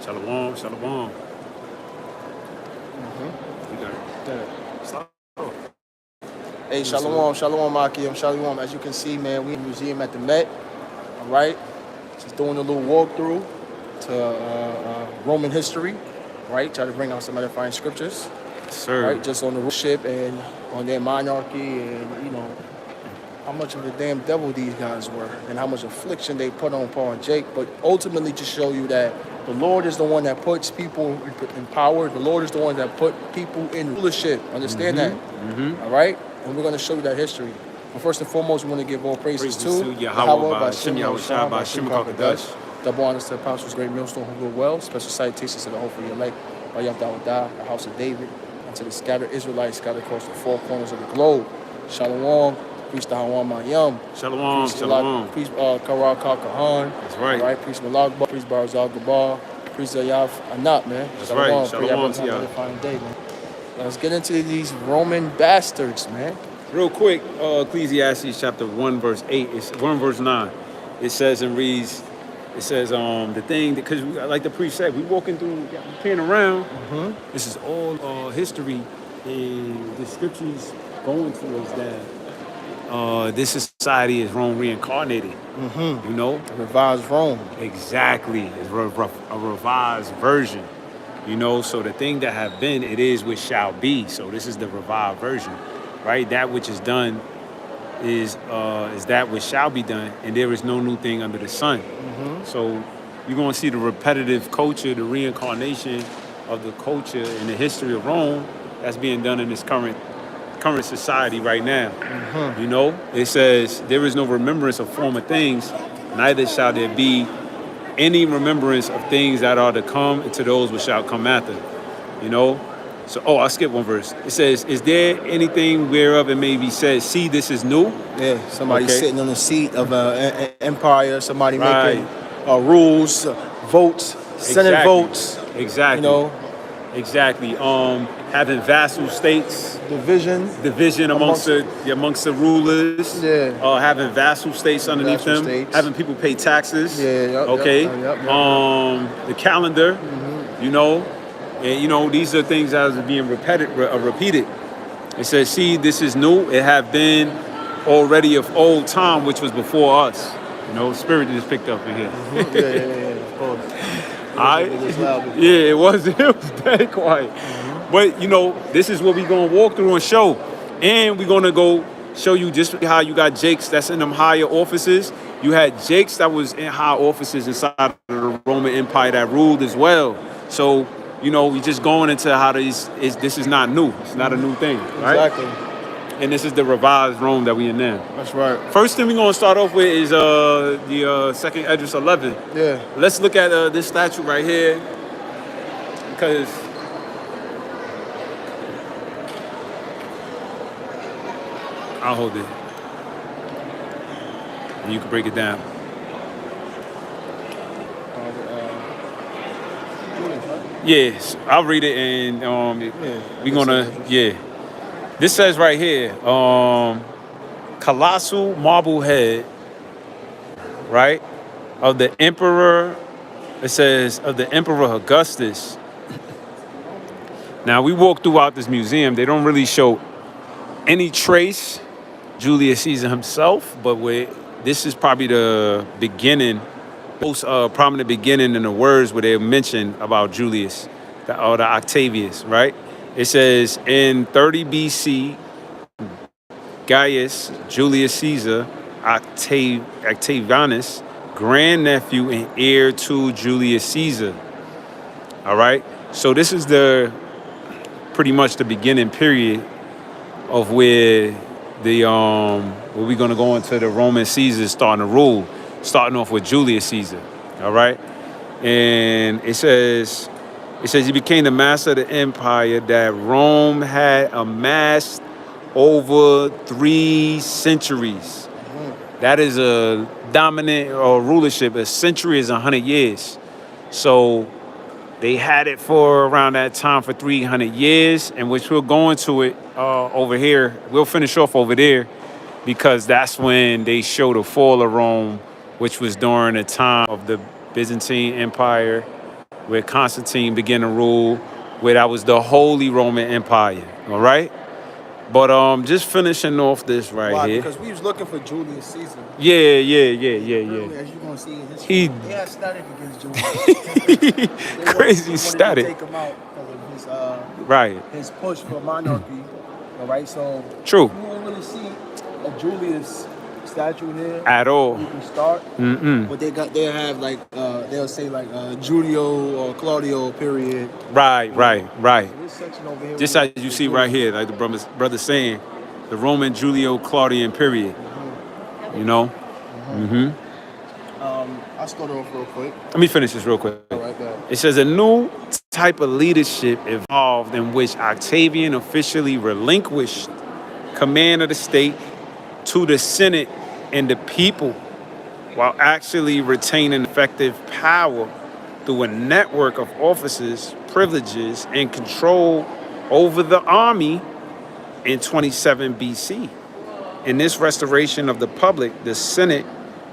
Shalom, shalom. You got it. Stop. Hey, shalom, Akim, shalom. As you can see, man, we in the museum at the Met. All right, just doing a little walkthrough to Roman history. Right, try to bring out some edifying scriptures. Sir. Right, just on the ship and on their monarchy, and how much of a damn devil these guys were, and how much affliction they put on Paul and Jake. But ultimately, to show you that the Lord is the one that puts people in power. The Lord is the one that put people in rulership. Understand that? All right? And we're going to show you that history. But first and foremost, we want to give all praises to Yahweh, by Shem Yahushua, by Shem Kakadash. Double honors to the apostles, great millstone who rule well. Special salutations to the hope for your elect, by Yahweh, the house of David, and to the scattered Israelites scattered across the four corners of the globe. Shalom. Priest Hawan Mayam. Shalom, shalom. Priest Karal Kakahan. That's right. All right. Priest Malagba. Priest Barzal Gabar. Priest Zayaf Anat, man. That's right. Shalom to you. Fine day, man. Let's get into these Roman bastards, man. Real quick, Ecclesiastes chapter 1, verse 8. It's 1 verse 9. It says and reads, the thing, because like the priest said, we walking through, paying around. This is all history, and the scriptures going to us that this society is Rome reincarnated. A revised Rome. Exactly. It's a revised version. So the thing that have been, it is which shall be. So this is the revived version, right? That which is done is that which shall be done, and there is no new thing under the sun. So you're going to see the repetitive culture, the reincarnation of the culture and the history of Rome that's being done in this current society right now. It says there is no remembrance of former things, neither shall there be any remembrance of things that are to come to those which shall come after. So I skipped one verse. It says, is there anything whereof it may be said, see, this is new? Yeah, somebody sitting on the seat of an empire, somebody making rules, votes, Senate votes. Exactly. Exactly. Having vassal states, division amongst the rulers. Yeah. Having vassal states underneath them. Having people pay taxes. Yeah. The calendar. And these are things that are being repeated. It says, "See, this is new. It have been already of old time, which was before us." Spirit just picked up in here. Yeah, of course. It was very quiet. But this is what we're gonna walk through and show, and we're gonna go show you just how you got Jakes that's in them higher offices. You had Jakes that was in high offices inside of the Roman Empire that ruled as well. So we just going into how this is not new. It's not a new thing, right? Exactly. And this is the revised Rome that we in now. That's right. First thing we're gonna start off with is the second Esdras 11. Yeah. Let's look at this statue right here, because I'll hold it, and you can break it down. Yes, I'll read it, and we're gonna This says right here, colossal marble head, right, of the emperor. It says of the Emperor Augustus. Now we walk throughout this museum. They don't really show any trace Julius Caesar himself, but this is probably the beginning, most prominent beginning in the words where they mention about Julius, the Octavius, right? It says in 30 BC, Gaius Julius Caesar Octavianus, grandnephew and heir to Julius Caesar. All right, so this is pretty much the beginning period of where where we're gonna go into the Roman Caesars starting to rule, starting off with Julius Caesar. All right, and it says he became the master of the empire that Rome had amassed over 3 centuries. That is a dominant rulership. A century is 100 years. So they had it for around that time for 300 years, and which we'll go into it over here. We'll finish off over there, because that's when they show the fall of Rome, which was during the time of the Byzantine Empire where Constantine began to rule, where that was the Holy Roman Empire. All right. But just finishing off this right Why? here. Because we was looking for Julius Caesar. Yeah. As you gonna see in history, He they had static against Julius. crazy they static. wanted to take him out because of Right. his push for monarchy. All right, so True. you won't really see a Julius statue here. At all. You can start, but they'll have like they'll say like Julio or Claudio period. Right. This section over here, Just as you see right here, like the brother saying, the Roman Julio Claudian period. You know? I'll start off real quick. Let me finish this real quick. All right, go ahead. It says a new type of leadership evolved in which Octavian officially relinquished command of the state to the Senate and the people, while actually retaining effective power through a network of offices, privileges, and control over the army in 27 BC. In this restoration of the public, the Senate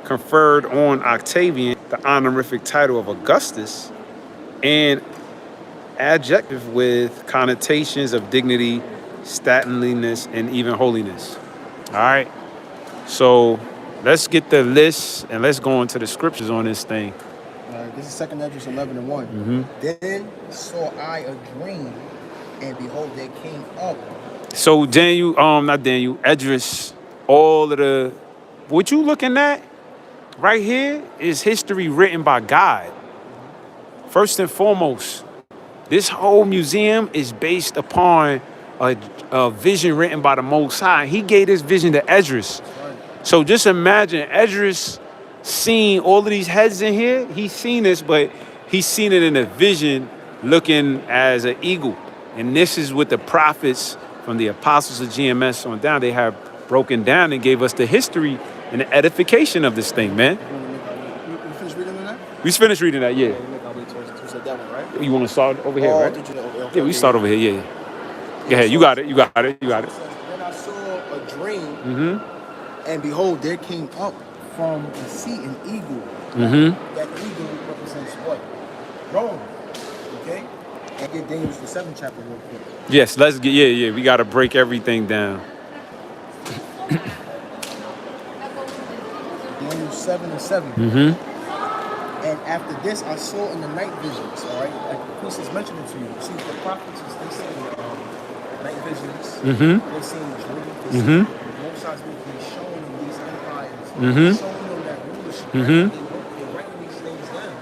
conferred on Octavian the honorific title of Augustus, and adjective with connotations of dignity, stateliness, and even holiness. All right. So let's get the list and let's go into the scriptures on this thing. This is 2 Esdras 11:1. Then saw I a dream, and behold, there came up. So Esdras, all of the, what you looking at right here is history written by God. First and foremost, this whole museum is based upon a vision written by the Most High. He gave this vision to Esdras. So just imagine Esdras seeing all of these heads in here. He's seen this, but he's seen it in a vision looking as an eagle. And this is what the prophets from the apostles of GMS on down, they have broken down and gave us the history and the edification of this thing, man. You finished reading that? We finished reading that, yeah. You said that one, right? You want to start over here, right? Did you know? Yeah, we start over here, yeah. Go ahead, you got it. Then I saw a dream, and behold, there came up from the sea an eagle. That eagle represents what? Rome. Okay? And get Daniel the 7th chapter real quick. Yes, let's get, yeah. We got to break everything down. Daniel 7:7. And after this, I saw in the night visions, all right? Like the priest is mentioning to you. See, the prophets, they say night visions. They're seeing dreams. They're seeing most sides being shown in these empires. Showing them that rulership. They're writing these things down.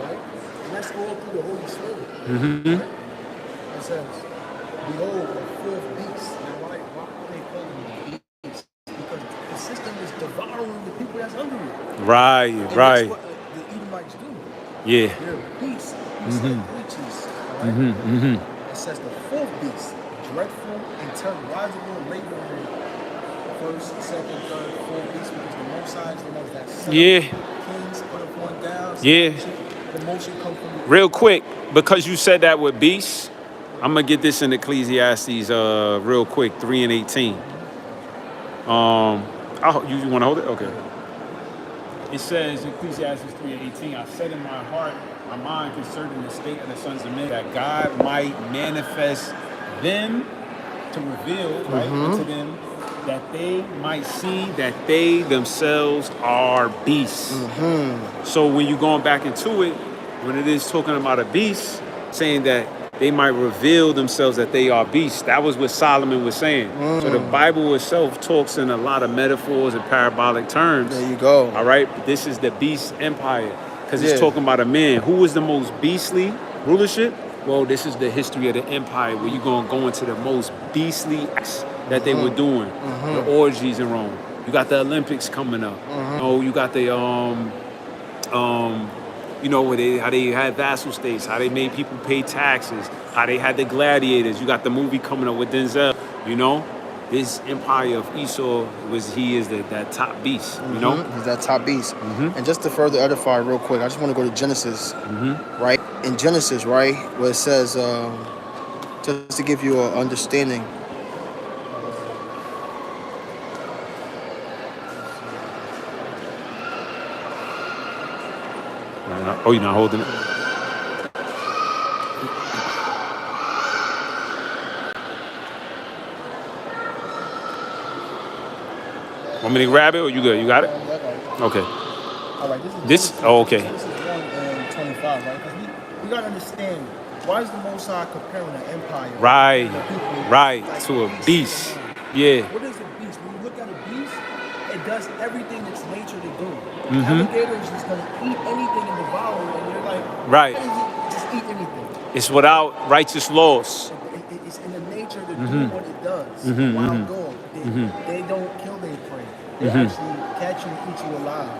Right? And that's all through the Holy Spirit. Right? It says, behold, a fourth beast. Now, why are they calling it beast? Because the system is devouring the people that's under it. Right. That's what the Edomites do. Yeah. They're beasts. Beasts like creatures. Right? It says the fourth beast, dreadful and terrorizable, laboring first, second, third, fourth beast, because the Most High is the ones that set up kings, put up one down. The motion comes from the Real quick, because you said that with beasts, I'm gonna get this in Ecclesiastes real quick, 3 and 18. You want to hold it? Okay. It says in Ecclesiastes 3 and 18, I said in my heart, my mind concerning the state of the sons of men, that God might manifest them to reveal unto them, that they might see that they themselves are beasts. So when you're going back into it, when it is talking about a beast, saying that they might reveal themselves that they are beasts. That was what Solomon was saying. So the Bible itself talks in a lot of metaphors and parabolic terms. There you go. All right, this is the beast empire, because it's talking about a man. Who was the most beastly rulership? Well, this is the history of the empire, where you're going to go into the most beastly acts that they were doing. The orgies in Rome. You got the Olympics coming up. Oh, you got the you know, how they had vassal states, how they made people pay taxes, how they had the gladiators. You got the movie coming up with Denzel. You know, this empire of Esau is that top beast. You know, he's that top beast. And just to further edify, real quick, I just want to go to Genesis, right? In Genesis, right, where it says, just to give you an understanding. Oh, you're not holding it? Want me to grab it or you good? You got it? Okay. All right, This. Genesis, Oh, okay. Genesis 1 and 25, right? Because we got to understand, why is the Most High comparing an empire Right. and the people Right. like To a beasts beast. in the mind? Yeah. What is a beast? When you look at a beast, it does everything it's nature to do. Mm-hmm. Alligators is going to eat anything and devour it, and you're like, Right. why does it just eat anything? It's without righteous laws. It's in the nature to do what it does. Wild dog, they don't kill their prey. They actually catch you and eat you alive.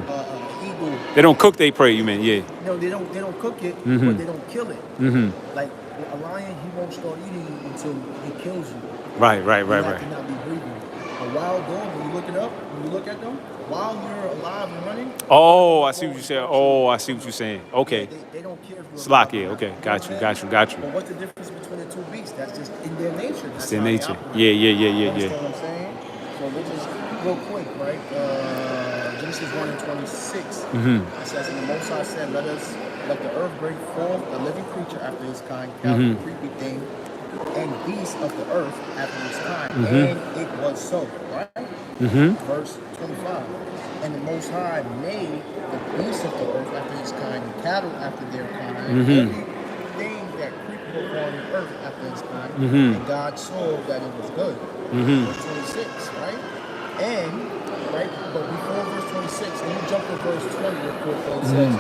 Right? Eagle. They don't cook they prey, you mean? Yeah. No, they don't cook it, but they don't kill it. Like a lion, he won't start eating you until he kills you. Right. You have to not be breathing. A wild dog, when you look it up, when you look at them, while you're alive and running. Oh, I see what you're saying. Oh, I see what you're saying. Okay. They don't care if you're Slack, alive yeah. or not. Okay. You know Got what you. I'm Got saying? you. Got you. But what's the difference between the two beasts? That's just in their nature. That's It's their how they nature. operate. Yeah. You understand what I'm saying? So this is real quick, right? Genesis 1 and 26. It says, and the Most High said, let the earth bring forth a living creature after his kind, cattle, creepy thing, and beasts of the earth after his kind. And it was so, right? Verse 25. And the Most High made the beasts of the earth after his kind, and cattle after their kind, and everything that creepeth upon the earth after his kind. And God saw that it was good. Verse 26, right? And, right, but before verse 26, and you jump to verse 20 real quick, it says,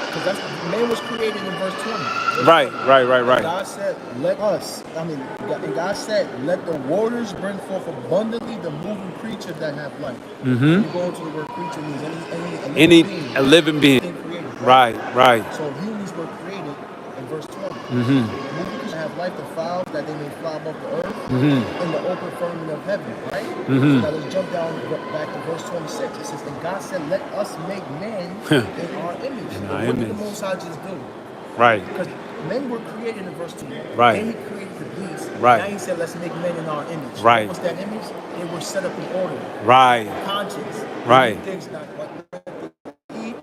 because that's man was created in verse 20. Right. God said, and God said, let the waters bring forth abundantly the moving creature that have life. You go into the word creature means any A living being. anything created. Right. So humans were created in verse 20. Moving creatures have life, the fowls that they may fly above the earth in the open firmament of heaven, right? So now let's jump down back to verse 26. It says, and God said, let us make man in our image. In And our what did the image. Most High just do? Right. Because men were created in verse 2. Right. Then he created the beast. Right. Now he said, let's make men in our image. Right. What's that image? They were set up in order. Right. Conscience. Right. Things not what to eat.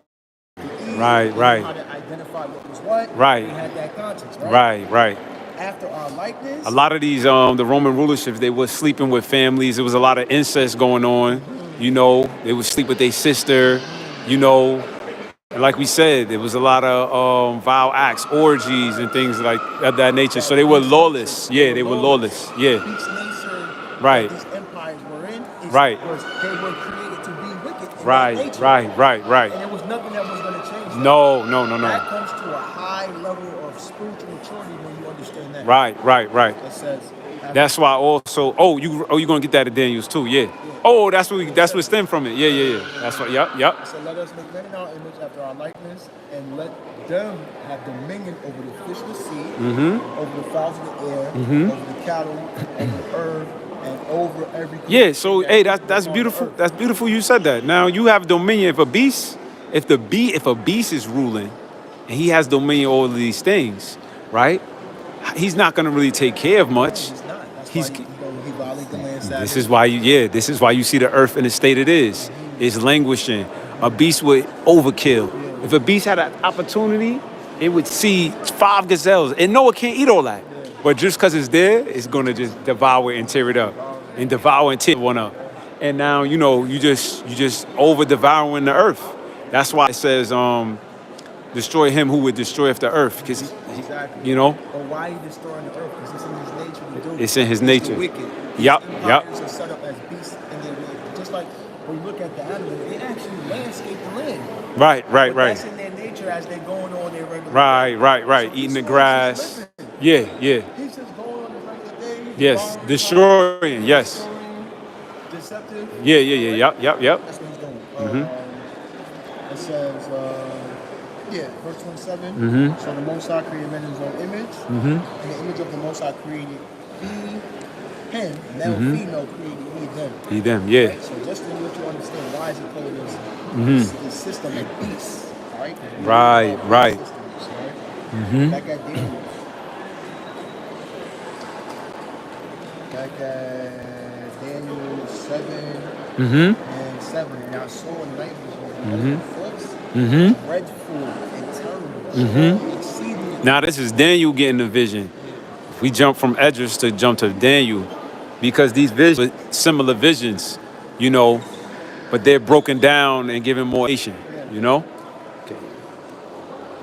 Right. How to identify what was what. Right. They had that conscience, right? Right. After our likeness. A lot of these, the Roman rulerships, they were sleeping with families. There was a lot of incest going on. You know, they would sleep with their sister. You know, and like we said, there was a lot of vile acts, orgies, and things like of that nature. So they were lawless. Yeah, they were lawless. Yeah. Each nature Right. that these empires were in, Right. they were created to be wicked in Right. their nature. Right. And there was nothing that was going to change that. No. That comes to a high level of spiritual maturity when you understand that. Right. It says. That's why also. Oh, you gonna get that at Daniel's too? Yeah. Oh, that's what stemmed from it. Yeah. That's what. Yep. It said, let us make men in our image after our likeness, and let them have dominion over the fish of the sea, over the fowls of the air, over the cattle, over the earth, and over every. Yeah. So that hey, creepeth that's upon beautiful. the earth. That's beautiful. You said that. Now you have dominion. If a beast is ruling, and he has dominion over these things, right? He's not gonna really take care of much. He's not. That's He's- why he violated the land Sabbath. This is why you see the earth in the state it is. It's languishing. A beast would overkill. If a beast had an opportunity, it would see 5 gazelles. And Noah can't eat all that. But just because it's there, it's gonna just devour and tear it up. And devour and tear one up. And now, you just over devouring the earth. That's why it says, destroy him who would destroy the earth. Because Exactly. you know, But why he destroying the earth? Because it's in his nature to do. It's in his the nature. wicked. Yup. Empires are set up as beasts, and they just like when you look at the animals, they actually landscape the land. Right. But that's in their nature as they're going on their regular day. Right. So Eating the this grass. one's just living. Yeah. He's just going on his regular day. Yes. bombing, Destroying. Yes. destroying, deceptive. Yeah. Yep. That's what he's doing. It says, verse 27. So the Most High created man in his own image. In the image of the Most High created he, him, male, female created he, them. Eat them. Yeah. Right? So just to let you understand, why is it called this system of beasts? Right? Right. Systems, right? Back at Daniel. Back at Daniel 7 and 7. And I saw a night vision foot, dreadful and terrible, exceedingly. Now this is Daniel getting the vision. If we jump from Esdras to jump to Daniel, because these visions, similar visions, you know, but they're broken down and given more information, Yeah. you know.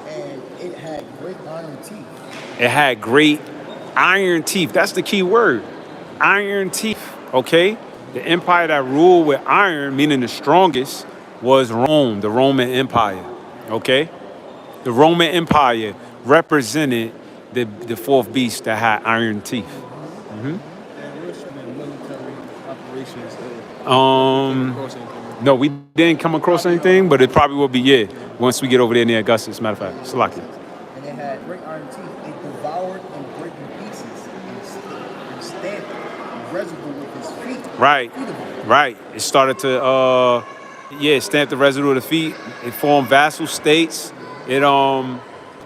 And it had great iron teeth. It had great iron teeth. That's the key word. Iron teeth. Okay? The empire that ruled with iron, meaning the strongest, was Rome, the Roman Empire. Okay? The Roman Empire represented the fourth beast that had iron teeth. And we're showing military operations. Um, Across anything. no, we didn't come across anything, but it probably will be, yeah, once we get over there near Augustus, matter of fact. Salakia. And it had great iron teeth. It devoured and break in pieces and stamped residue with his feet. Right, Feet of it. right. It started to, stamp the residue of the feet. It formed vassal states. It,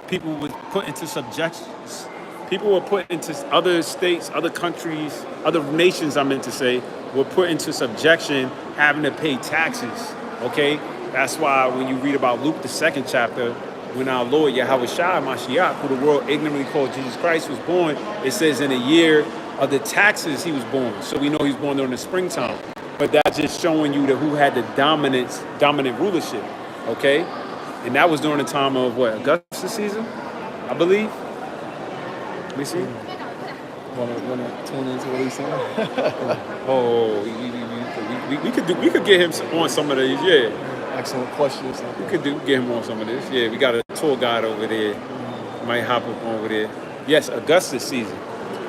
people were put into subjections. People were put into other states, other countries, other nations, I meant to say, were put into subjection, having to pay taxes. Okay? That's why when you read about Luke, the second chapter, when our Lord Yahushua Mashiach, who the world ignorantly called Jesus Christ, was born, it says in a year of the taxes he was born. So we know he was born during the springtime. But that's just showing you that who had the dominant rulership. Okay? And that was during the time of what, Augustus Caesar, I believe. Let me see. Wanna tune into what he's saying? Oh, we could get him on some of these. Yeah, Excellent questions. we could get him on some of this. Yeah, we got a tour guide over there. Might hop up over there. Yes, Augustus Caesar.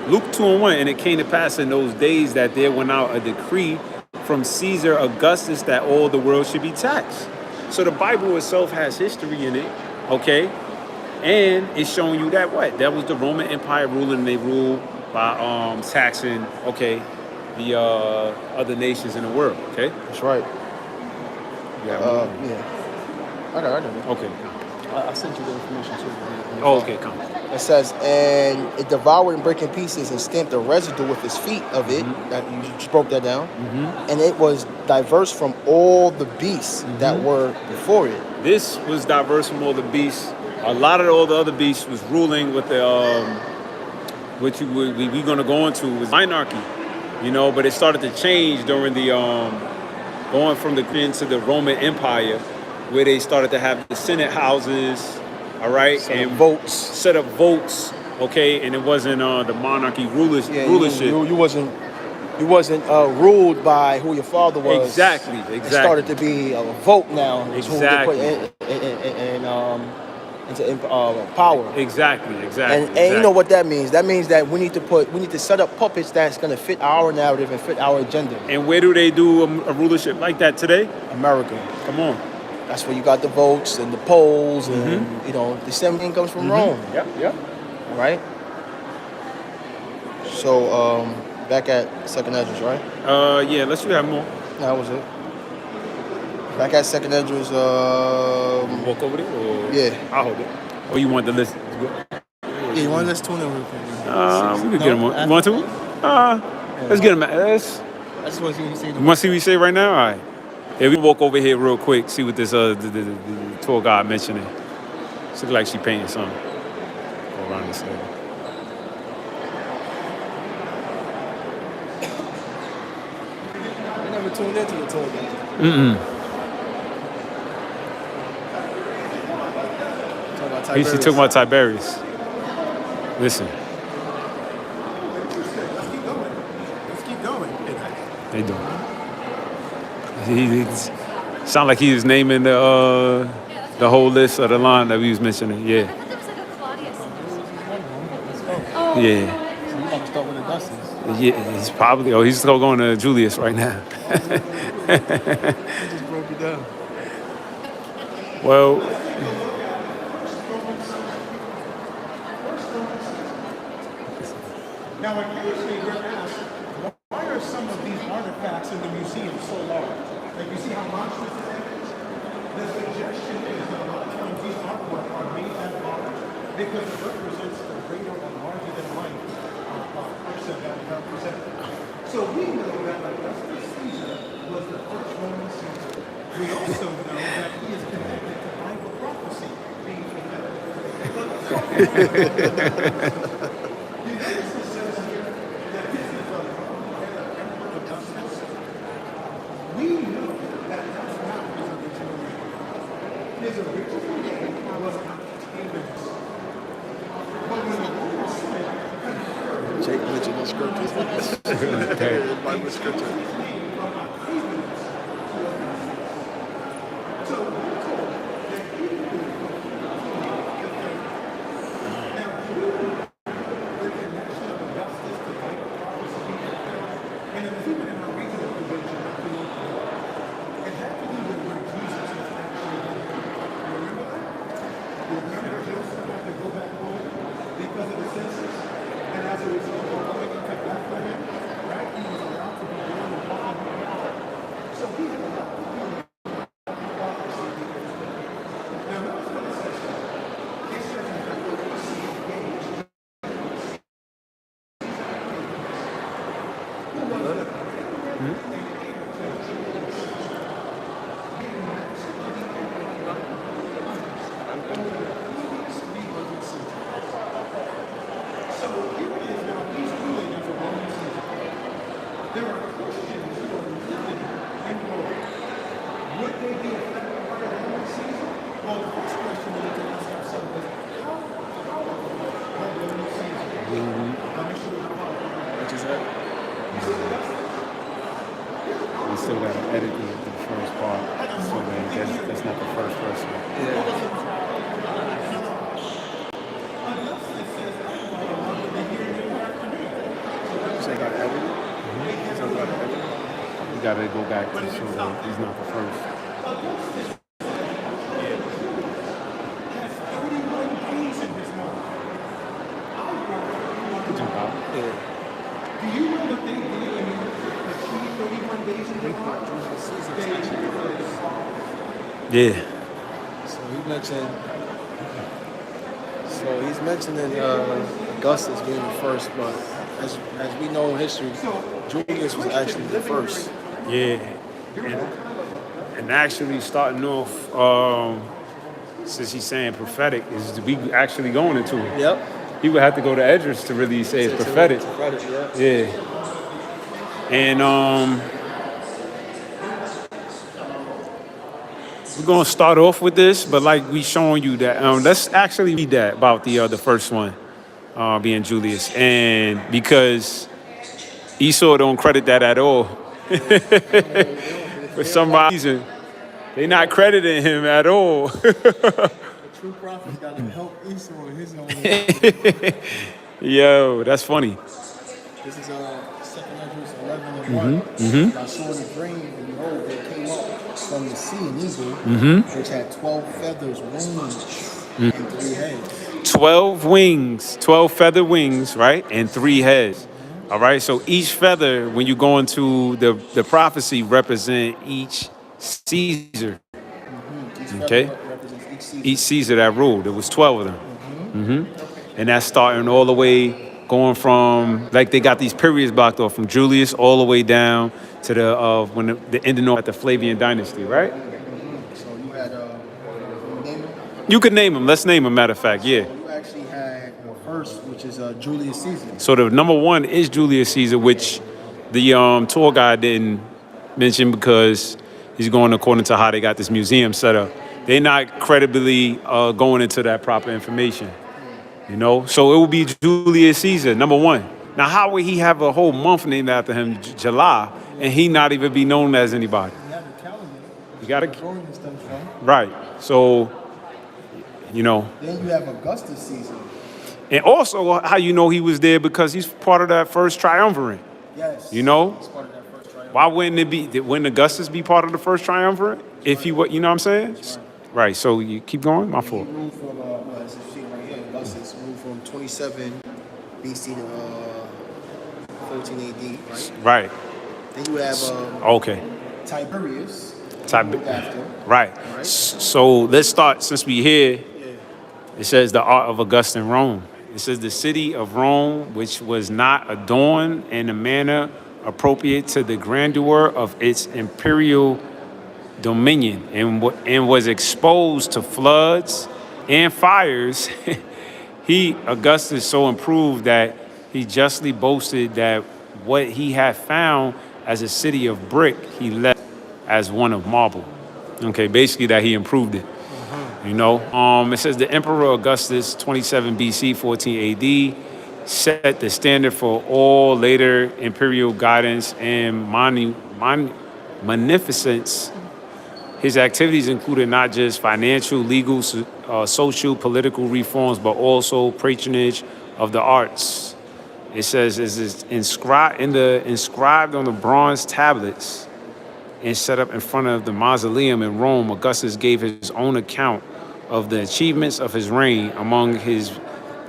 Luke 2:1, and it came to pass in those days that there went out a decree from Caesar Augustus that all the world should be taxed. So the Bible itself has history in it, okay? And it's showing you that what? That was the Roman Empire ruling, and they ruled by taxing, okay, the other nations in the world, okay? That's right. Yeah. Yeah. I got it. Okay. I sent you the information too. Oh, okay, come. It says, and it devoured and break in pieces and stamped the residue with his feet of it. That you just broke that down. And it was diverse from all the beasts that were before it. This was diverse from all the beasts. A lot of all the other beasts was ruling with the which we're gonna go into was monarchy, you know. But it started to change during the going from the into the Roman Empire, where they started to have the Senate houses, all right, and votes. set up votes, okay, and it wasn't the monarchy rulership. You wasn't ruled by who your father was. Exactly. It started to be a vote now. Exactly. Into power. Exactly. And you know what that means? That means that we need to set up puppets that's going to fit our narrative and fit our agenda. And where do they do a rulership like that today? America. Come on. That's where you got the votes and the polls, and the same thing comes from Rome. Yep. Right. So back at Second Esdras, right? Yeah. Let's have more. That was it. Back at Second Esdras. Walk over there, or Yeah. I'll hold it. Or you want the list? Yeah, you want to let's tune in real quick. We could get him on. You want to? Let's get him. I just want to see what you say. You want to see what he say right now? All right. Yeah, we can walk over here real quick, see what this the tour guide mentioning. She look like she painting something. Go around this area. I never tuned into the tour guide. He took my Tiberius. Listen. Let's keep going. They do. He sound like he was naming the whole list of the line that we was mentioning. Yeah. I thought there was like a Claudius. Let's go. Oh, Yeah. So you got to start with Augustus. Yeah. He's probably. Oh, he's still going to Julius right now. I just broke it down. Well. Now, occasionally we're asked, why are some of these artifacts in the museum so large? Like, you see how monstrous it is? The suggestion is that a lot of times these artwork are made that large because it represents the greater or larger than life person that we represent. So we know that Augustus Caesar was the first Roman Caesar. We also know that he is connected to Bible prophecy being fulfilled. his original name was Octavius. But when the Lord said, Jake mentioned the scriptures. Bible scripture. and it was even in our regional convention, it had to do with where Jesus was actually in. Remember that? You remember Joseph had to go back home because of the census? And as a result of going into Bethlehem, right, he was allowed to be born and walk on the earth. So he had a lot to do with prophecy. Now notice what it says. It says, in fact, we see engaged. There are Christians who are living in Rome. Would they be affected by the Roman Caesar? Well, the first question we need to ask ourselves is how powerful was Roman Caesar? Let me show you how powerful. What you said? We still got to edit the first part, so that's not the first person. Unless it says otherwise, why would they hear it in the afternoon? So I got edited. So I got edited. We got to go back to show that he's not the first. Has 31 days in his mouth. I wrote 31 days. Yeah. Do you know what they did in order to achieve 31 days in their mouth? Yeah. So he mentioned. So he's mentioning Augustus being the first, but as we know in history, Julius was actually the first. Yeah. And actually starting off, since he's saying prophetic, is we actually going into it. Yep. He would have to go to Esdras to really say it's prophetic. Prophetic, yeah. Yeah. And we're gonna start off with this, but like we showing you that let's actually read that about the first one being Julius, and because Esau don't credit that at all. For some reason, they not crediting him at all. The true prophet's got to help Esau in his own. Yo, that's funny. This is 2 Esdras 11:1. I saw in the dream, and behold, there came up from the sea an eagle, which had 12 feathers, wings, and 3 heads. 12 wings, 12 feather wings, right? And 3 heads. All right. So each feather, when you go into the prophecy, represent each Caesar. Each Okay. feather represents each season. Each Caesar that ruled. There was 12 of them. And that's starting all the way going from, like they got these periods blocked off from Julius all the way down to the ending off at the Flavian dynasty, right? So you had name them? You could name them. Let's name them, matter of fact, yeah. You actually had the first, which is Julius Caesar. So the number one is Julius Caesar, which the tour guide didn't mention because he's going according to how they got this museum set up. They're not credibly going into that proper information, you know? So it would be Julius Caesar, number one. Now, how would he have a whole month named after him, July, and he not even be known as anybody? You have a calendar. You got to, Going and stuff from. right. So, you know, Then you have Augustus Caesar. and also how you know he was there because he's part of that first triumvirate. Yes. You know? He's part of that first triumph. Why wouldn't it be? Wouldn't Augustus be part of the first triumvirate? If he would, you know what I'm saying? Right. So you keep going. My He fault. ruled from, as you see right here, Augustus ruled from 27 BC to 14 AD, right? Right. Then you have Okay. Tiberius. Type- ruled after. Right. Right. So let's start. Since we here, Yeah. it says the art of Augustan Rome. It says the city of Rome, which was not adorned in a manner appropriate to the grandeur of its imperial dominion and was exposed to floods and fires. Augustus so improved that he justly boasted that what he had found as a city of brick, he left as one of marble. Okay, basically that he improved it. It says the Emperor Augustus, 27 BC, 14 AD, set the standard for all later imperial guidance and magnificence. His activities included not just financial, legal, social, political reforms, but also patronage of the arts. It says is inscribed on the bronze tablets and set up in front of the mausoleum in Rome. Augustus gave his own account of the achievements of his reign among his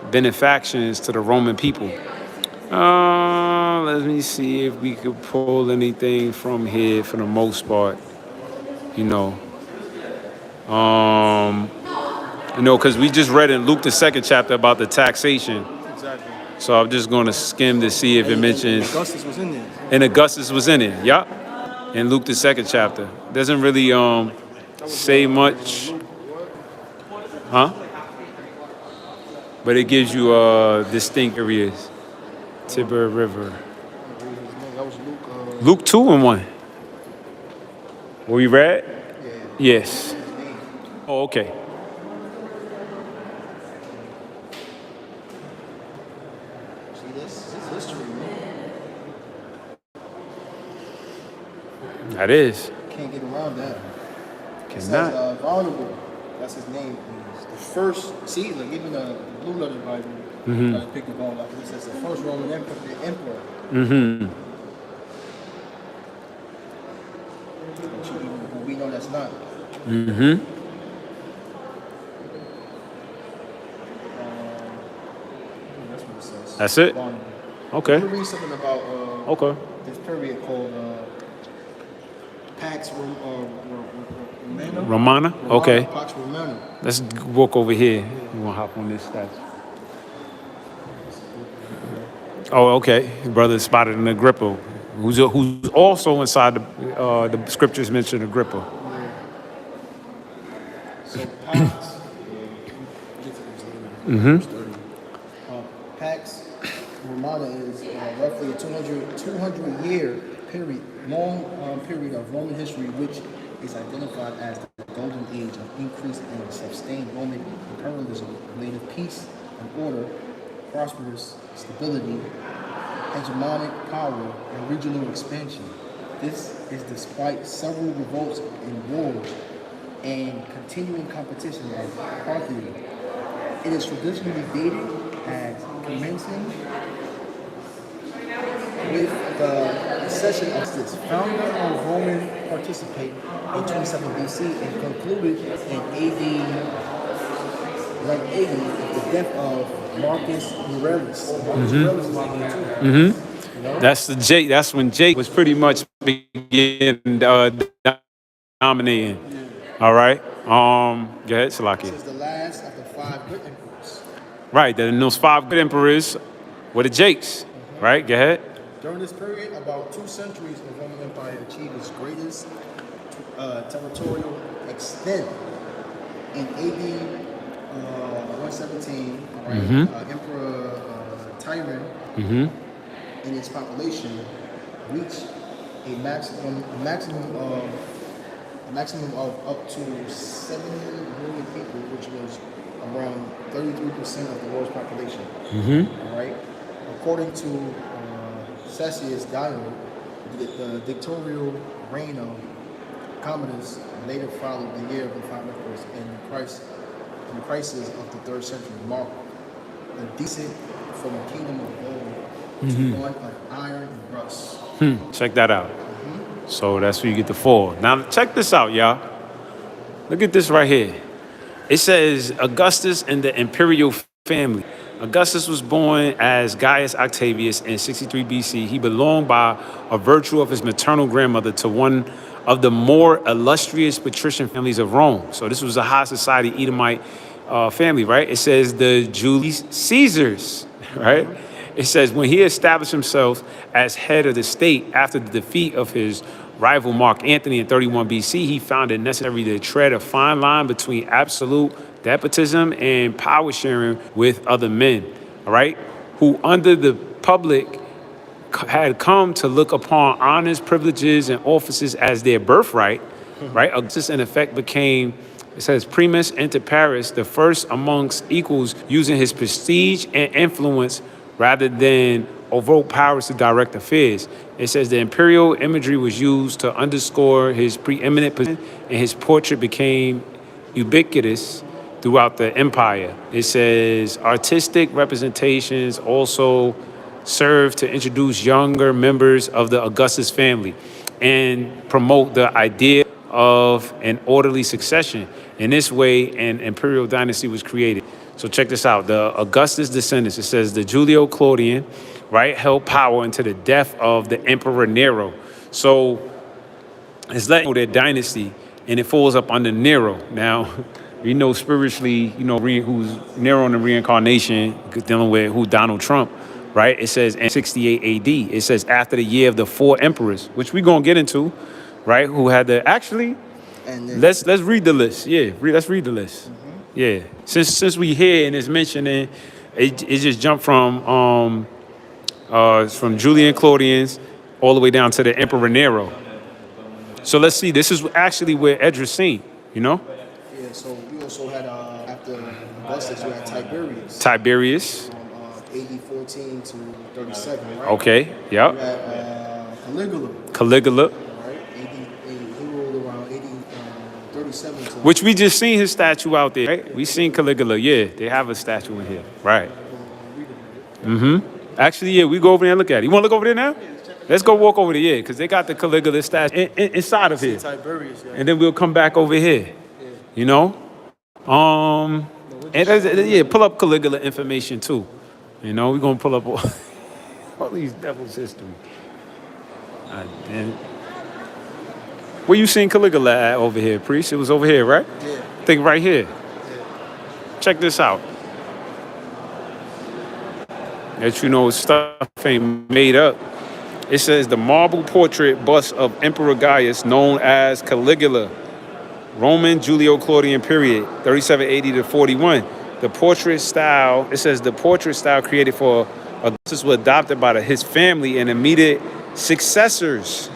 benefactions to the Roman people. Let me see if we could pull anything from here for the most part. Because we just read in Luke the second chapter about the taxation. Exactly. So I'm just going to skim to see if it mentions. Augustus was in there. And Augustus was in it. Yup. In Luke the second chapter. Doesn't really say much. Huh? But it gives you distinct areas. Tiber River. That was Luke. Luke 2 and 1. What we read? Yeah. Yes. Oh, okay. See, this is history, man. That is. Can't get around that. It says, Cannot. Vulnerable. That's his name. He's the first. See, like even the Blue Letter Bible. I picked up on like it says the first Roman emperor. Mm-hmm. But we know that's not. Mm-hmm. That's what it says. That's it? Vulnerable. Okay. Let me read something about Okay. this period called Pax Romana. Romana? Okay. Pax Romana. Let's walk over here. You want to hop on this statue? Oh, okay. Brother spotted an Agrippa, who's also inside the scriptures mention Agrippa. So Pax. Pax Romana is roughly a 200 year period, long period of Roman history, which is identified as the golden age of increased and sustained Roman imperialism, relative peace and order, prosperous stability, hegemonic power, and regional expansion. This is despite several revolts and wars and continuing competition at Parthia. It is traditionally dated as commencing with the accession of its founder of Roman participate in 27 BC and concluded in AD 180 with the death of Marcus Aurelius. Marcus Aurelius is in here too. You know? That's when Jake was pretty much beginning dominating. All right. Go ahead, Salaki. This is the last of the 5 good emperors. Right. Then those 5 good emperors were the Jakes. Right. Go ahead. During this period, about 2 centuries, the Roman Empire achieved its greatest territorial extent. In AD 117, Emperor Tyrant and its population reached a maximum of up to 70 million people, which was around 33% of the world's population. All right. According to Cassius Dio, the dictatorial reign of Commodus later followed the year of the 5 emperors, and the crisis of the 3rd century marked a descent from a kingdom of gold to one of iron and rust. Check that out. So that's where you get the 4. Now check this out, y'all. Look at this right here. It says Augustus and the imperial family. Augustus was born as Gaius Octavius in 63 BC. He belonged by a virtue of his maternal grandmother to one of the more illustrious patrician families of Rome. So this was a high society Edomite family, right? It says the Julius Caesars, right? It says when he established himself as head of the state after the defeat of his rival Mark Antony in 31 BC, he found it necessary to tread a fine line between absolute despotism and power sharing with other men, all right, who under the public had come to look upon honors, privileges, and offices as their birthright, right? Augustus, in effect, became It says Primus entered Paris, the first amongst equals, using his prestige and influence rather than overt powers to direct affairs. It says the imperial imagery was used to underscore his preeminent position, and his portrait became ubiquitous throughout the empire. It says artistic representations also serve to introduce younger members of the Augustus family and promote the idea of an orderly succession. In this way, an imperial dynasty was created. So check this out. The Augustus descendants, it says the Julio Claudian, right, held power until the death of the Emperor Nero. So it's letting their dynasty, and it falls up under Nero. Now, we know spiritually, who's Nero in the reincarnation, dealing with who Donald Trump, right? It says in 68 AD. It says after the year of the four emperors, which we're gonna get into, right? Who had the actually. And then, Let's read the list. Yeah, let's read the list. Yeah, since we here and it's mentioning, it just jumped from Julian Claudians all the way down to the Emperor Nero. So let's see. This is actually where Edris seen. yeah, so you also had, after Augustus, you had Tiberius Tiberius. from AD 14 to 37, right? Okay. You Yep. had Caligula, Caligula, right? He ruled around AD 37 to which we just seen his statue out there. Right? We seen Caligula. Yeah, they have a statue in here. Right. Actually, yeah, we go over there and look at it. You want to look over there now? Let's go walk over there, yeah, because they got the Caligula statue inside of here. Tiberius, yeah. And then we'll come back over here. You know? Yeah, pull up Caligula information too. We're gonna pull up all these devils' history. And where you seen Caligula at over here, priest? It was over here, right? Yeah. I think right here. Check this out. That stuff ain't made up. It says the marble portrait bust of Emperor Gaius, known as Caligula, Roman Julio Claudian period, 3780 to 41. The portrait style, it says the portrait style created for Augustus was adopted by his family and immediate successors.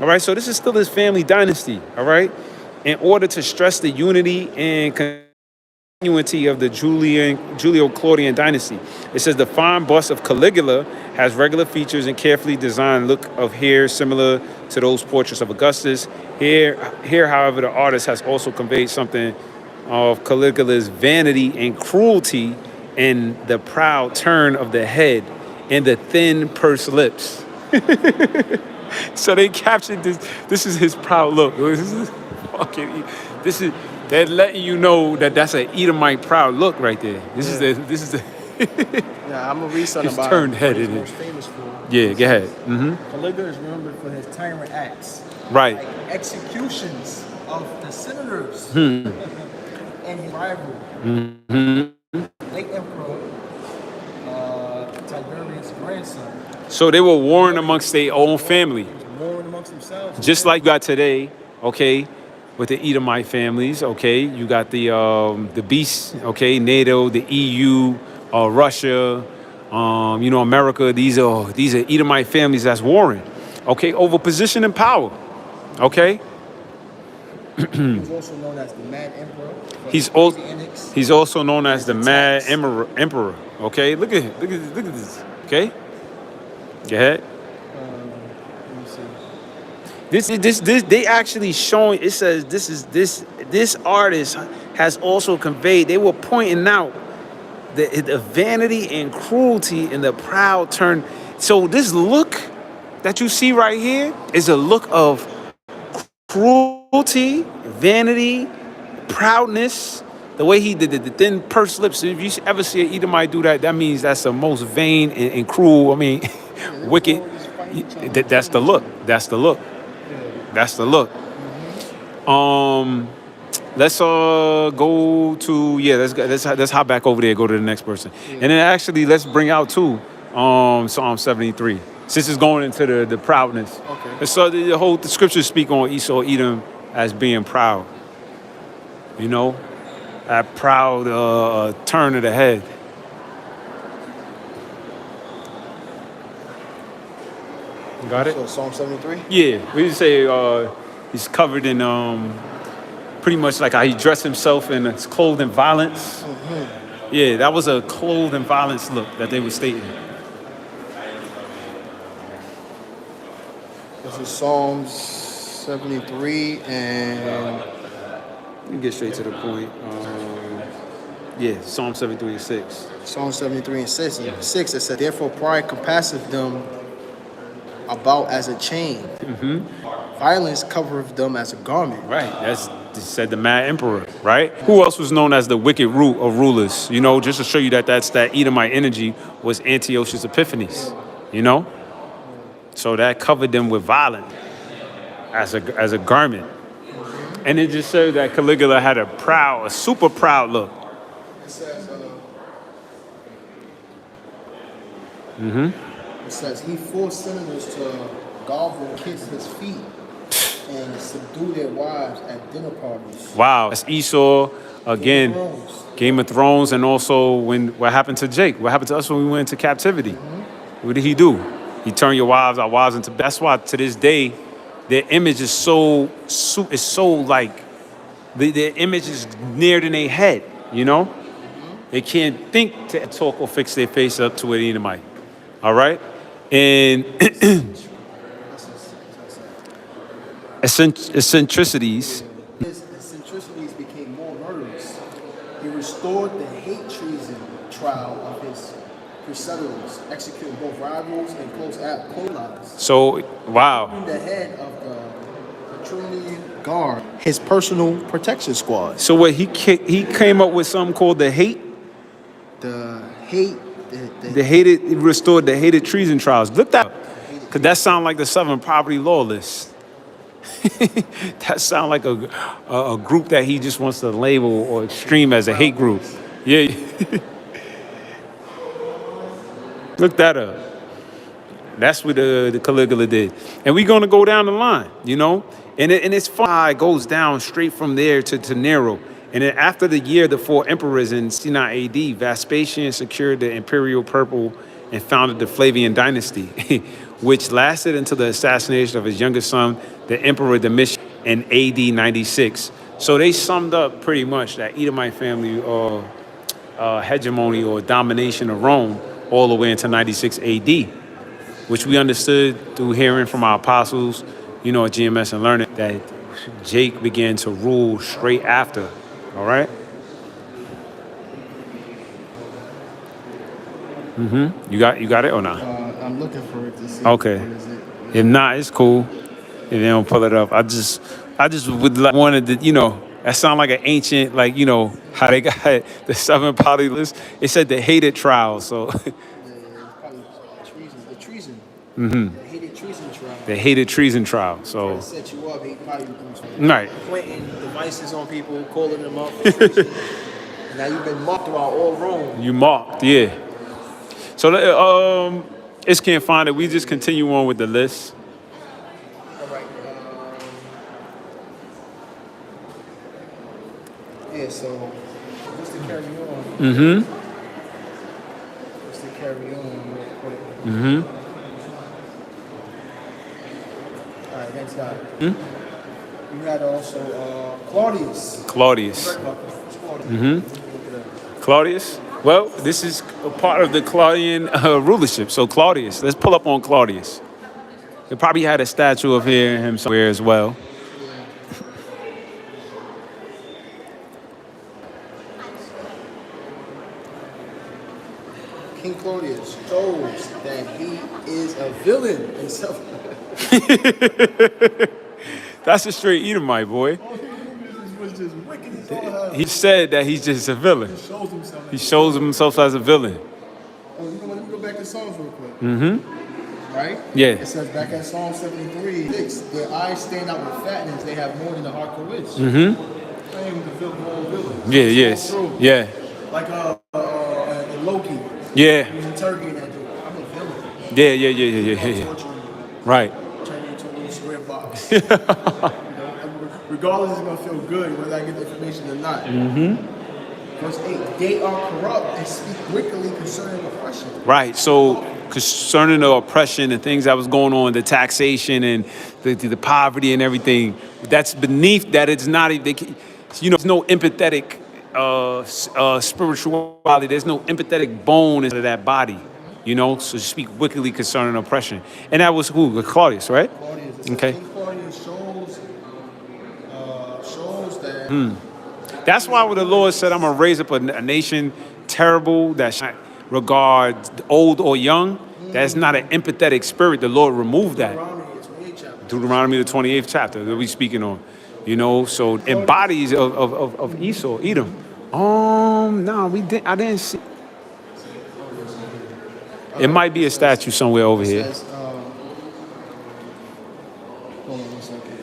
All right, so this is still his family dynasty, all right? In order to stress the unity and continuity of the Julio-Claudian dynasty. It says the fine bust of Caligula has regular features and carefully designed look of hair similar to those portraits of Augustus. Here, however, the artist has also conveyed something of Caligula's vanity and cruelty and the proud turn of the head and the thin pursed lips. So they captured this. This is his proud look. They're letting you know that that's an Edomite proud look right there. This is the. Yeah, I'm gonna read something His about turned him, head what he's in it. most famous for. Yeah, go ahead. Caligula is remembered for his tyrant acts, Right. like executions of the senators and his rival, late Emperor Tiberius' grandson. So they were warring amongst their own family, Warring amongst themselves. just like you got today. Okay, with the Edomite families. Okay, you got the beasts. Okay, NATO, the EU, Russia. America. These are Edomite families that's warring. Okay, over position and power. Okay. He was also known as the Mad Emperor. He's also known as the Mad Emperor. Okay, look at this. Okay, go ahead. Let me see. This they actually showing. It says this artist has also conveyed. They were pointing out the vanity and cruelty and the proud turn. So this look that you see right here is a look of cruelty, vanity, proudness. The way he did the thin pursed lips. If you ever see an Edomite do that, that means that's the most vain and cruel. I mean, wicked. That's the look. That's the look. That's the look. Let's go to let's hop back over there. Go to the next person, and then actually let's bring out too Psalm 73. Since it's going into the proudness. Okay. And so the scriptures speak on Esau, Edom as being proud. That proud turn of the head. Got it? So Psalm 73. Yeah, we just say he's covered in pretty much like how he dressed himself in his clothed in violence. Yeah, that was a clothed in violence look that they were stating. This is Psalms 73 and Let me get straight to the point. Yeah, Psalm 73 and 6. Psalm 73 and 6. And 6 it said, therefore pride compasseth them about as a chain. Violence covereth them as a garment. Right, that's said the Mad Emperor, right? Who else was known as the wicked root of rulers? You know, just to show you that that Edomite energy was Antiochus Epiphanes, you know? So that covered them with violence as a garment. And it just showed that Caligula had a super proud look. It says, it says, he forced senators to gobble, kiss his feet, and subdue their wives at dinner parties. Wow, that's Esau again. Thrones. Game of Thrones, and also what happened to Jake? What happened to us when we went into captivity? What did he do? He turned our wives into. That's why to this day, their image is so like their image is near in their head. You know, they can't think to talk or fix their face up to an Edomite. All right, and eccentricities. His eccentricities became more murderous. He restored the hate treason trial of his crusaders, executing both rivals and close allies. So wow. The head of the Patronian Guard, his personal protection squad. So what he came up with something called the hate. The hate. The hated restored the hated treason trials. Look that, cause that sound like the Southern Poverty Law list. That sound like a group that he just wants to label or extreme as a hate group. Yeah. Look that up. That's what the Caligula did, and we're gonna go down the line, you know. And it's fine. It goes down straight from there to Nero. And then after the year of the four emperors in 69 AD, Vespasian secured the imperial purple and founded the Flavian dynasty, which lasted until the assassination of his youngest son, the Emperor Domitian, in AD 96. So they summed up pretty much that Edomite family hegemony or domination of Rome all the way into 96 AD, which we understood through hearing from our apostles, you know, at GMS and learning that Jake began to rule straight after. All right. You got it or not? I'm looking for it to see. Okay. What is it? If not, it's cool. If they don't pull it up, I just would wanted to, you know, that sound like an ancient, like, you know, how they got the Southern Poverty list. It said the hated trial, so. It's probably treason. The treason. The hated treason trial. The hated treason trial. So. To set you up, he probably was Right. planting devices on people, calling them up. Now you've been mocked throughout all Rome. You mocked, yeah. So it's can't find it. We just continue on with the list. All right. Yeah. So just to carry on. Just to carry on real quick. All right. Next guy. You had also Claudius. Claudius. Claudius. Claudius? Well, this is a part of the Claudian rulership. So Claudius, let's pull up on Claudius. He probably had a statue of him somewhere as well. King Claudius shows that he is a villain himself. That's a straight Edomite, boy. Was just wicked as all hell. He said that he's just a villain. Shows himself. He shows himself as a villain. Oh, you know what? Let me go back to Psalms real quick. Right? Yeah. It says back at Psalm 73, 6, their eyes stand out with fatness, they have more than the heart can wish. Claim to fill all villains. Yeah, yes. True. Yeah. Like in Loki, Yeah. he was interrogating that dude. I'm a villain. Yeah. Torturing you, Right. turn you into a little square box. You know, regardless, it's gonna feel good whether I get the information or not. Verse 8, they are corrupt and speak wickedly concerning oppression. Right. So concerning the oppression and things that was going on, the taxation and the poverty and everything, that's beneath that. It's not. There's no empathetic spirituality. There's no empathetic bone into that body. So speak wickedly concerning oppression. And that was who? Claudius, right? Claudius. It Okay. says King Claudius shows that That's why when the Lord said, I'm going to raise up a nation terrible that shall not regard old or young, that's not an empathetic spirit. The Lord removed that. Deuteronomy, the 28th chapter that we speaking on. So embodies of Esau, Edom. No, I didn't see. It might be a statue somewhere over it here. says, hold on 1 second.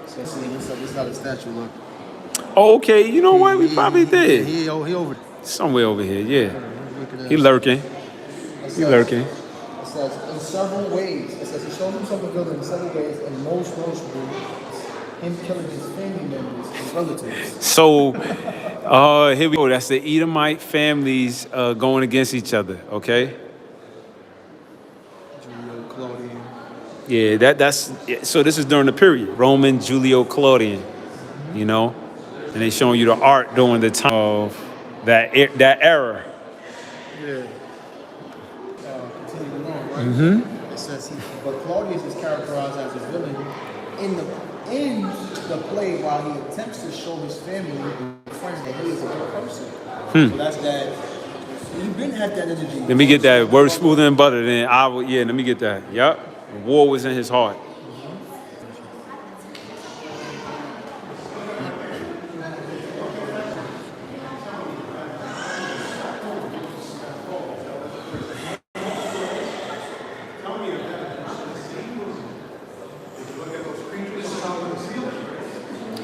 So see, it's not a statue, look. Oh, okay. You know what? We probably did. He over. Somewhere over here, yeah. Look at He this. lurking. It He says- lurking. It says in several ways. It says he shows himself a villain in several ways, and most noticeable, him killing his family members and relatives. So, here we go. That's the Edomite families going against each other, okay? Julio Claudian. Yeah, so this is during the period, Roman Julio Claudian, and they showing you the art during the time of that era. Yeah. Continuing on, right? It says but Claudius is characterized as a villain in the play while he attempts to show his family and friends that he is a good person. So that's that. You've been had that energy. Let me get that word smoother than butter. Then let me get that. Yep, war was in his heart.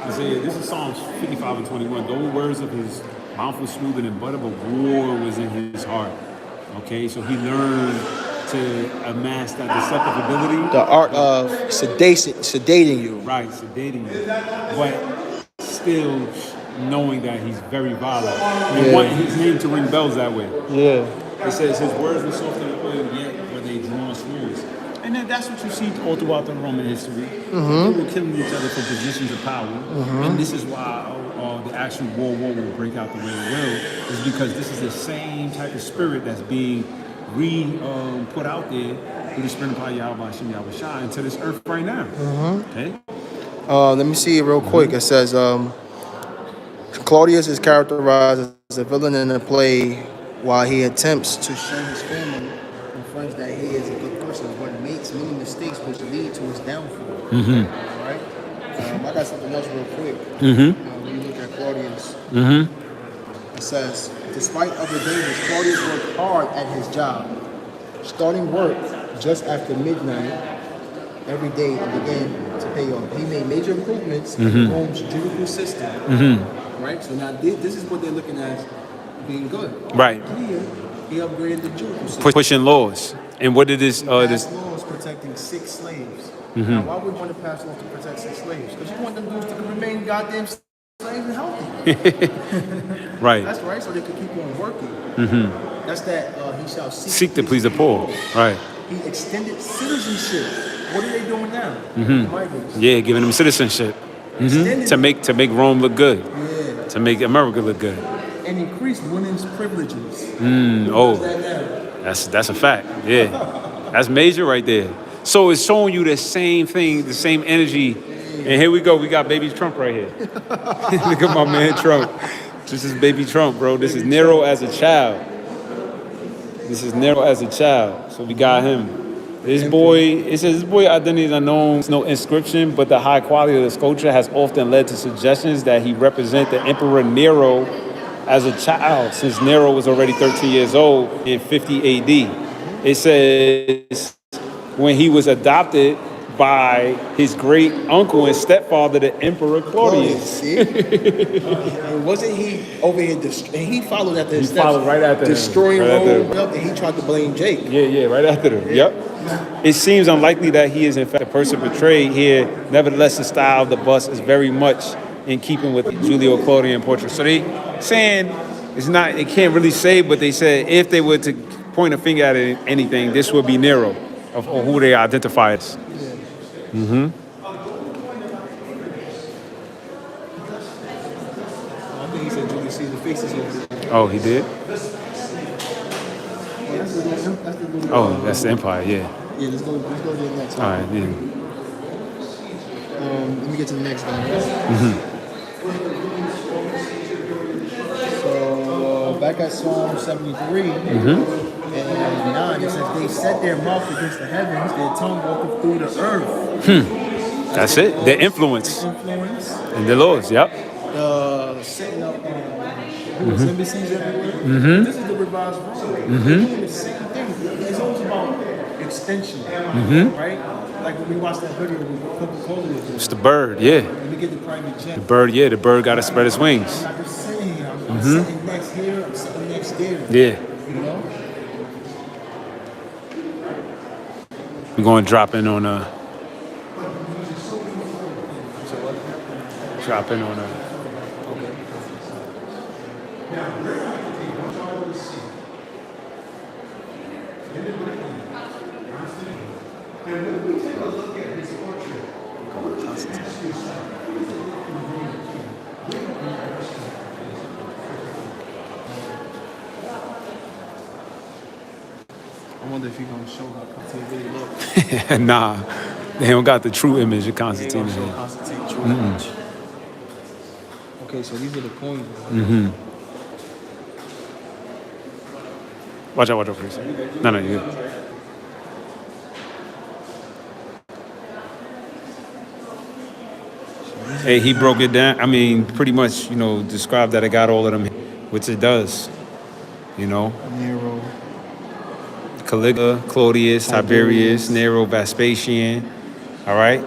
Isaiah, this is Psalms 55 and 21. Those words of his mouth was smoother than butter, but war was in his heart. Okay, so he learned to amass that deceptive ability. The art of sedating you. Right, sedating you. But still knowing that he's very violent. You want his name to ring bells that way. Yeah. It says his words were soft and oil, yet were they drawn swords. And then that's what you see all throughout the Roman history. They were killing each other for positions of power. And this is why the actual war will break out the way it will, is because this is the same type of spirit that's being put out there through the spirit of Yahweh Hashem Yahweh Shai into this earth right now. Okay? Let me see it real quick. It says Claudius is characterized as a villain in the play while he attempts to show his family and friends that he is a good person, but makes many mistakes which lead to his downfall. All right? I got something else real quick. When you look at Claudius, it says, despite other dangers, Claudius worked hard at his job, starting work just after midnight every day and began to pay off. He made major improvements in Rome's judicial system. Right? So now this is what they're looking at as being good. Right. Here, he upgraded the judicial system. Pushing laws. And what did this... Passed laws protecting 6 slaves. Now, why would you want to pass laws to protect 6 slaves? Because you want them dudes to remain goddamn slaves and healthy. Right. That's right, so they could keep on working. That's that he shall Seek to please the poor. Right. He extended citizenship. What are they doing now? Migrants. Yeah, giving them citizenship. Extended To make Rome look good. Yeah. To make America look good. And increased women's privileges. Oh, That now. that's a fact. Yeah. That's major right there. So it's showing you the same thing, the same energy. And here we go. We got baby Trump right here. Look at my man Trump. This is baby Trump, bro. This is Nero as a child. So we got him. It says this boy identity is unknown. There's no inscription, but the high quality of the sculpture has often led to suggestions that he represent the Emperor Nero as a child, since Nero was already 13 years old in 50 AD. It says when he was adopted by his great uncle and stepfather, the Emperor Claudius. See? And wasn't he over here? And he followed after his steps. Followed right after him. destroying Right after Rome, him. and he tried to blame Jake. Yeah, right after them. Yep. It seems unlikely that he is in fact the person portrayed here. Nevertheless, the style of the bust is very much in keeping with the Julio Claudian portrait. So they saying it's not. They can't really say, but they said if they were to point a finger at anything, this would be Nero, of who they identify as. You see the faces over there. Oh, he did? That's the little, Oh, that's the Empire, yeah. yeah, let's go to the next. All right, yeah. Let me get to the next guy. So back at Psalm 73 and 9, it says, "They set their mouth against the heavens, their tongue walketh through the earth." That's it. The influence Influence, and the laws, yep. setting up embassies everywhere. This is the revised version. They're doing the same thing. It's always about extension, right? Like when we watched that video with Coca-Cola. It's the bird, yeah. Let me get the private jet. The bird, yeah. The bird got to spread its wings. I'm not just sitting here. I'm sitting next here. I'm sitting next there. Yeah. You know? We're going to drop in on a... Drop in on a... I wonder if he's gonna show how Constantine really looks. Nah, they don't got the true image of He ain't Constantine. gonna show here. Constantine true image. Okay, so these are the coins. Watch out, please. No, you good. Hey, he broke it down. I mean, pretty much, described that it got all of them, which it does. Nero. Caligula, Claudius, Tiberius, Nero, Vespasian, all right?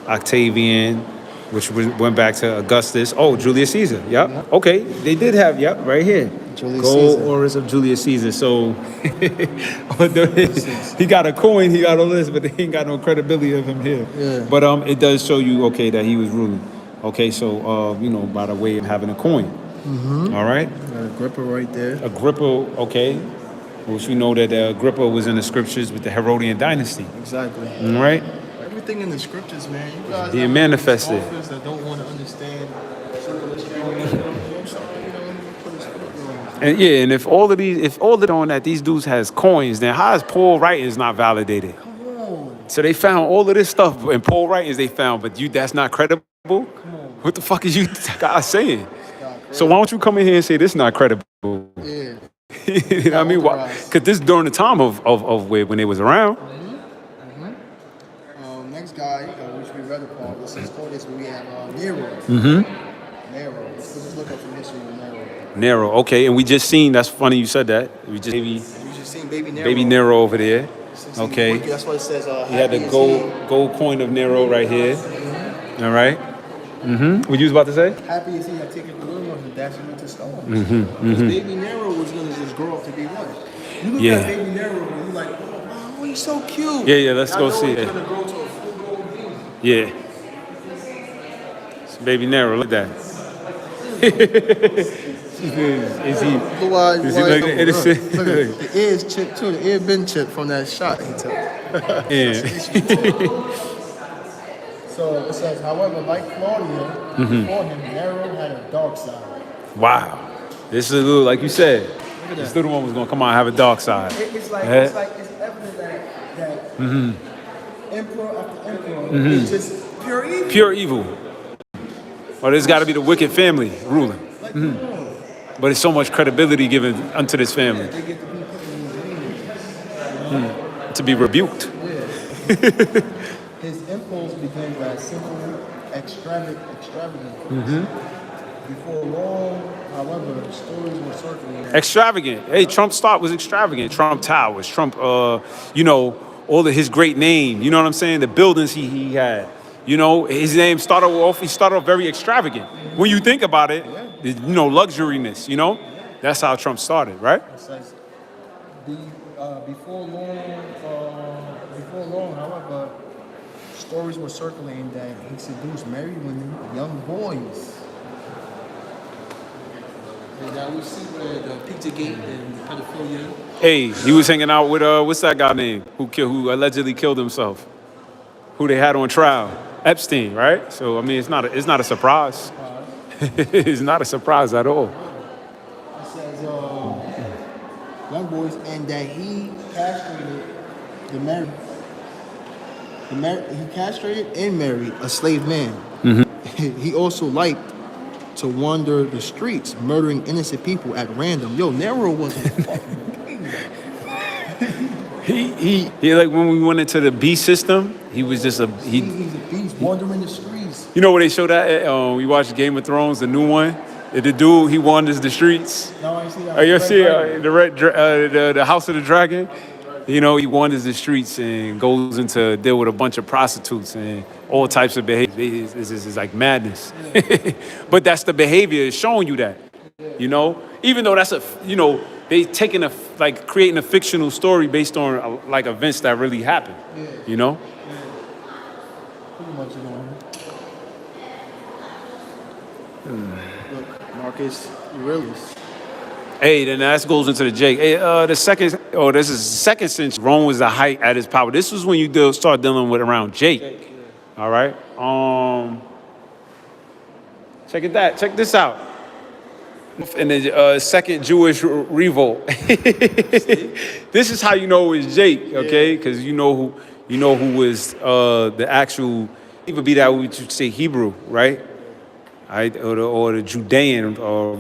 Octavian, which went back to Augustus. Oh, Julius Caesar, yep. Okay, they did have, right here. Julius Gold Caesar. Oris of Julius Caesar. So he got a coin, he got all this, but they ain't got no credibility of him here. Yeah. But it does show you, okay, that he was ruling. Okay, so, by the way of having a coin. All right? Got Agrippa right there. Agrippa, okay, which we know that Agrippa was in the scriptures with the Herodian dynasty. Exactly. All right? Everything in the scriptures, man. You guys Being have manifested. these authors that don't want to understand And yeah, and if all of on that these dudes has coins, then how is Paul writings not validated? Come on. So they found all of this stuff in Paul writings they found, but that's not credible? What the fuck is you guys saying? So why don't you come in here and say this is not credible? Yeah. You know what I mean? Because this is during the time of when they was around. Next guy, which we read upon, this is Claudius, we have Nero. Nero. Let's just look up some history on Nero. Nero, okay, and we just seen, that's funny you said that. We just We just seen Baby Nero. baby Nero over there. Since Okay. That's what it says. He had the gold coin of Nero right here. All right. What you was about to say? Happy is he had taken the little ones and dashed them into stone. Because Baby Nero was going to just grow up to be what? You look Yeah. at Baby Nero and you're like, oh, he's so cute. Yeah, let's I go know see he's it. going to grow to a full-grown being. Yeah. It's baby Nero, look at that. is he Blue eyes, Is he white, like innocent? Look at the ear's chipped too. The ear been chipped from that shot he took. yeah. So it says, however, like Claudia, before him, Nero had a dark side. Wow. This is a little, like you said, this little one was gonna come out and have a dark side. It's like Yeah. it's evident that emperor after emperor is just pure evil. Pure evil. Or there's gotta be the wicked family ruling. Like, come on. But it's so much credibility given unto this family They get to be put in these names. to be rebuked. His impulse begins as simple, extravagant. Before long, however, stories were circulating. Extravagant. Hey, Trump's start was extravagant. Trump Towers, Trump, all of his great name. You know what I'm saying? The buildings he had. His name started off very extravagant. When you think about it, luxuriness, That's how Trump started, right? It says, before long, however, stories were circulating that he seduced married women, young boys. And now we see where the Pizzagate and pedophilia. Hey, he was hanging out with what's that guy name who allegedly killed himself? Who they had on trial? Epstein, right? So I mean, it's not a surprise. It's not a surprise at all. It says, young boys, and that he castrated the married. He castrated and married a slave man. He also liked to wander the streets, murdering innocent people at random. Yo, Nero was a fucking He like when we went into the B system, he was just he's a beast, wandering the streets. You know where they show that? We watched Game of Thrones, the new one. The dude, he wanders the streets. Now I see that. Oh, you see the House of the Dragon? You know, he wanders the streets and goes into deal with a bunch of prostitutes and all types of behavior. It's like madness. But that's the behavior. It's showing you that. You know, even though that's they taking creating a fictional story based on like events that really happened. Yeah. You know. Pretty much, you know. Look, Marcus Aurelius. Hey, then that goes into the Jake. Hey, this is second century. Rome was the height at its power. This was when you start dealing with around Jake. Yeah. All right. Check this out. In the second Jewish revolt. This is how you know it was Jake, okay? Because you know who was the actual. It would be that we would say Hebrew, right? Or the Judean or.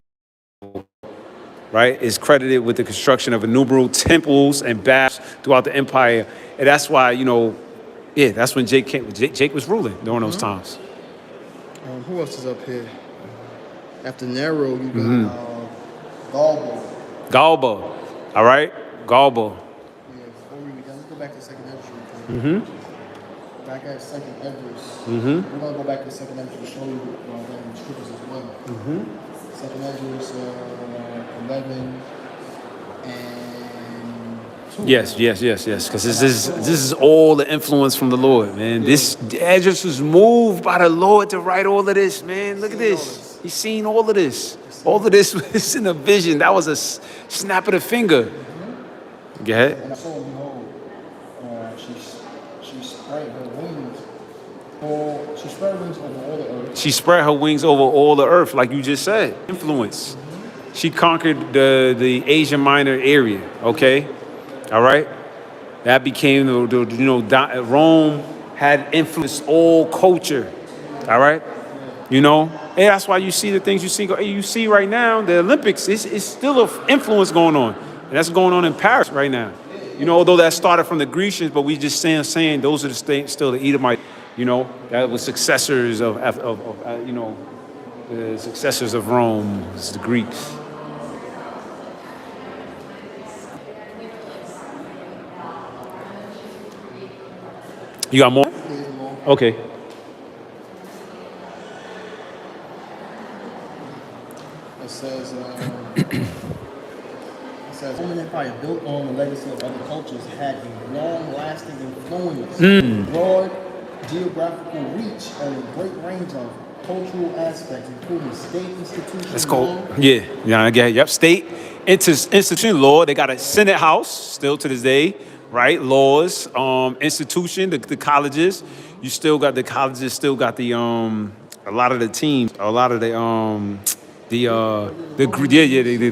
Right, is credited with the construction of innumerable temples and baths throughout the empire, and that's why that's when Jake came. Jake was ruling during those times. Who else is up here? After Nero, you got Galba. Galba, all right, Galba. Yeah, before we let's go back to Second Esdras. Back at Second Esdras. We're gonna go back to Second Esdras to show you the scriptures as well. Second Esdras 11 and 2. Yes, because this is all the influence from the Lord, man. This Esdras was moved by the Lord to write all of this, man. Look at this. He's seen all of this. All of this was in a vision. That was a snap of the finger. Go ahead. And I saw, behold, she spread her wings. She spread wings over all the earth. She spread her wings over all the earth, like you just said. Influence. She conquered the Asia Minor area. Okay, all right. That became Rome had influenced all culture. All right, and that's why you see the things you see right now. The Olympics is still an influence going on, and that's going on in Paris right now. Although that started from the Grecians, but we just saying those are still the Edomite. That was successors of the successors of Rome, is the Greeks. You got more? Okay. It says, Roman Empire, built on the legacy of other cultures, had a long-lasting influence, broad geographical reach, and a great range of cultural aspects, including state institutions. Let's go. Yep. State institution law. They got a Senate House still to this day, right? Laws, institution, the colleges. You still got the colleges. Still got the a lot of the teams, a lot of the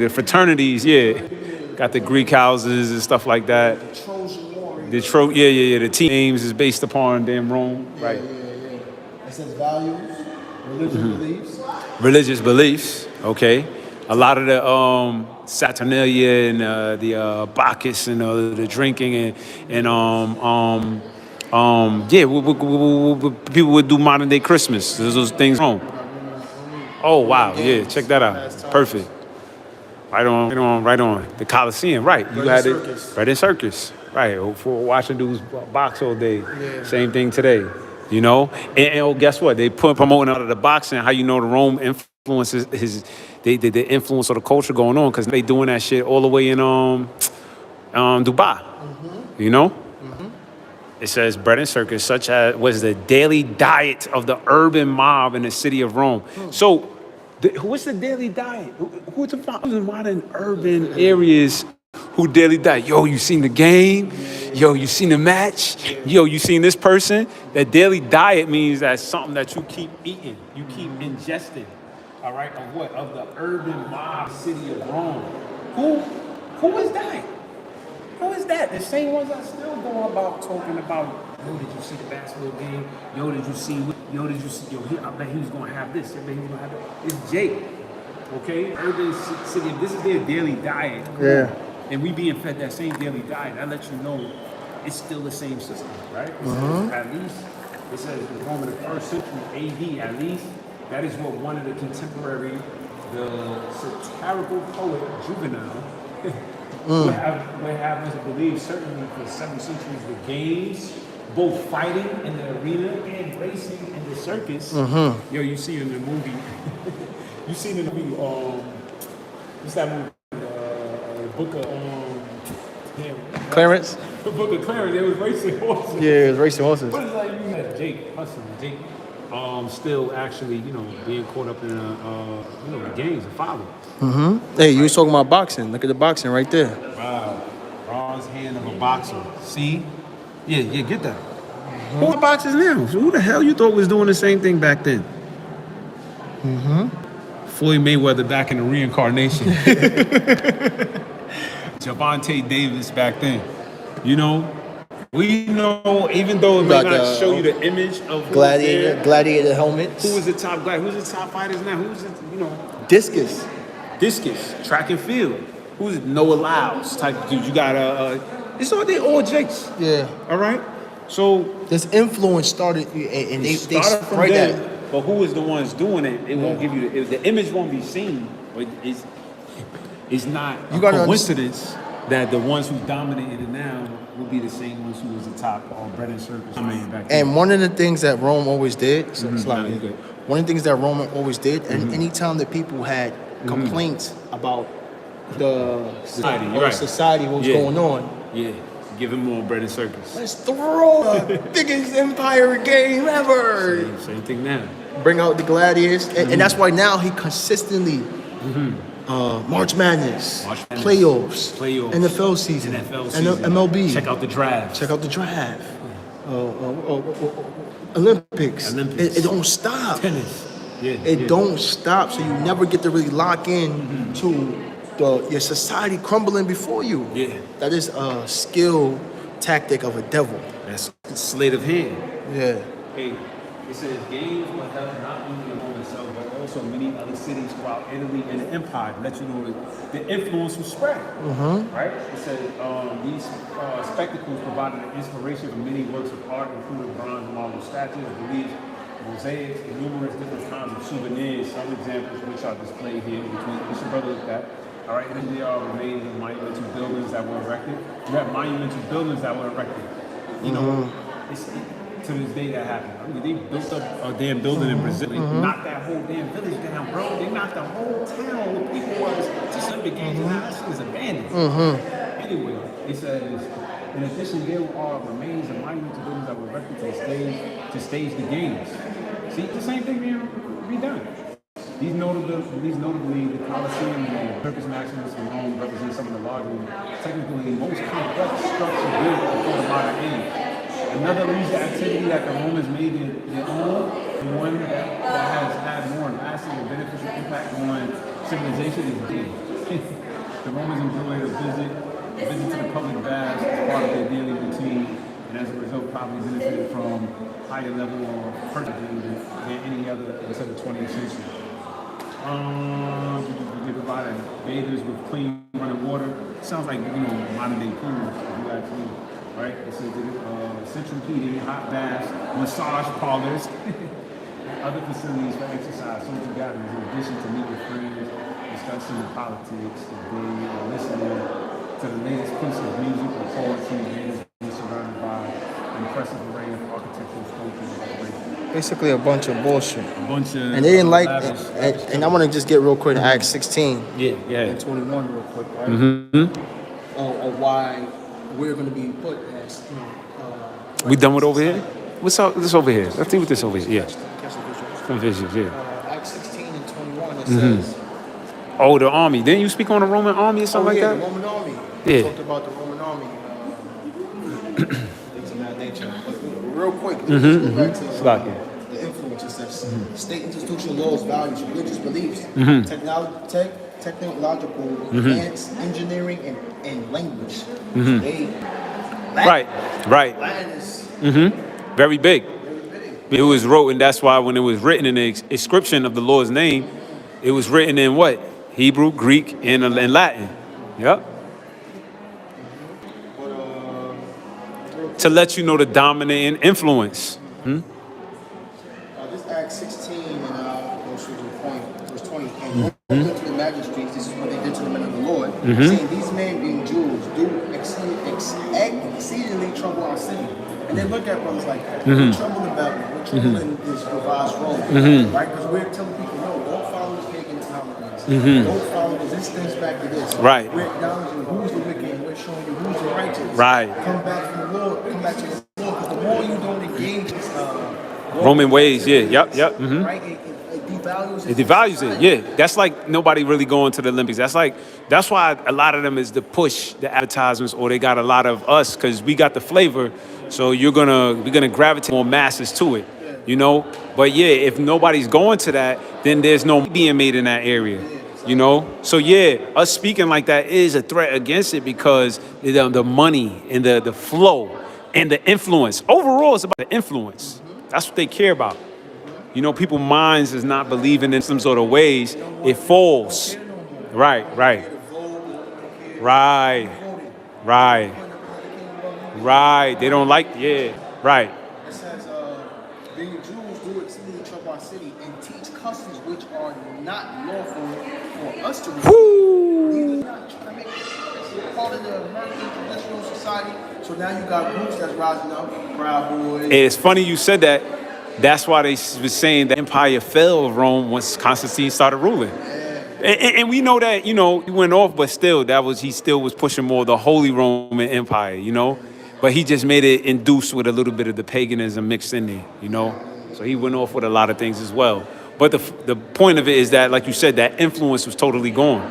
fraternities. Yeah, got the Greek houses and stuff like that. The team names is based upon damn Rome, right? Yeah. It says values, religious beliefs. Okay, a lot of the Saturnalia and the Bacchus and the drinking people would do modern day Christmas. Those things home. Oh wow, yeah, check that out. Perfect. Right on. The Coliseum, right? You had it right in Circus, right? For watching dudes box all day. Yeah. Same thing today, And guess what? They promoting out of the boxing. How the Rome influences the influence of the culture going on because they doing that shit all the way in Dubai. It says bread and circus, such as was the daily diet of the urban mob in the city of Rome. So, what's the daily diet? Who's the modern urban areas who daily diet? Yo, you seen the game? Yo, you seen the match? Yo, you seen this person? That daily diet means that's something that you keep eating, you keep ingesting. all right, of what? Of the urban mob city of Rome. Who is that? Who is that? The same ones that still go about talking about, yo, did you see the basketball game? Yo, did you see, I bet he was going to have this. I bet he was going to have that. It's Jake, okay? Urban city, this is their daily diet. Yeah. And we being fed that same daily diet. That lets you know it's still the same system, right? It says at least, it says the Rome of the 1st century AD, at least, that is what one of the contemporary, the satirical poet Juvenal, would have us believe, certainly for 7 centuries, the games, both fighting in the arena and racing in the circus. Yo, you see in the movie, you seen in the movie, what's that movie? The book of, Clarence? the book of Clarence, they was racing horses. Yeah, it was racing horses. But it's like you had Jake hustling, Jake still actually, being caught up in the games, the follow. Hey, you was talking about boxing. Look at the boxing right there. Wow. Bronze hand of a boxer. See? Yeah, get that. Who are boxers now? So who the hell you thought was doing the same thing back then? Floyd Mayweather back in the reincarnation. Javante Davis back then. We know, even though it may Got not the show you the image of who gladiator helmets. who was the top guy, who's the top fighters now, who's Discus. discus, track and field, who's Noah Lyles type of dude. You got they all Jakes. Yeah. All right. So This influence started, and they started from spread there, that. but who is the ones doing it? It won't give you the image won't be seen, but it's not You a gotta coincidence that the ones who dominated it now will be the same ones who was the top bread and circus. Back then. And one of the things that Rome always did, Nah, you good. one of the things that Rome always did, and anytime that people had complaints about the Society, you're or right. society, what was Yeah. going on, Yeah, give him more bread and circus. let's throw the biggest empire game ever. Same thing now. Bring out the gladiators, and that's why now he consistently March Madness, March Madness, playoffs, playoffs, NFL season, NFL and season. MLB. Check out the draft. Check out the draft. Olympics. Olympics. It don't stop. Tennis. Yeah. It don't stop, so you never get to really lock in to your society crumbling before you. Yeah. That is a skill tactic of a devil. That's sleight of hand. Yeah. Hey, it says games will help not only Rome itself, but also many other cities throughout Italy and the empire. Let you know the influence was spread. Right? It says these spectacles provided an inspiration for many works of art, including bronze and marble statues, reliefs, mosaics, and numerous different kinds of souvenirs. Some examples which are displayed here between your brother look at. All right, and then there are remains of monumental buildings that were erected. You have monumental buildings that were erected. To this day that happened. I mean, they built up a damn building in Brazil. They knocked that whole damn village down, bro. They knocked the whole town where people was just in the games. Now that shit is abandoned. Anyway, it says, in addition, there are remains of monumental buildings that were erected to stage the games. See, the same thing being redone. These notably, the Colosseum and Circus Maximus in Rome represent some of the larger, technically most complex structures built before the modern age. Another leisure activity that the Romans made their own, and one that has had more lasting and beneficial impact on civilization is games. The Romans enjoyed a visit to the public baths as part of their daily routine, and as a result probably benefited from higher level of purchasing than any other until the 20th century. They provided bathers with clean running water. Sounds like modern day pools, if you actually, right? It says central heating, hot baths, massage parlors, and other facilities for exercise, social gatherings, in addition to meet with friends, discussing politics, debating, or listening to the latest piece of music or poetry. Bathers being surrounded by an impressive array of architectural sculptures and decorations. Basically a bunch of bullshit. A bunch of And they didn't like, lavish and I want to just get real quick to Acts 16 yeah. and 21 real quick, right? Of why we're going to be put as, We done with over here? What's up? This over here. Let's see what this over here. Yeah. catch the visual. Some visions, yeah. Acts 16 and 21, it says, Oh, the army. Didn't you speak on the Roman army or something the like that? Roman army. Yeah. We talked about the Roman army. Things of that nature. But real quick, let's go back to Slack it. the influences that's ethics, state institutional laws, values, religious beliefs, technological advance, engineering, and language. They, Right, right. Latin is Very big. very big. It was wrote, and that's why when it was written in the inscription of the Lord's name, it was written in what? Hebrew, Greek, and Latin. Yep. To let you know the dominant influence. This Acts 16 and goes to the point, verse 20. And going to the magistrates, this is what they did to the men of the Lord, saying, these men being Jews do exceedingly trouble our city. And they look at brothers like that. We're troubling Babylon, we're troubling this revised Rome, right? Because we're telling people, no, don't follow this pagan tolerance. Don't follow this things back to this. Right. We're acknowledging who's the wicked and we're showing you who's the righteous. Right. Come back from the Lord, come back to the Lord, because the more you don't engage this Roman ways, yeah, yep. Right? It devalues It devalues it, yeah. That's like nobody really going to the Olympics. That's why a lot of them is to push the advertisements, or they got a lot of us because we got the flavor. So we're gonna gravitate more masses to it, you know. But yeah, if nobody's going to that, then there's no being made in that area, you know. So yeah, us speaking like that is a threat against it because the money and the flow and the influence. Overall, it's about the influence. That's what they care about. You know, people's minds is not believing in some sort of ways. It falls. Right. They don't like, right. It says, being Jews do exceedingly trouble our city and teach customs which are not lawful for us to receive. These are not trying to make it part of the American traditional society. So now you got groups that's rising up, Proud Boys. It's funny you said that. That's why they was saying the empire fell of Rome once Constantine started ruling. And we know that, you know, he went off, but still, he still was pushing more the Holy Roman Empire, you know? But he just made it induced with a little bit of the paganism mixed in there, you know? So he went off with a lot of things as well. But the point of it is that, like you said, that influence was totally gone.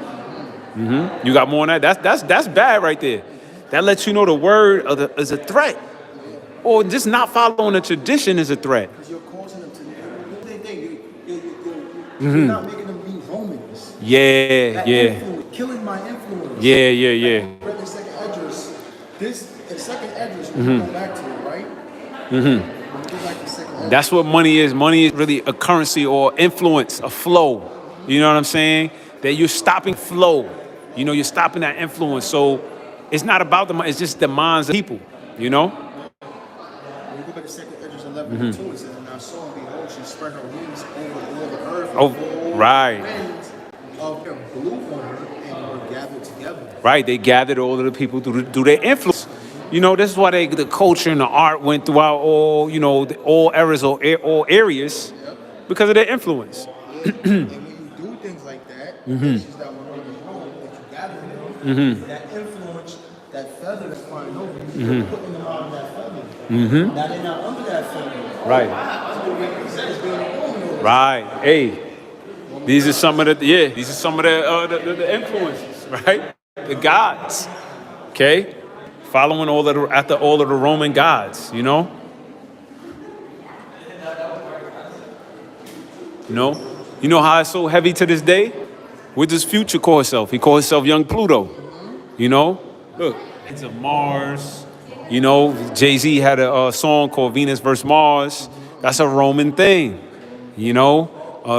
You got more on that? That's bad right there. That lets you know the word is a threat. Or just not following the tradition is a threat. Because you're causing them to you're not making them be Romans. Yeah. Killing my influence. Yeah. Read the second address. The second address, when you go back to it, right? When you go back to second address. That's what money is. Money is really a currency or influence, a flow. You know what I'm saying? That you're stopping flow. You know, you're stopping that influence. So it's not about the money. It's just the minds of people, you know? When you go back to second address 11 and 2, it says, and I saw and behold, she spread her wings over the earth. Oh, right. Winds of her blew on her and were gathered together. Right, they gathered all of the people through their influence. You know, this is why the culture and the art went throughout all, you know, all eras or all areas because of their influence. And when you do things like that, this is that we're running home, that you gather them, that influence, that feather that's flying over, you're putting them out of that feather. Now they're not under that feather. Right. That's what we possess being a woman. Right. Hey, these are some of the influences, right? The gods. Okay? Following after all of the Roman gods, you know? You know how it's so heavy to this day? What does Future call himself? He calls himself Young Pluto. You know? Look, it's of Mars. You know, Jay-Z had a song called Venus vs. Mars. That's a Roman thing. You know?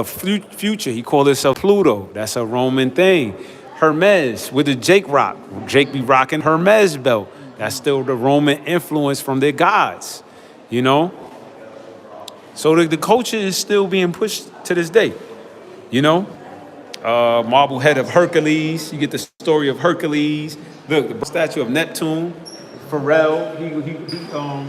Future, he called himself Pluto. That's a Roman thing. Hermes, with the Jake rock. Jake be rocking Hermes belt. That's still the Roman influence from their gods, you know? So the culture is still being pushed to this day, you know? Marble head of Hercules, you get the story of Hercules. Look, the statue of Neptune. Pharrell,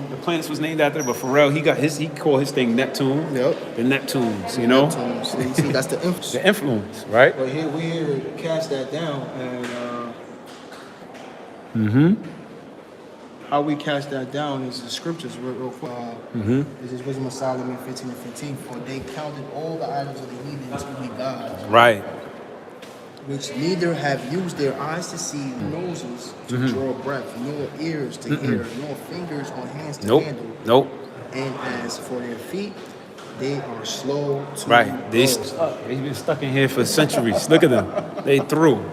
the planets was named after, but Pharrell, he called his thing Neptune. Yep. The Neptunes, you know? Neptunes. See, that's the influence. The influence, right? But here we're here to cast that down, and how we cast that down is the scriptures real quick. This is Wisdom of Solomon 15 and 15. For they counted all the idols of the heathens to be gods, Right. which neither have used their eyes to see, noses to draw breath, nor ears to hear, nor fingers or hands to handle. Nope. And as for their feet, They are slow to Right. They blow. stuck. They've been stuck in here for centuries. Look at them. They through,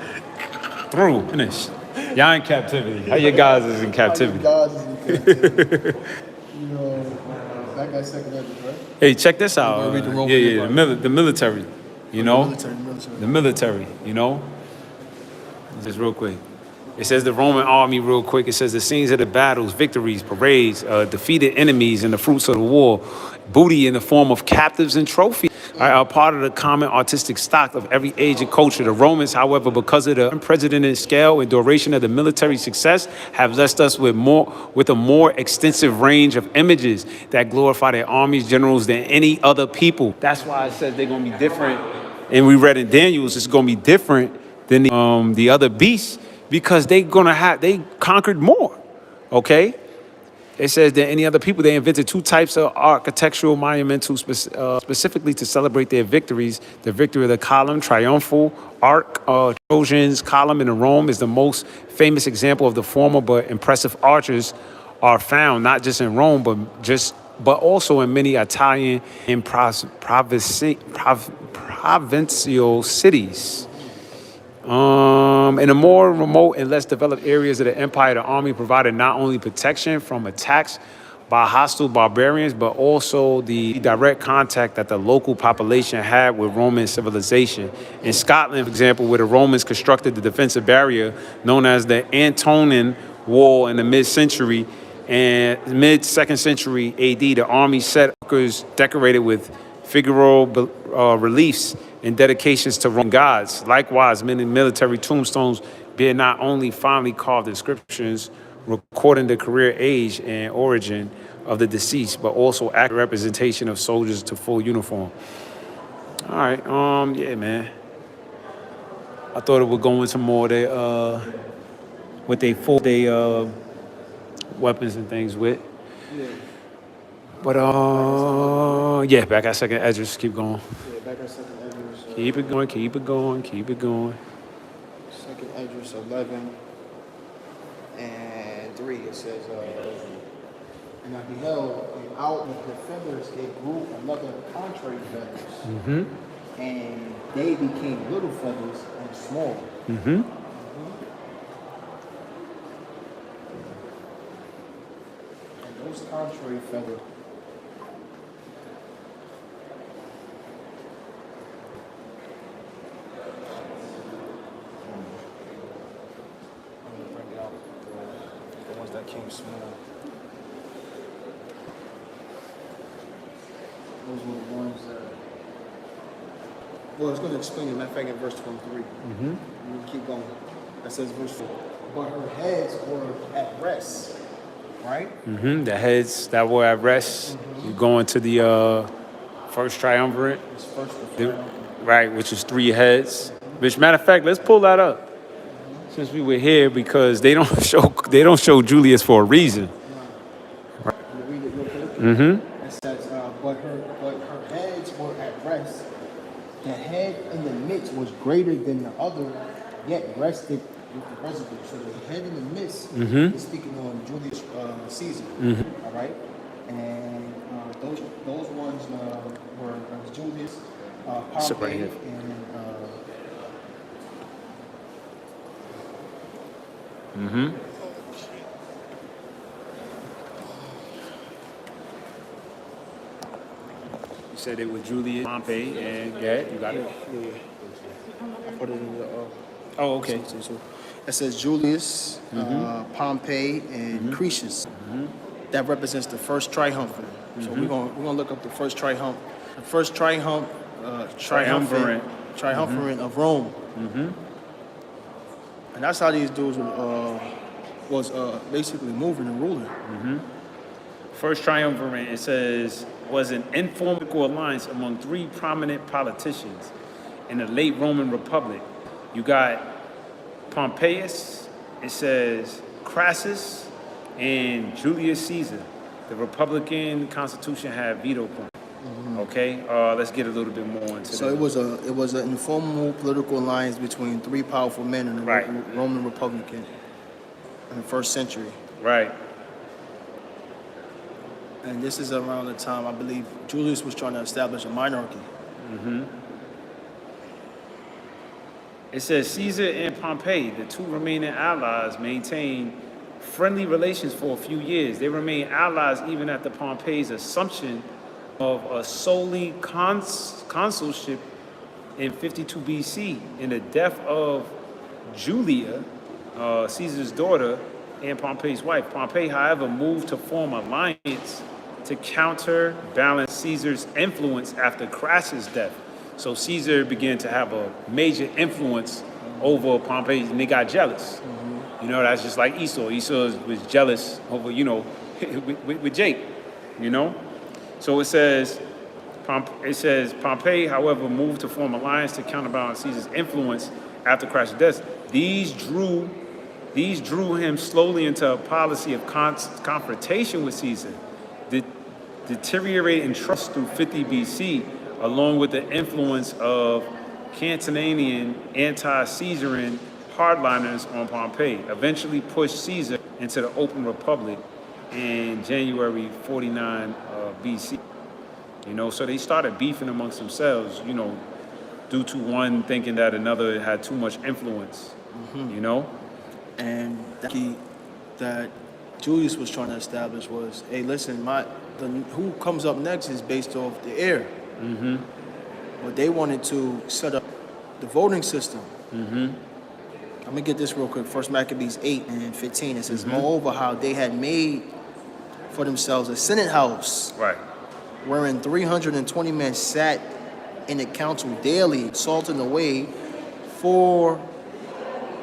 finished. Y'all in captivity. How your guys is in captivity? Guys is in captivity. That guy's second Ezra, right? Hey, check this out. gonna read the Roman Yeah, Empire. the military. You know, Military. the military. You know, just real quick. It says the Roman army, real quick. It says the scenes of the battles, victories, parades, defeated enemies, and the fruits of the war, booty in the form of captives and trophies, are part of the common artistic stock of every age and culture. The Romans, however, because of the unprecedented scale and duration of the military success, have blessed us with a more extensive range of images that glorify their armies, generals than any other people. That's why it says they're gonna be different. And we read in Daniel's, it's gonna be different than the other beasts, because they conquered more, okay? It says that any other people, they invented two types of architectural monumental specifically to celebrate their victories. The victory of the column, triumphal arch, Trojans column in Rome is the most famous example of the former, but impressive arches are found not just in Rome, but also in many Italian and provincial cities. In the more remote and less developed areas of the empire, the army provided not only protection from attacks by hostile barbarians, but also the direct contact that the local population had with Roman civilization. In Scotland, for example, where the Romans constructed the defensive barrier known as the Antonine Wall in the mid-century and mid-2nd century AD, the army set workers decorated with figural reliefs and dedications to Roman gods. Likewise, many military tombstones bear not only finely carved inscriptions recording the career age and origin of the deceased, but also accurate representation of soldiers to full uniform. All right, yeah, man. I thought it would go into more of their, what they full weapons and things with. Yeah. But yeah, back at second Edges, keep going. Yeah, back at second Ezra. Keep it going, keep it going, keep it going. Second Ezra 11 and 3. It says, and I beheld, and out of the feathers it grew another contrary feathers. And they became little feathers and small. And those contrary feathers. The ones that came small. Those were the ones that. Well, it's going to explain it. Matter of fact, in verse 23. We'll keep going. That says verse 4. But her heads were at rest. Right? The heads that were at rest. You go into the first triumvirate, It's first right, which is 3 heads. Which, matter of fact, let's pull that up. Since we were here, because they don't show Julius for a reason. Read it real quick. It says, but her heads were at rest. The head in the midst was greater than the other, yet rested with the residue. So the head in the midst is speaking on Julius Caesar. All right, and those ones were Julius, Sit right Pompey, here. and You said it was Julius, Pompey, and yeah, you got it. I put it in the. Oh, okay. So it says Julius, Pompey, and Cretius. That represents the first triumvirate. So we're gonna look up the first triumph, triumvirate of Rome. And that's how these dudes was basically moving and ruling. First triumvirate, it says, was an informal alliance among 3 prominent politicians in the late Roman Republic. You got Pompeius, it says Crassus, and Julius Caesar. The Republican Constitution had veto points. Okay, let's get a little bit more into So that. it was an informal political alliance between 3 powerful men in the Right. Roman Republic in the first century. Right. And this is around the time I believe Julius was trying to establish a monarchy. It says Caesar and Pompey, the two remaining allies, maintained friendly relations for a few years. They remained allies even after Pompey's assumption of a solely consulship in 52 BC. In the death of Julia, Caesar's daughter, and Pompey's wife. Pompey, however, moved to form an alliance to counterbalance Caesar's influence after Crassus' death. So Caesar began to have a major influence over Pompey, and they got jealous. You know, that's just like Esau. Esau was jealous over, you know, with Jake, you know? So it says Pompey, however, moved to form an alliance to counterbalance Caesar's influence after Crassus' death. These drew him slowly into a policy of confrontation with Caesar, deteriorating trust through 50 BC, along with the influence of Cantillanian anti-Caesarean hardliners on Pompey, eventually pushed Caesar into the open republic in January 49 BC. You know, so they started beefing amongst themselves, you know, due to one thinking that another had too much influence, you know? And that Julius was trying to establish was, hey, listen, who comes up next is based off the heir. But they wanted to set up the voting system. I'm gonna get this real quick. First Maccabees 8:15. It says, moreover, how they had made for themselves a senate house, Right. wherein 320 men sat in the council daily, salting the way for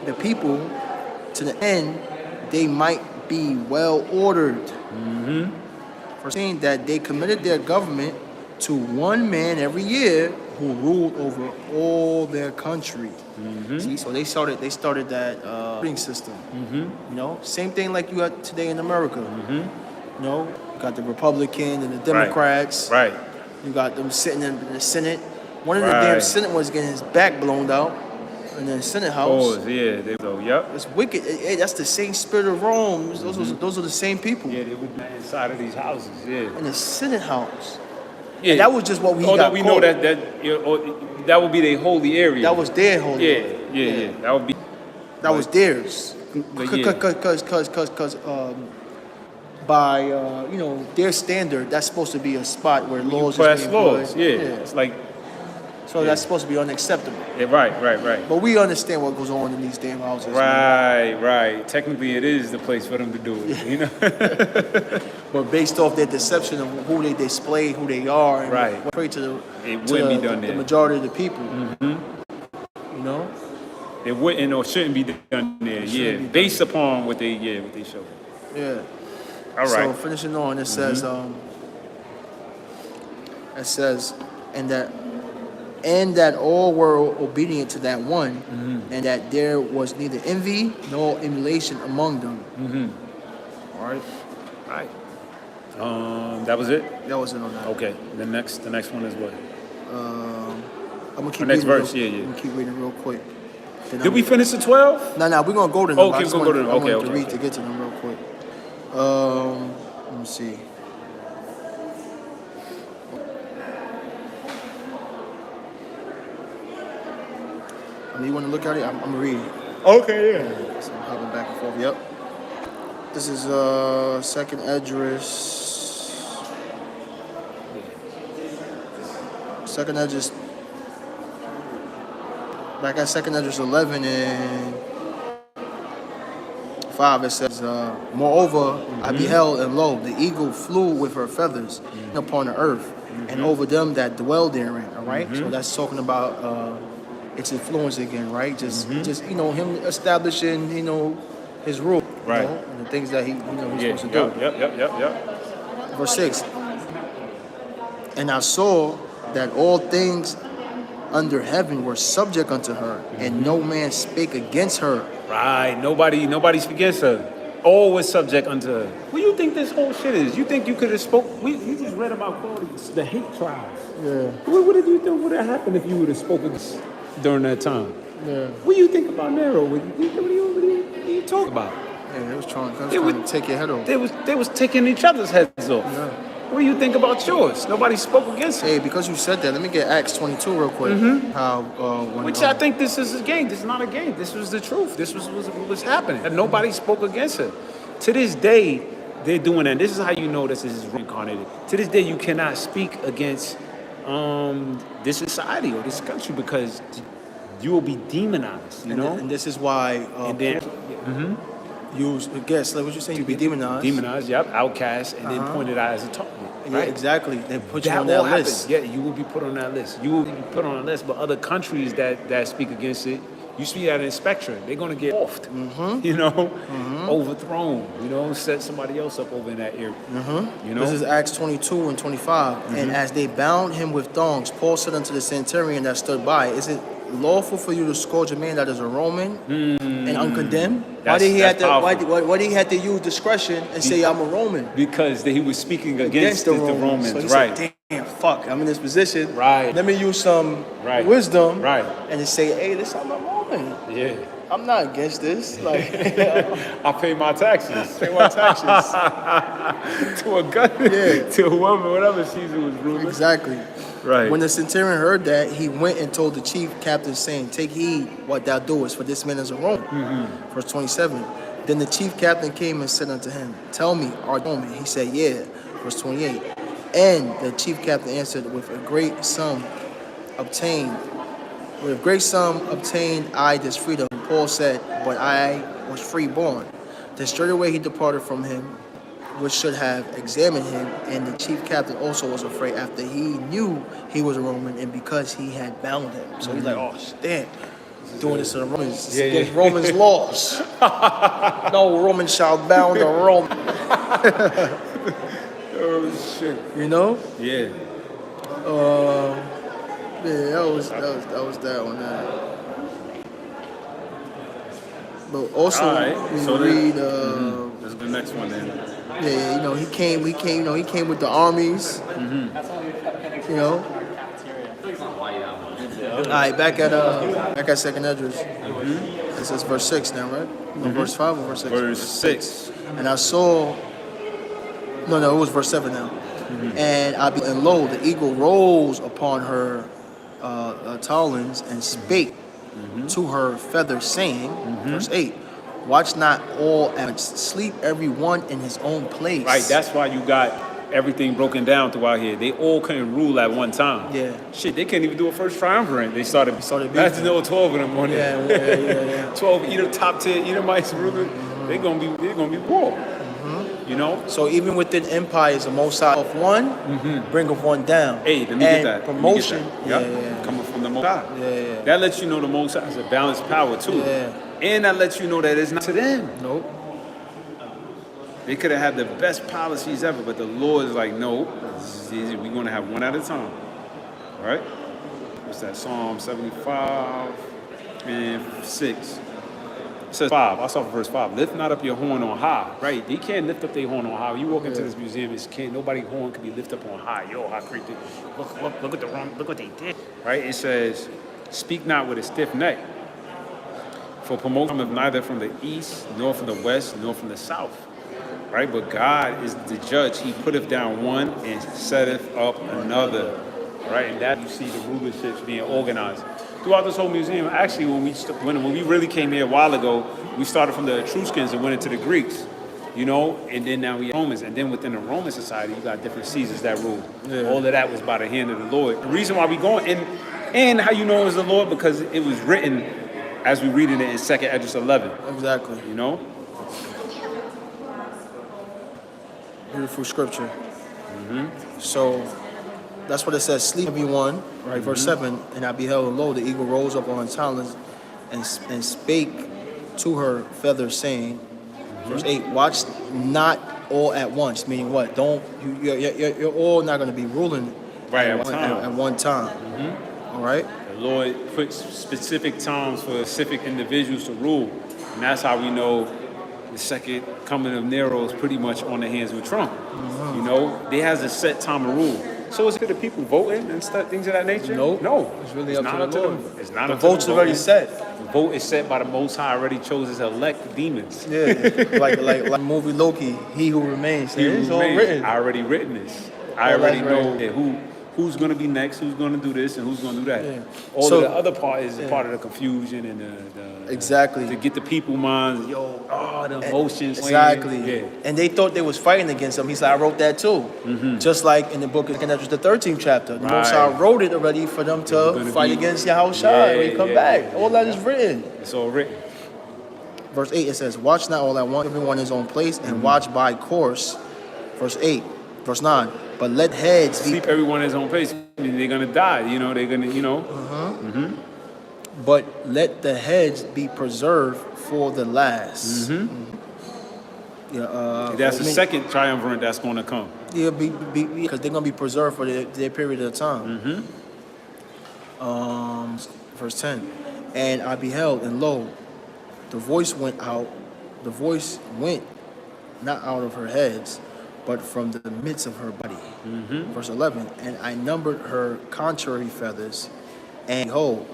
the people, to the end they might be well ordered. For saying that they committed their government to one man every year who ruled over all their country. See, so they started that voting system. You know, same thing like you got today in America. You know, you got the Republican and the Democrats. Right. You got them sitting in the Senate. One of the Right. damn Senate was getting his back blown out in the Senate House. Oh, yeah. Yep. It's wicked. Hey, that's the same spirit of Rome. Those are the same people Yeah, they would be inside of these houses, yeah. in the Senate House. Yeah. And that was just what we Although got we caught. know that would be their holy area. That was their holy. Yeah. That would be. That was theirs. But yeah. Because by you know, their standard, that's supposed to be a spot where laws Pass is being laws, put. yeah. It's like, So that's supposed to be unacceptable. yeah, right. But we understand what goes on in these damn houses. Right. Technically, it is the place for them to do it, you know? But based off their deception of who they display, who they are, and Right. what pray to It wouldn't be done the there. majority of the people. You know? It wouldn't or shouldn't be done there, yeah. be done. Based upon what they show. Yeah. All So right. finishing on, it says, and that all were obedient to that one, and that there was neither envy nor emulation among them. All right, That was it? that was it on that. Okay. The next one is what? I'm gonna keep next reading. verse, yeah. I'm gonna keep reading real quick. Then Did we finish the 12? No, we're gonna go to them. Okay, I just we're gonna go to them. I wanted Okay, to read okay. to get to them real quick. Let me see. I mean, you want to look at it? I'm gonna read it. Okay, yeah. So I'm hopping back and forth. Yep. This is second address. Second address. Back at second address 11 and 5, it says, moreover, I beheld, and lo, the eagle flew with her feathers upon the earth, and over them that dwell therein. All right? So that's talking about its influence again, right? Just you know, him establishing, you know, his rule, Right. you know, and the things that he's Yeah. supposed to do. Yep. Verse 6. And I saw that all things under heaven were subject unto her, and no man spake against her. Right. Nobody against her. All was subject unto her. What do you think this whole shit is? You think you could have spoke? We just read about the hate trials. Yeah, What did you think would have happened if you would have spoken during that time? yeah. What do you think about Nero? What do you talk about? Yeah, they was trying They was, to take your head off. they was taking each other's heads off. Yeah. What do you think about yours? Nobody spoke against it. Hey, because you said that, let me get Acts 22 real quick. How when Which I think this is a game. This is not a game. This was the truth. This was what was happening. And nobody spoke against it. To this day, they're doing that. This is how you know this is reincarnated. To this day, you cannot speak against this society or this country because you will be demonized. You know. and this is why And then you guess like what you saying, you be demonized. demonized, yep, outcast, and then pointed out as a target. Yeah, Right? exactly. They put you That on that will happen. list. Yeah, you will be put on that list. You will be put on a list, but other countries that speak against it, you see that in Spectrum, they're gonna get offed, you know, overthrown, you know, set somebody else up over in that area, you know. This is Acts 22 and 25. And as they bound him with thongs, Paul said unto the centurion that stood by, is it lawful for you to scourge a man that is a Roman and uncondemned? Why did he have to? Why did he have to use discretion and say I'm a Roman Because he was speaking against the Romans, So he right? said, damn, fuck, I'm in this position. Right. Let me use some Right. wisdom. Right. And just say, hey, listen, I'm a Roman. Yeah, I'm not against this. Like, I pay my taxes pay my taxes. to a gun, Yeah. to whoever, whatever Caesar was ruling. Exactly. Right. When the centurion heard that, he went and told the chief captain, saying, take heed what thou doest, for this man is a Roman. Verse 27. Then the chief captain came and said unto him, tell me, art thou Roman? He said, yeah. Verse 28. And the chief captain answered, with a great sum obtained I this freedom. Paul said, but I was freeborn. Then straightway he departed from him, which should have examined him, and the chief captain also was afraid after he knew he was a Roman and because he had bound him. So he's like, oh, damn, doing this to the Romans. It's against Romans' laws. No Roman shall bound a Roman. Oh shit. You know? Yeah. Yeah, that was that on that. But also, All right. when So you read, This is the next one then. yeah, you know, he came with the armies. You know. All right, back at Second Esdras. This is verse 6 now, right? No, verse 5 or verse 6? Verse 6. And I saw. No, it was verse 7 now. And lo, the eagle rose upon her talons and spake to her feathers, saying, verse 8, watch not all at once, sleep every one in his own place. Right, that's why you got everything broken down throughout here. They all couldn't rule at one time. Yeah. Shit, they couldn't even do a first triumvirate. They started beefing. Imagine there were 12 of them on there. Yeah. 12 top tier Edomites ruling. They're gonna be war. You know? So even within empires, the Most High of one, bring of one down. Hey, let me and get that. promotion. Let me get that. Yeah. Coming from the Most High. Yeah. That lets you know the Most High is a balanced power too. Yeah. And that lets you know that it's not to them. Nope. They could have had the best policies ever, but the Lord is like, no, we're going to have one at a time. All right? What's that? Psalm 75 and 6. It says 5. I'll start with verse 5. Lift not up your horn on high. Right? They can't lift up their horn on high. You walk into this museum, nobody's horn can be lifted up on high. Yo, how creepy. Look at look what they did. Right? It says, speak not with a stiff neck. For promotion cometh neither from the east, nor from the west, nor from the south. Right? But God is the judge. He putteth down one and setteth up another. Right? And that you see the rulerships being organized. Throughout this whole museum, actually, when we really came here a while ago, we started from the Etruscans and went into the Greeks, you know, and then now we have Romans. And then within the Roman society, you got different Caesars that rule. Yeah. All of that was by the hand of the Lord. The reason why we going, and how you know it was the Lord, because it was written as we reading it in 2nd Esdras 11. Exactly. You know? Beautiful scripture. So that's what it says. Sleep everyone, right? Verse 7. And I beheld, and lo, the eagle rose up on her talons and spake to her feathers, saying, verse 8, watch not all at once. Meaning what? You're all not going to be ruling at one time. All right? The Lord puts specific times for specific individuals to rule. And that's how we know the second coming of Nero is pretty much on the hands of Trump. You know, they has a set time of rule. So is it the people voting and stuff, things of that nature? Nope. No. It's really up not to the up Lord. them. It's not The up to them vote's already voting. set. The vote is set by the Most High. Already chose to elect demons. Yeah, like movie Loki, he who remains. He It's who all made- written. I already written this. I Oh, already that's know right. who's going to be next, who's going to do this, and who's going to do that. Yeah. All So- of the other part is part of the confusion and the Exactly. to get the people minds. The emotions. Exactly. Yeah. And they thought they was fighting against him. He said, I wrote that too. Just like in the book of Exodus, the 13th chapter. The Most High Right. wrote it already for them to gonna fight be- against Yahushua Yeah, when he come yeah, back. yeah, All that yeah. is written. It's all written. Verse 8, it says, watch not all at once, everyone in his own place, and watch by course. Verse 8. Verse 9, but let heads be, Sleep everyone is on pace. I mean, they're going to die. They're going to, but let the heads be preserved for the last. Yeah, That's the second triumvirate that's going to come. Yeah, because they're gonna be preserved for their period of time. Verse 10, and I beheld, and lo, the voice went out. The voice went not out of her heads, but from the midst of her body. Verse 11, and I numbered her contrary feathers, and behold,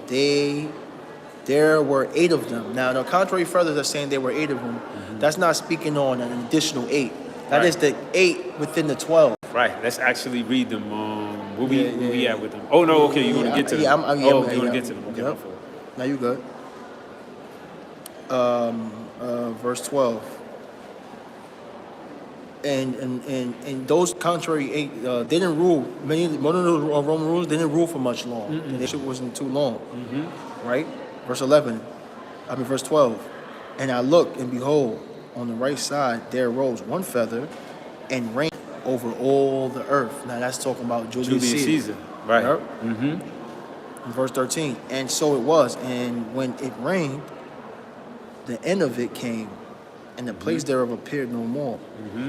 there were 8 of them. Now, the contrary feathers are saying there were 8 of them. That's not speaking on an additional 8. That Right. is the 8 within the 12. Right. Let's actually read them. Where we Yeah. at with them? Oh, no. Okay. You want to get to them? Yeah, you want to yeah. get to them. Okay. Yep. my fault. Now you good. Verse 12. And those contrary 8 they didn't rule. One of those Roman rulers didn't rule for much long. Their shit wasn't too long. Right? Verse 12. And I looked, and behold, on the right side there arose one feather and reigned over all the earth. Now that's talking about Julius Caesar. Right. Yep. In verse 13, and so it was, and when it rained, the end of it came, and the place thereof appeared no more.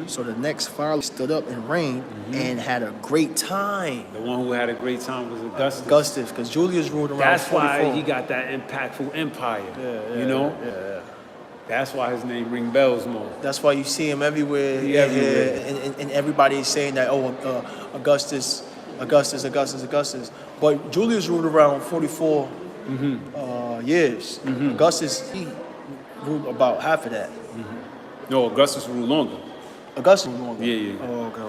So the next fire stood up and reigned, and had a great time. The one who had a great time was Augustus. Augustus, because Julius ruled around That's 44. why he got that impactful empire. Yeah. That's why his name ring bells more. That's why you see him everywhere. He everywhere. And everybody is saying that, Augustus. But Julius ruled around 44 years. Augustus, he ruled about half of that. No, Augustus ruled longer. Augustus ruled longer. Yeah. Oh, okay.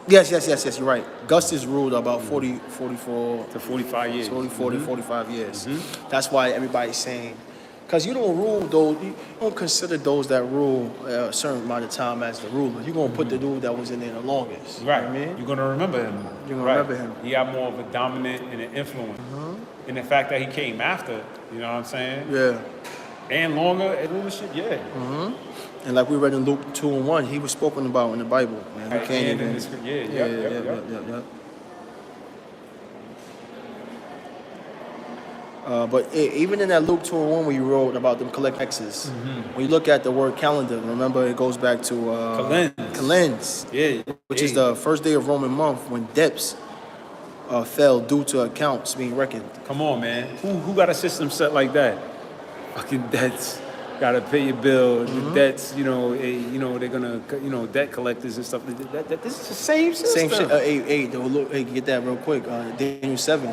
Yes, you're right. Augustus ruled about 44 To 45 years. 40 to 45 years. That's why everybody's saying, because you don't rule those, you don't consider those that rule a certain amount of time as the ruler. You're going to put the dude that was in there the longest. Right. You know what I mean? You're going to remember him. You're gonna remember him. He got more of a dominant and an influence. And the fact that he came after, you know what I'm saying? Yeah. And longer at rulership, yeah. And like we read in Luke 2:1, he was spoken about in the Bible. Man, Right, we can't and in even. the script, yep. But even in that Luke 2:1 where you wrote about them collect X's, when you look at the word calendar, remember it goes back to Calends, Yeah. which is the first day of Roman month when debts fell due to accounts being reckoned. Come on, man. Who got a system set like that? Fucking debts. Gotta pay your bill. The debts, they're gonna, debt collectors and stuff. This is the same system. Same shit. Hey, get that real quick. Daniel 7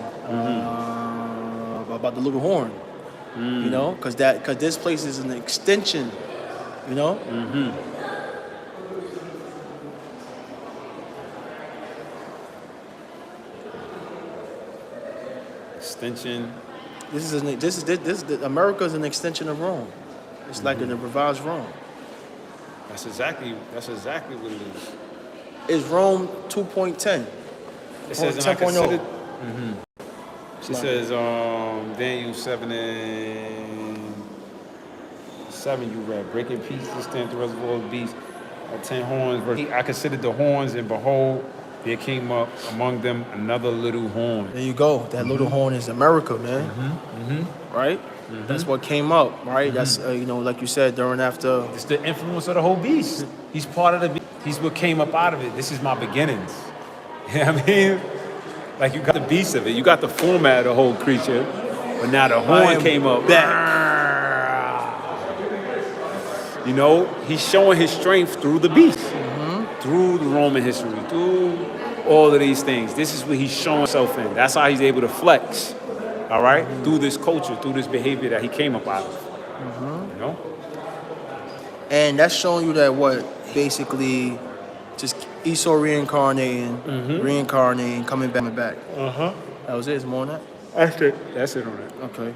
about the little horn. Because this place is an extension. Extension. America is an extension of Rome. It's like a revised Rome. That's exactly what it is. It's Rome 2.10. It says, and I 10.0. considered. She says, Daniel 7 you read, breaking pieces, stand the reservoir of beasts, 10 horns. I considered the horns, and behold, there came up among them another little horn. There you go. That little horn is America, man. Right? That's what came up, right? That's, like you said, during after. It's the influence of the whole beast. He's part of the beast. He's what came up out of it. This is my beginnings. You know what I mean? Like you got the beast of it. You got the format of the whole creature. But now the horn came up. He's showing his strength through the beast. through the Roman history, through all of these things. This is what he's showing himself in. That's how he's able to flex, all right, through this culture, through this behavior that he came up out of. You know? And that's showing you that what basically just Esau reincarnating, coming back. That was it. It's more than that. That's it on it. Okay.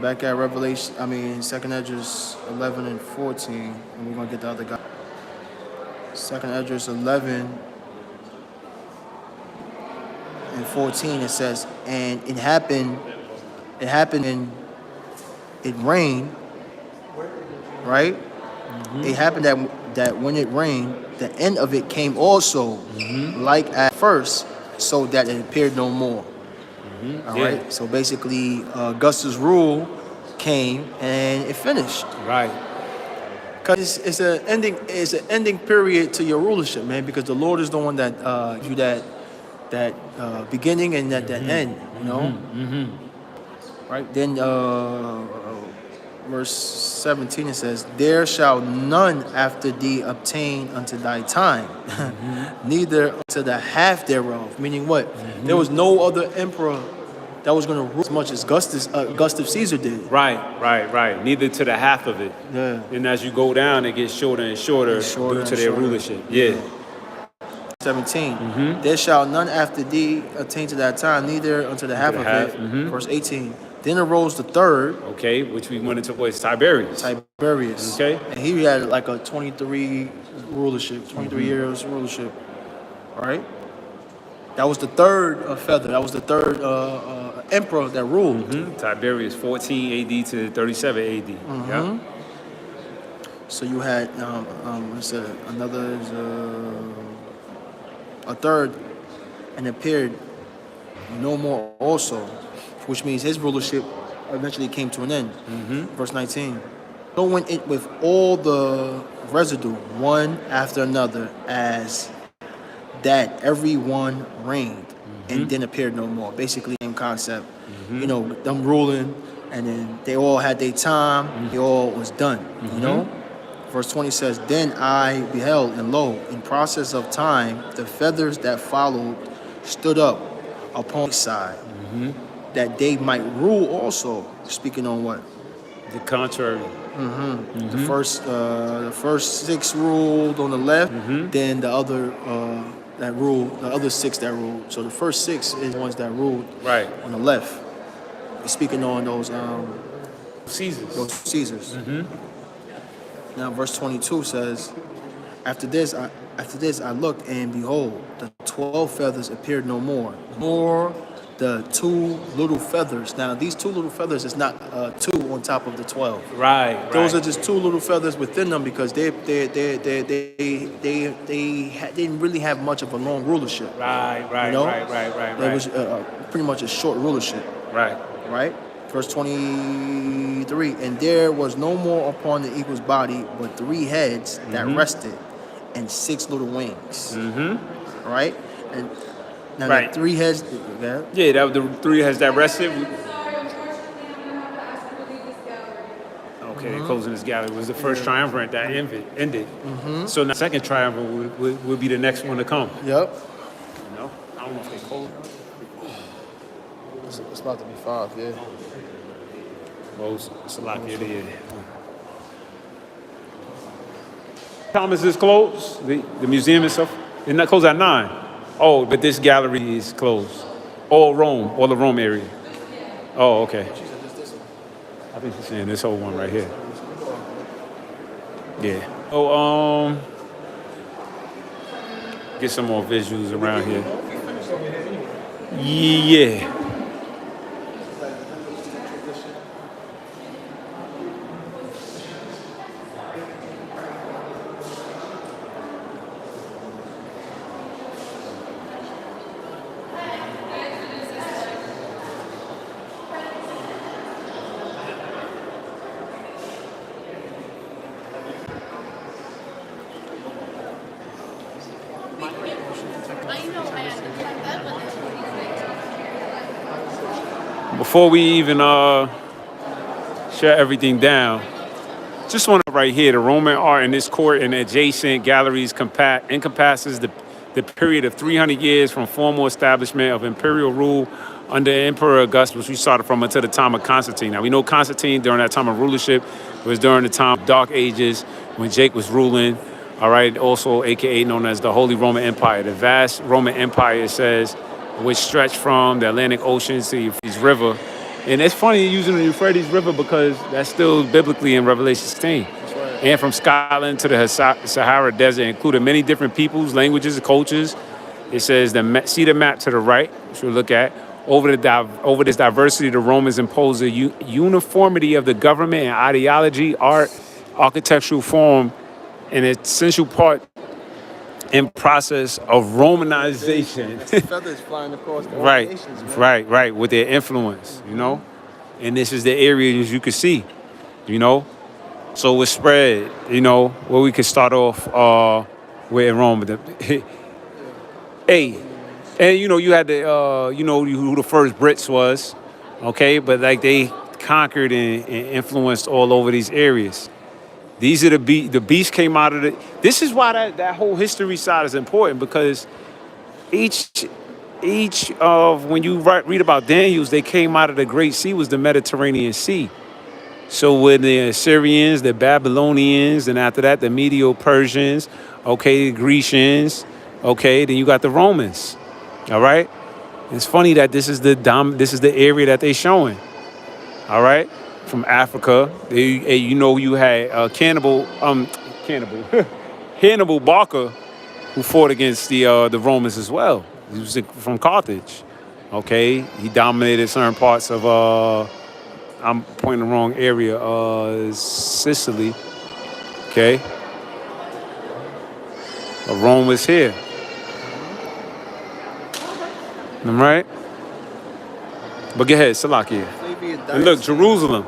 Back at Revelation, 2nd Esdras 11 and 14, and we're gonna get the other guy. 2nd Esdras 11 and 14. It says, and it happened, and it rained. Right. It happened that when it rained, the end of it came also, like at first, so that it appeared no more. All right. So basically, Augustus' rule came and it finished. Right. Because it's an ending period to your rulership, man. Because the Lord is the one that you that beginning and that end. You know. Right. Then verse 17 it says, "There shall none after thee obtain unto thy time, neither unto the half thereof." Meaning what? There was no other emperor that was going to rule as much as Augustus Caesar did. Right. Neither to the half of it. Yeah. And as you go down, it gets shorter and shorter, due to their rulership. Yeah. 17. There shall none after thee attain to that time, neither unto the half of it. Verse 18. Then arose the third. Okay, which we went into was Tiberius. Okay. And he had like a 23 rulership, 23 years rulership. All right. That was the third feather. That was the third emperor that ruled. Tiberius, 14 AD to 37 AD. Yeah. So you had a third, and appeared no more also, which means his rulership eventually came to an end. Verse 19. So went it with all the residue, one after another, as that every one reigned, and then appeared no more. Basically, same concept. You know, them ruling, and then they all had their time. They all was done. You know. Verse 20 says, "Then I beheld, and lo, in process of time, the feathers that followed stood up upon each side, that they might rule also." Speaking on what? The contrary. The first six ruled on the left, then the other the other six that ruled. So the first six is the ones that ruled on the left. Speaking on those Caesars. Now verse 22 says, After this I looked, and behold, the 12 feathers appeared no more, nor the two little feathers. Now these two little feathers is not two on top of the 12. Right. Those are just two little feathers within them, because they didn't really have much of a long rulership. Right. You know? Right. It was pretty much a short rulership. Right. Verse 23, and there was no more upon the eagle's body but 3 heads that rested, and 6 little wings. Right? And now the 3 heads. Yeah, that was the 3 heads that rested. Okay, they're closing this gallery. It was the first triumvirate that ended. So the second triumvirate would be the next one to come. Yep. You know? I don't know if they close. It's about to be 5, yeah. Well, it's a lot here. Thomas is closed. The museum itself. It's not closed at 9. Oh, but this gallery is closed. All the Rome area. Oh, okay. I think she's saying this whole one right here. Yeah. Oh, get some more visuals around here. Yeah. Before we even shut everything down, Just one right here. The Roman art in this court and adjacent galleries encompasses the period of 300 years from formal establishment of imperial rule under Emperor Augustus, which we started from until the time of Constantine. Now, we know Constantine, during that time of rulership, was during the time of Dark Ages when Jake was ruling, all right, also a.k.a. known as the Holy Roman Empire. The vast Roman Empire, it says, which stretched from the Atlantic Ocean to the Euphrates River. And it's funny using the Euphrates River because that's still biblically in Revelation 16. And from Scotland to the Sahara Desert, including many different peoples, languages, cultures. It says, see the map to the right, which we'll look at. Over this diversity, the Romans imposed a uniformity of the government and ideology, art, architectural form, an essential part in process of Romanization. Feathers flying across the Right, nations, man. right, with their influence, you know? And this is the area, as you can see, you know? So it's spread, you know, where we could start off with in Rome. Hey, and you know, you had the, you know, who the first Brits was, okay? But like they conquered and influenced all over these areas. These are the beast came out of the. This is why that whole history side is important because each of when you read about Daniel's, they came out of the Great Sea was the Mediterranean Sea. So with the Assyrians, the Babylonians, and after that the Medo-Persians, okay, the Grecians, okay, then you got the Romans. All right. It's funny that this is the area that they showing. All right. From Africa, you know, you had Hannibal Barca, who fought against the Romans as well. He was from Carthage. Okay, he dominated certain parts of I'm pointing the wrong area. Sicily. Okay, but Rome was here. All right, but go ahead, Salakia. And look, Jerusalem.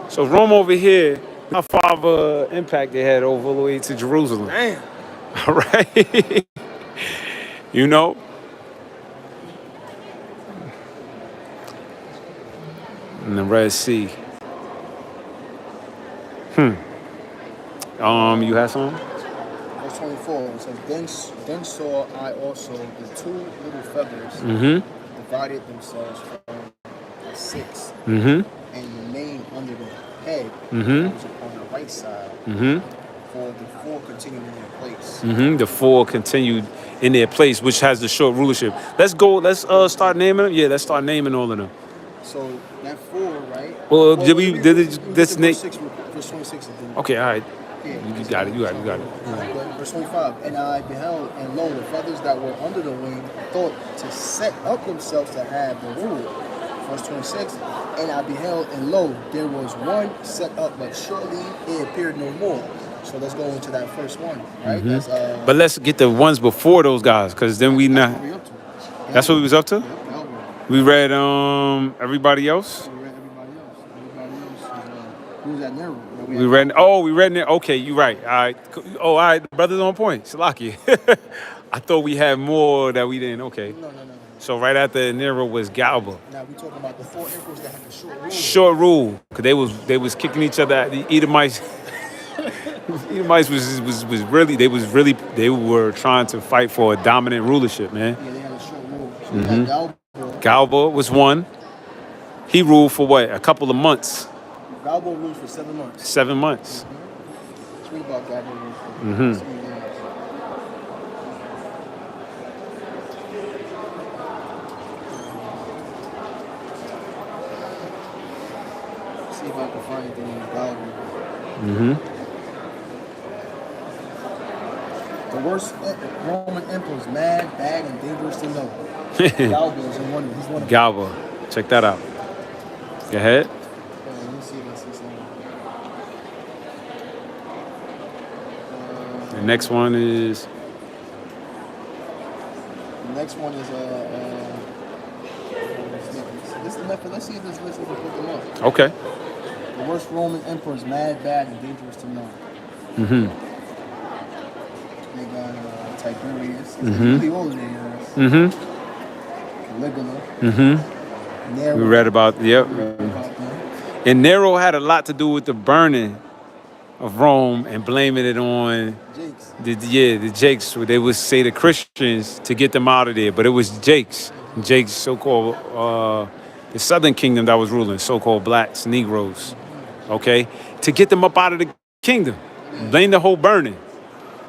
So Rome over here, how far of an impact they had over the way to Jerusalem. Damn. All right. You know? And the Red Sea. You had some? Verse 24, it says, then saw I also the two little feathers divided themselves from the six, and remained under the head that was upon the right side, for the four continued in their place. The four continued in their place, which has the short rulership. Let's start naming them. Yeah, let's start naming all of them. So that four, right? Well, this verse 26 Okay, all right. Yeah, You got it. Verse 25, and I beheld, and lo, the feathers that were under the wing thought to set up themselves to have the rule. Verse 26, and I beheld, and lo, there was one set up, but surely it appeared no more. So let's go into that first one, right? That's, But let's get the ones before those guys, because then we not. what we up to. That's what we was up to. Yep, Calvary. We read everybody else. We read everybody else. Everybody else is, who was at Nero? We read it. Okay, you're right. All right. Oh, all right. The brother's on point. Salaki. I thought we had more that we didn't. Okay. No. So right after Nero was Galba. Now we talking about the four emperors that had the short rule. Short rule, because they was kicking each other out. The Edomites. Edomites they were trying to fight for a dominant rulership, man. Yeah, they had a short rule. So we had Galba. Galba was one. He ruled for what? A couple of months. Galba ruled for 7 months. 7 months. Let's read about Galba rule for 7 months. See if I can find anything in Galba. The worst Roman emperors, mad, bad, and dangerous to know. Galba is in one of them. He's one of them. Galba. Check that out. Go ahead. Let me see if I see something. The next one is. The next one is this is enough. Let's see if this list can put them up. Okay. The worst Roman emperors, mad, bad, and dangerous to know. They got Tiberius. He's really old there. Caligula. Nero. We read about, yep. We read about them. And Nero had a lot to do with the burning of Rome and blaming it on Jakes. the Jakes. They would say the Christians to get them out of there, but it was Jake's so-called the Southern Kingdom that was ruling, so-called blacks, Negroes, okay, to get them up out of the kingdom. Blame the whole burning,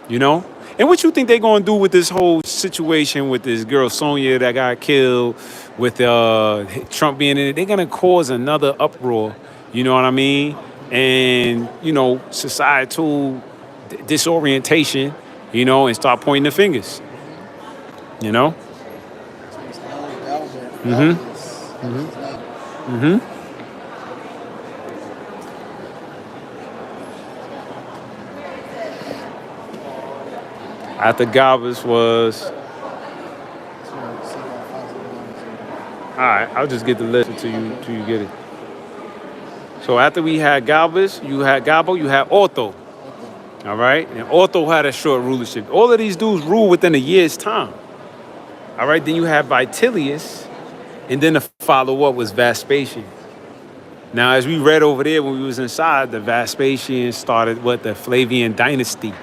you know. And what you think they're gonna do with this whole situation with this girl Sonia that got killed, with Trump being in it? They're gonna cause another uproar, you know what I mean? And you know, societal disorientation, you know, and start pointing the fingers, you know. After Galvez was, all right, I'll just get the list until you get it. So after we had Galvez, you had Gabo, you had Otto. All right, and Otto had a short rulership. All of these dudes ruled within a year's time. All right, then you have Vitellius, and then the follow-up was Vespasian. Now, as we read over there when we was inside, the Vespasian started the Flavian dynasty,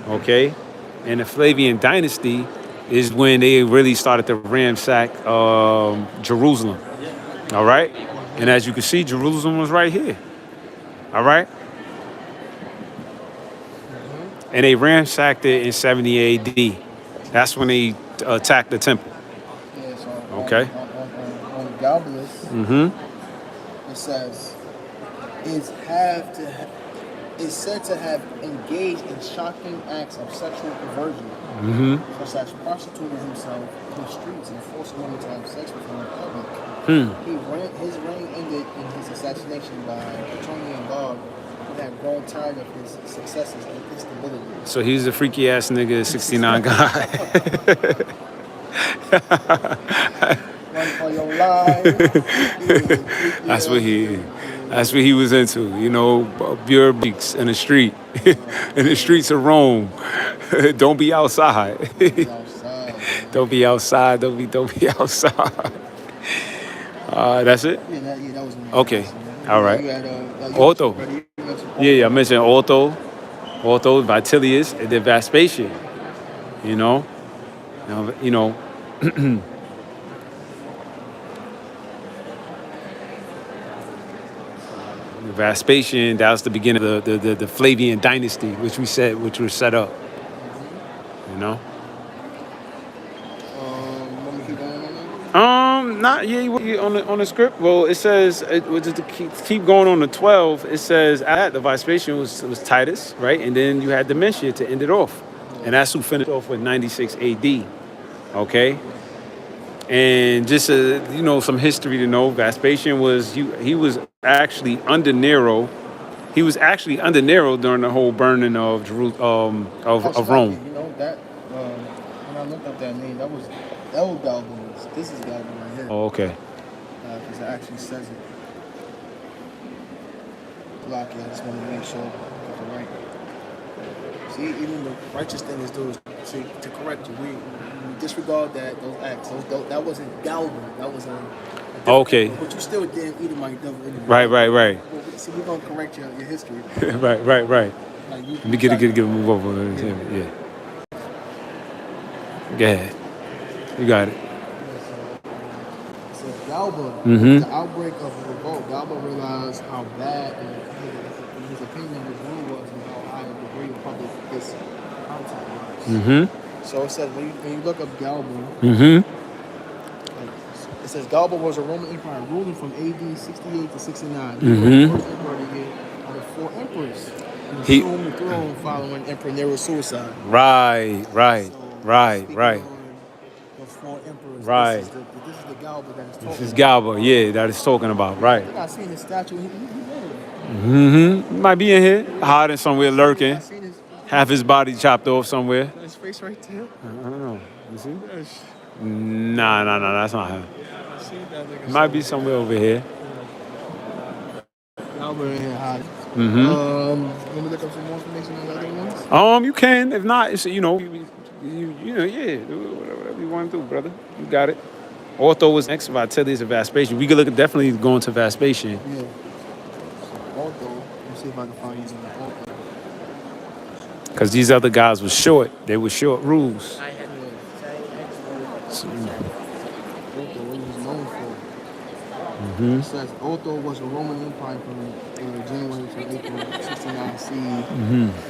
okay? And the Flavian dynasty is when they really started to ransack Jerusalem, all right? And as you can see, Jerusalem was right here, all right? And they ransacked it in 70 AD. That's when they attacked the temple. Yeah, so Okay. On Galbalus, it says, is said to have engaged in shocking acts of sexual perversion, such as prostituting himself in the streets and forcing women to have sex with him in public. His reign ended in his assassination by Antonian Guard, who had grown tired of his successes and instability. So he's a freaky ass nigga, 69 guy. Run for your life. That's what he was into, you know, pure beaks in the street, in the streets of Rome. Don't be outside. Don't be outside. Don't be outside. That's it? Yeah, that was Okay. All right. You had, Otto. Yeah, I mentioned Otto, Vitellius, and then Vespasian. You know, Vespasian. That was the beginning of the Flavian dynasty, which was set up. You know. Want me to keep going on that? Not yeah. On the script. Well, it says to keep going on the 12. It says at the Vespasian was Titus, right, and then you had Domitian to end it off, and that's who finished off with 96 A.D. Okay. And just some history to know. Vespasian was actually under Nero. He was actually under Nero during the whole burning of Rome. You know that when I looked up that name, that was Galbalus. This is Galbalus right here. Oh, okay. Because it actually says it. Block it. I just wanted to make sure I got it right. See, even the righteous thing is to correct you. We disregard those acts. That wasn't Galban. That was a Okay. But you still damn Edomite devil anyway. Right. See, we're gonna correct your history. right. Like Let me get a move over. Yeah. Go ahead. You got it. So Galba, the outbreak of revolt, Galba realized how bad, in his opinion, his rule was and how high a degree of public this content was. So it says when you look up Galba, it says Galba was a Roman empire ruling from AD 68 to 69. He was the first emperor to get out of 4 emperors. He assumed the throne following Emperor Nero's suicide. Right. Those 4 emperors. Right. This is the Galba that is talking This is Galba, yeah, that is talking about, right. I think I seen his statue. He Might be in here, hiding somewhere, lurking. I seen his, Have his body chopped off somewhere. his face right there. I don't know. You see? Yes. Nah, that's not him. I seen that nigga. Might be somewhere over here. Galba in here hiding. Let me look up some more information on the other ones. You can. If not, it's yeah, do whatever you want to do, brother. You got it. Ortho was next. Vitellius and Vespasian. We could definitely go into Vespasian. Yeah. Otho. Let me see if I can find his name. Otho. Because these other guys were short. They were short rules. So, Otho, what he was known for. It says Otho was a Roman Empire from January to April 69 CE.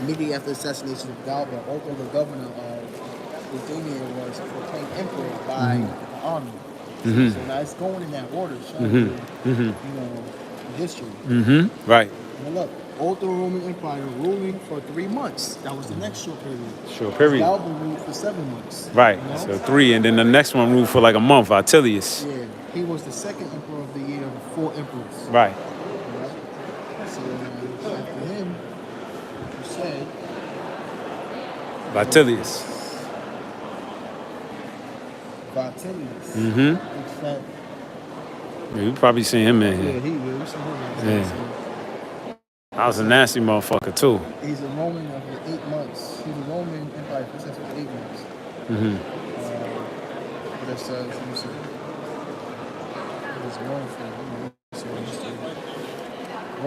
Immediately after the assassination of Galba, Otho, the governor of Bithynia, was proclaimed emperor by the army. So now it's going in that order, showing you, history. right. Now look, Otho Roman Empire ruling for 3 months. That was the next short period. Short period. Galba ruled for 7 months. Right. You know? So 3, and then the next one ruled for like a month. Vitellius. Yeah, he was the second emperor of the year of the 4 emperors. Right. So after him, you said Vitellius. Vitellius. Except, Yeah, you probably seen him in yeah, here. we saw him. Yeah. I was a nasty motherfucker too. He's a Roman of the 8 months. He's a Roman Empire princess for 8 months. But it says, let me see. He's known for,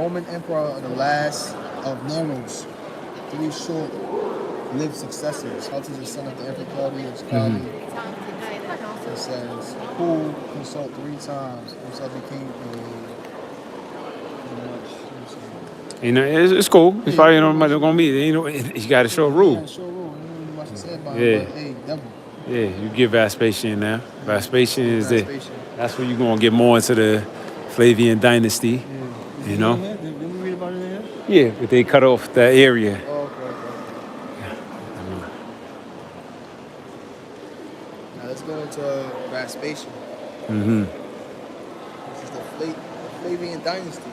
Roman Emperor, the last of Neros. 3 short-lived successors. How to the son of the Emperor Claudius. It says, who consult 3 times. Himself became You know, it's cool. It's probably not much gonna be. You know, you got to show a rule. Yeah, sure rule. You don't really much to say about Yeah. it, but hey, devil. Yeah, you get Vespasian now. Vespasian is the. Vespasian. That's where you're gonna get more into the Flavian dynasty. Yeah. You know. Did we read about it in here? Yeah, but they cut off that area. Oh, okay. Now let's go into Vespasian. This is the Flavian dynasty.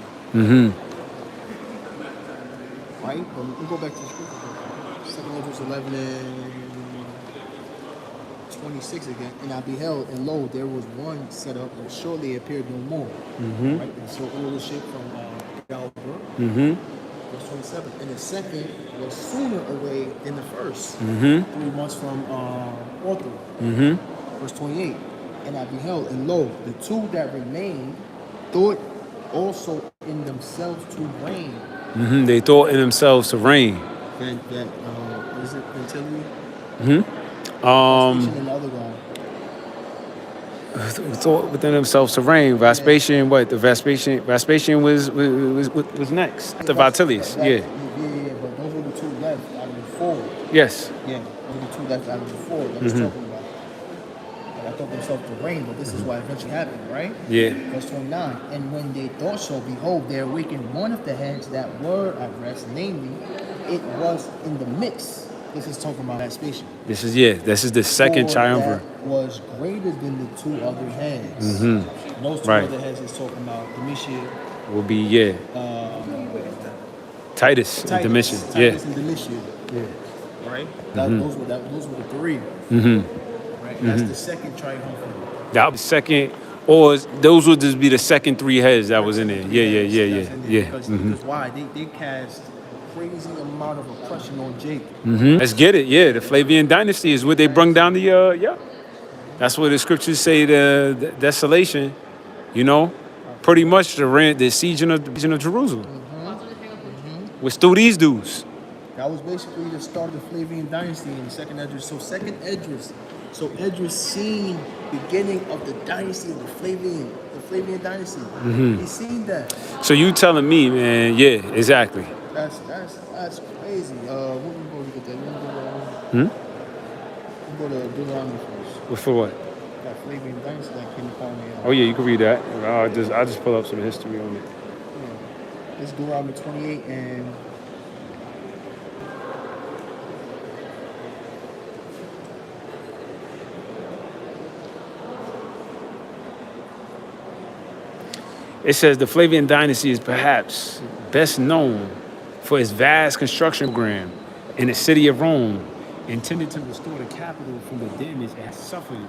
Right? But we go back to the scripture. 2 Ezra 11 and 26 again. And I beheld, and lo, there was one set up, and shortly appeared no more. Right? And so rulership from Galba. Verse 27. And the second was sooner away than the first. 3 months from Otho. Verse 28. And I beheld, and lo, the 2 that remained thought also in themselves to reign. They thought in themselves to reign. That is it Quintilly? And the other guy. Thought within themselves to reign. Vespasian, what? The Vespasian was next. The Vitellius, yeah. Yeah, but those were the 2 left out of the 4. Yes. Yeah, those were the 2 left out of the 4 that I was talking about. And I thought themselves to reign, but this is what eventually happened, right? Yeah. Verse 29. And when they thought so, behold, there awakened one of the heads that were at rest, namely, it was in the midst. This is talking about Vespasian. This is the second Or triumvirate. that was greater than the 2 other heads. Those 2 Right. other heads is talking about Domitian, Will be Titus and Domitian. Titus and Domitian. Yeah. Right? Those were the 3. Right? That's the second triumvirate. That was second, or those would just be the second 3 heads that was in there. Yeah. Because why? They cast crazy amount of oppression on Jake. Let's get it. Yeah, the Flavian dynasty is what they brung down the. That's what the scriptures say. The desolation, pretty much the siege of Jerusalem. Was through these dudes. That was basically the start of the Flavian dynasty in the second Esdras. So Esdras seen beginning of the dynasty of the Flavian dynasty. He seen that. So you telling me, man? Yeah, exactly. That's crazy. What we go to get that? We go to Deuteronomy first. For what? That Flavian dynasty that came upon the. Oh yeah, you can read that. I'll just pull up some history on it. Yeah. It's Deuteronomy 28 and. It says the Flavian dynasty is perhaps best known for its vast construction program in the city of Rome, intended to restore the capital from the damage it had suffered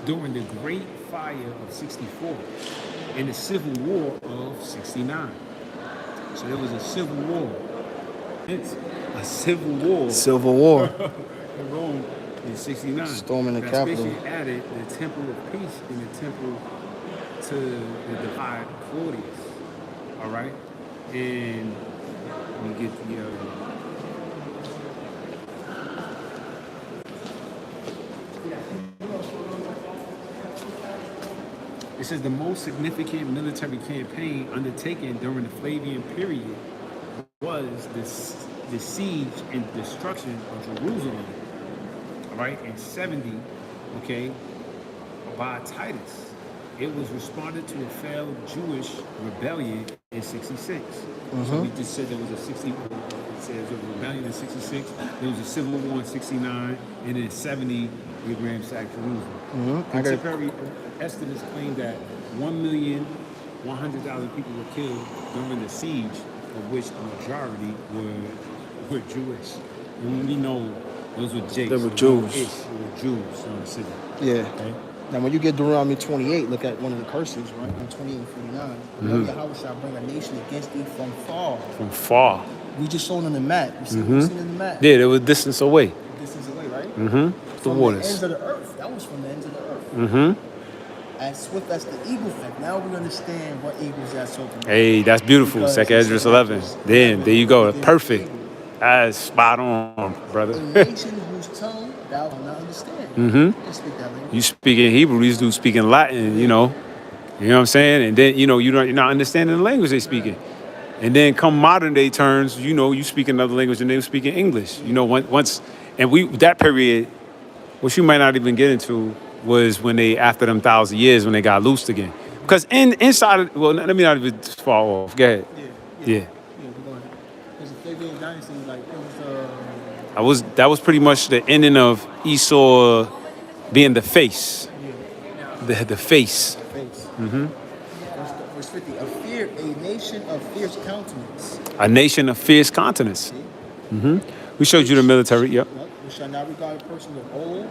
during the Great Fire of 64 and the Civil War of 69. So there was a civil war. It's a civil war. Civil War. In Rome in 69. Storming the capital. Vespasian added the Temple of Peace and the Temple to the divide Claudius. All right? And we get the. It says the most significant military campaign undertaken during the Flavian period was the siege and destruction of Jerusalem, all right, in 70, okay, by Titus. It was responded to a failed Jewish rebellion in 66. So we just said there was a 60. It says a rebellion in 66. There was a civil war in 69, and in 70 we ransacked Jerusalem. Contemporary estimates claim that 1,100,000 people were killed during the siege, of which the majority were Jewish. And we know those were Jakes. They were Jews. They were Jews in the city. Yeah. Okay? Now, when you get Deuteronomy 28, look at one of the curses, right? In 28 and 49. Yahweh shall bring a nation against thee from far. From far. We just showed on the map. You see, you seen in the map? Yeah, they were distance away. Distance away, right? The From waters. the ends of the earth. That was from the ends of the earth. As swift as the eagle flight. Now we understand what eagles that's talking about. Hey, that's beautiful. Because Second it's Esdras not 11. just- Then, there you go. They're Perfect. eagle. That's spot on, A brother. nation whose tongue thou wilt not understand. You can speak that language. You speak in Hebrew, these dudes speak in Latin, you know. You know what I'm saying? And then, you know, you're not understanding the language they speaking. And then come modern day terms, you know, you speak another language and they speak in English. You know, once, and that period, which you might not even get into, was when they, after them 1,000 years, when they got loosed again. Because inside of, well, let me not even fall off. Go ahead. Yeah. Yeah. Yeah, we're going. Because the Flavian dynasty, like, it was, That was pretty much the ending of Esau being the face. The face. face. Verse 50. A nation of fierce countenance. A nation of fierce continents. We showed you the military, yep. We shall not regard a person of old,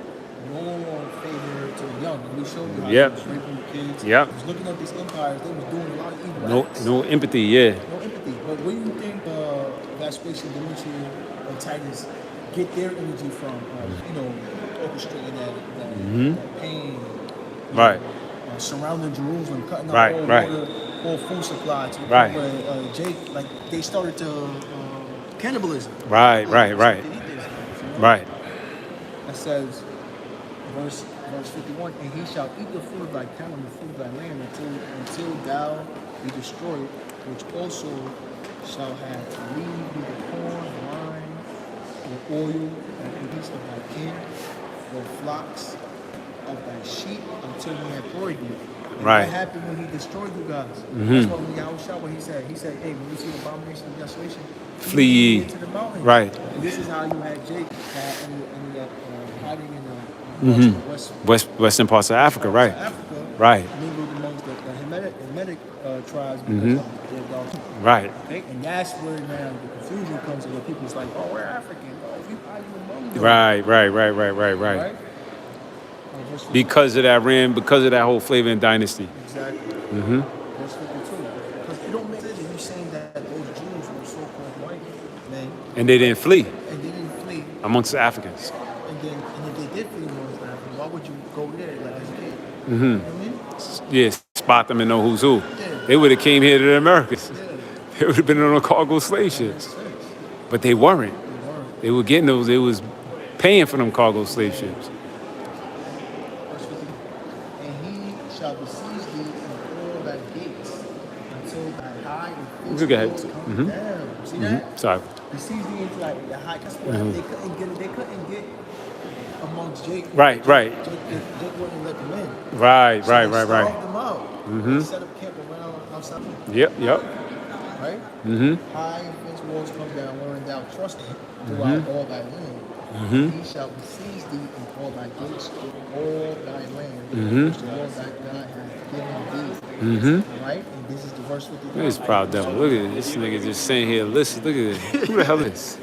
nor favor to the young. And we showed you how Yep. they was raping the kids. Yep. He was looking at these empires, they was doing a lot of evil No, acts. no empathy, yeah. No empathy. But where do you think Vespasian, Domitian, and Titus get their energy from? Orchestrating that pain. Right. Surrounding Jerusalem, cutting off Right, all right. water, all food supply. To the Right. point where Jake, like, they started to cannibalism. Right, Like, right, they right. eat this stuff, you know? Right. That says, verse 51, and he shall eat the fruit of thy cattle and the fruit of thy land until thou be destroyed, which also shall have leave be the corn, wine, or oil, and the beasts of thy kin, or flocks of thy sheep, until he had destroyed you. And Right. What happened when he destroyed you guys? That's what Yahweh shot what he said. He said, hey, when you see the abomination of desolation, Flee ye. into the mountains. Right. And this is how you had Jake ended up hiding in the Western parts of Africa, right. Africa, Right. mingled amongst the Hamitic tribes because of their dogs. Right. Okay? And that's where now the confusion comes in, where people's like, oh, we're African. Oh, how you among them? Right. Right? Verse 52. Because of that whole Flavian dynasty. Exactly. Verse 52. Because it don't make sense if you're saying that those Jews were so-called white men And they didn't flee and they didn't flee. amongst the Africans. And if they did flee amongst the Africans, why would you go there like as a kid? You know what I mean? Yeah, spot them and know who's who. Yeah. They would have came here to the Americas. Yeah. They would have been on a cargo slave ships. But they weren't. They weren't. They were getting those, they was paying for them cargo slave ships. Verse 50. And he shall besiege thee in all thy gates until thy high and Look fierce ahead. walls come down. See that? Sorry. Besiege thee into like the high. That's why they couldn't get amongst Jake. Right. Jake wouldn't let them in. Right. So they starved them out. They set up camp around outside. Yep. Right? High and fence walls come down, wherein thou trustest throughout all thy land. He shall besiege thee in all thy gates, in all thy land, which the Lord thy God hath given thee. Right? And this is the verse 53. Look at this proud devil. Look at this nigga just sitting here. Listen, look at this. Who the hell is this?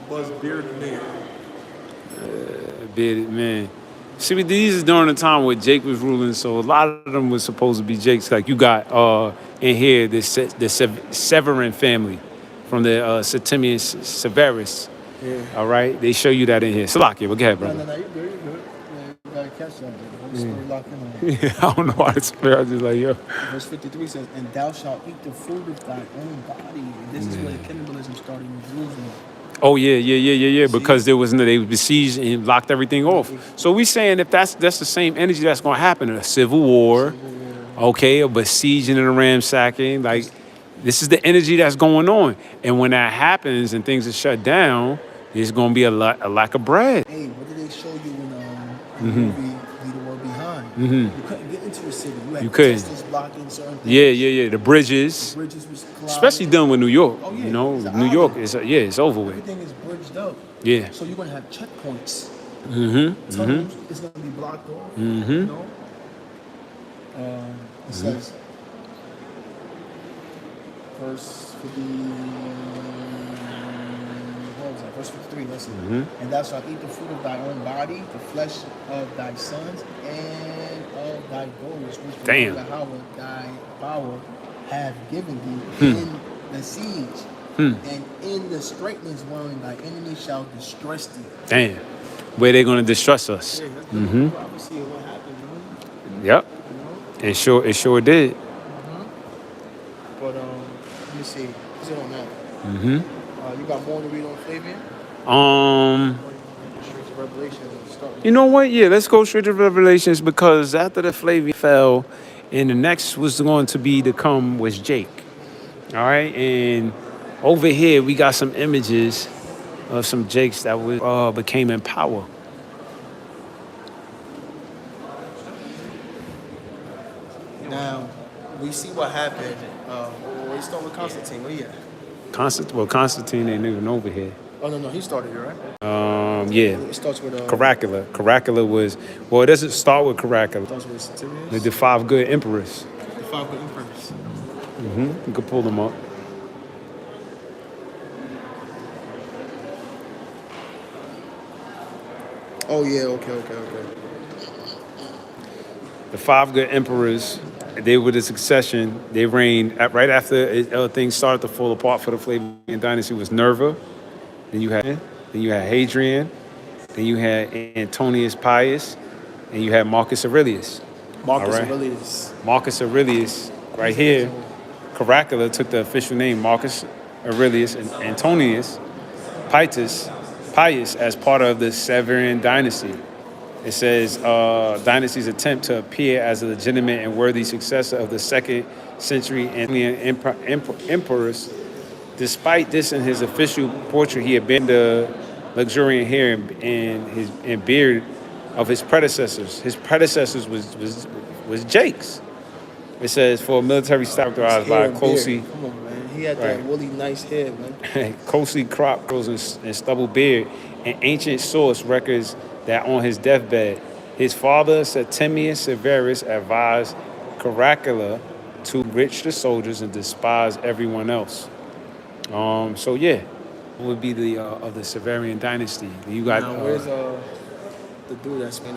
Buzz bearded man. Bearded man. See, but these is during the time where Jake was ruling, so a lot of them was supposed to be Jake's. Like you got in here the Severin family from the Septimius Severus. Yeah. All right, they show you that in here. Salakia, but go ahead, No, brother. you're good. Yeah, you gotta catch something. the story lock in on. Yeah, I don't know why it's fair. I was just like, yo. Verse 53 says, "And thou shalt eat the fruit of thy own body." And this is where the cannibalism started in Jerusalem. Oh yeah. See? Because there was they besieged and locked everything off. So we saying if that's the same energy that's gonna happen in a civil war, okay, a besieging and a ransacking, like this is the energy that's going on. And when that happens and things are shut down, there's gonna be a lack of bread. Hey, what did they show you in the movie Leave the World Behind? You couldn't get into the city. You had You couldn't. protesters blocking certain things. Yeah. The bridges, Bridges was clouded. especially done with New York. Oh, yeah. You know, It's an New York island. is it's over with. Everything is bridged up. Yeah. So you're gonna have checkpoints. Tunnels is gonna be blocked off. You know? It says, verse 50. What was that? Verse 53. Listen. And thou shalt eat the fruit of thy own body, the flesh of thy sons, and of thy daughters, which the Damn. Lord Yahweh thy power have given thee in the siege. And in the straitness wherein thy enemy shall distress thee. Damn. Where they gonna distress us? Yeah, that's the prophecy of what happened, man. Yep. You know? It sure did. But let me see. Is it on that? You got more to read on Flavian? Straight to Revelation and start. You know what? Yeah, let's go straight to Revelations because after the Flavian fell, and the next was going to come was Jake. All right, and over here we got some images of some Jakes that became in power. Now, we see what happened. We start with Constantine. Where you at? Constantine ain't even over here. Oh, no, he started here, right? Yeah, It starts with... Caracalla. Caracalla was, well, it doesn't start with Caracalla. starts with Satirius. The five good emperors. The five good emperors. You can pull them up. Oh, yeah, okay. The five good emperors, they were the succession. They reigned right after things started to fall apart for the Flavian dynasty. Was Nerva, then you had Hadrian, then you had Antonius Pius, and you had Marcus Aurelius. Marcus All right. Aurelius. Marcus Aurelius, right here, Caracalla took the official name Marcus Aurelius and Antonius Pius as part of the Severian dynasty. It says dynasty's attempt to appear as a legitimate and worthy successor of the 2nd century emperors. Despite this, in his official portrait, he abandoned the luxuriant hair and beard of his predecessors. His predecessors was Jake's. It says for a military style characterized by Hair and closely beard. Come on, man. He had that Right. really nice hair, man. closely cropped curls and stubble beard. An ancient source records that on his deathbed, his father Septimius Severus advised Caracalla to enrich the soldiers and despise everyone else. So yeah, it would be the of the Severian dynasty. You got Now, where's the dude that's been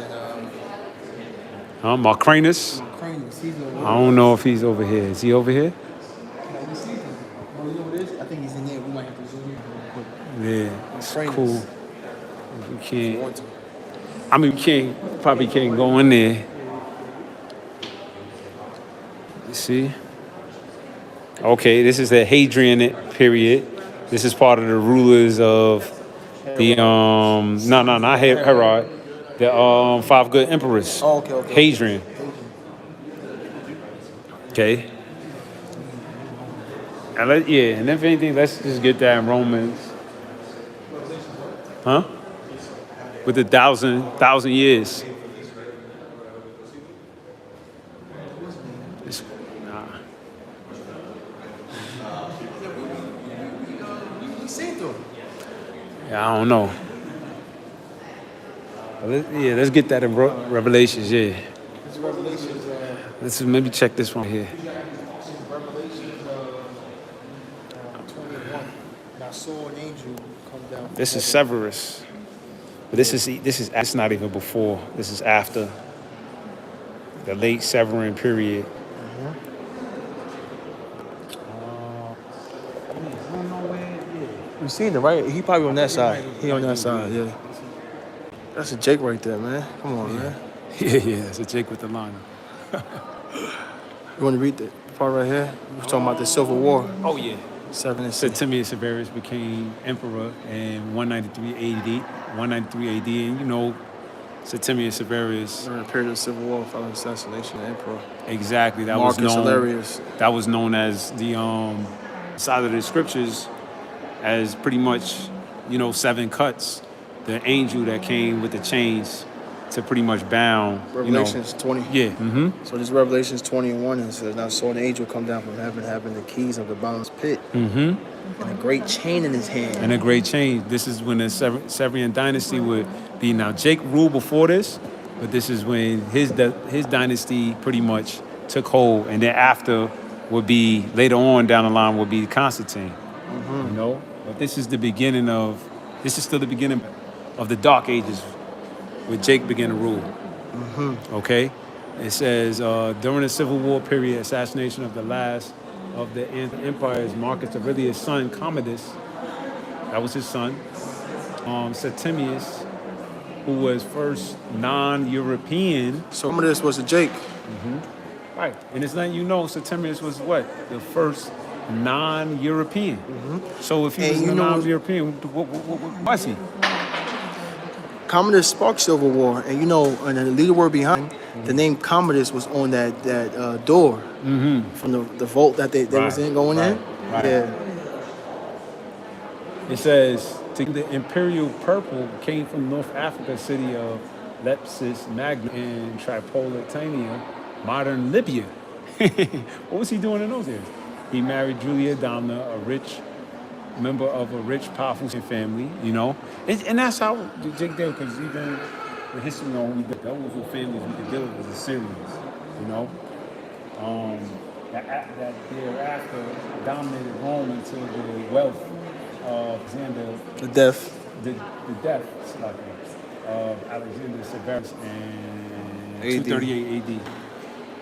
Macrinus. Cranius? He's over I don't know if he's over here. Is he over here? Let me see him. Oh, you know what it is? I think he's in there. We might have to zoom in real quick. Yeah, it's Macrinus. cool. We can't. Want to. I mean, probably can't go in there. You see? Okay, this is the Hadrian period. This is part of the rulers of the not Herod. The five good emperors. Oh, okay. Hadrian. Okay. And and if anything, let's just get that in Romans. Huh? With the thousand years. Nah. Yeah, I don't know. Let's get that in Revelations, yeah. This Revelations, Let's maybe check this one here. Revelations 21. And I saw an angel come down. from This is heaven. Severus. But this is it's not even before. This is after the late Severian period. You seen it, right? He probably on that side. He on that side, yeah. That's a Jake right there, man. Come on, man. Yeah, that's a Jake with the line. You want to read the part right here? We're talking about the Civil War, Oh yeah. 7 and 6. Septimius Severus became emperor in 193 AD. 193 AD, and you know, Septimius Severus. During the period of the Civil War, following the assassination of the Emperor Exactly. That Marcus was known. Aurelius. That was known as the side of the scriptures as pretty much, you know, 7 cuts. The angel that came with the chains to pretty much bound. Revelations 20. Yeah. Mm-hmm. So this Revelations 20 and 1, it says, "Now I saw an angel come down from heaven, having the keys of the bottomless pit, Mm-hmm. and a great chain in his hand." And a great change. This is when the Severian dynasty would be. Now Jake ruled before this, but this is when his dynasty pretty much took hold, and then after would be later on down the line would be Constantine. You know, but this is the beginning of. This is still the beginning of the Dark Ages, where Jake began to rule. Okay, it says during the Civil War period, assassination of the last of the empires, Marcus Aurelius' son Commodus, that was his son, Septimius, who was first non-European. So some of this was a Jake. Right, and it's letting you know Septimius was what? The first non-European. So if he And was you a know- non-European, what was he? Commodus sparked Civil War, and you know, and the leader word behind the name Commodus was on that door from the vault that they was in going in. Right. Yeah. It says the imperial purple came from North Africa city of Lepsis Magna in Tripolitania, modern Libya. What was he doing in those days? He married Julia Domna, a rich member of a rich, powerful family, you know. And that's how Jake did, because even with history, you know, those were families we could deal with as a series, you know. That thereafter dominated Rome until the wealth of Alexander, The death. the death of Alexander Severus in AD. 238 AD.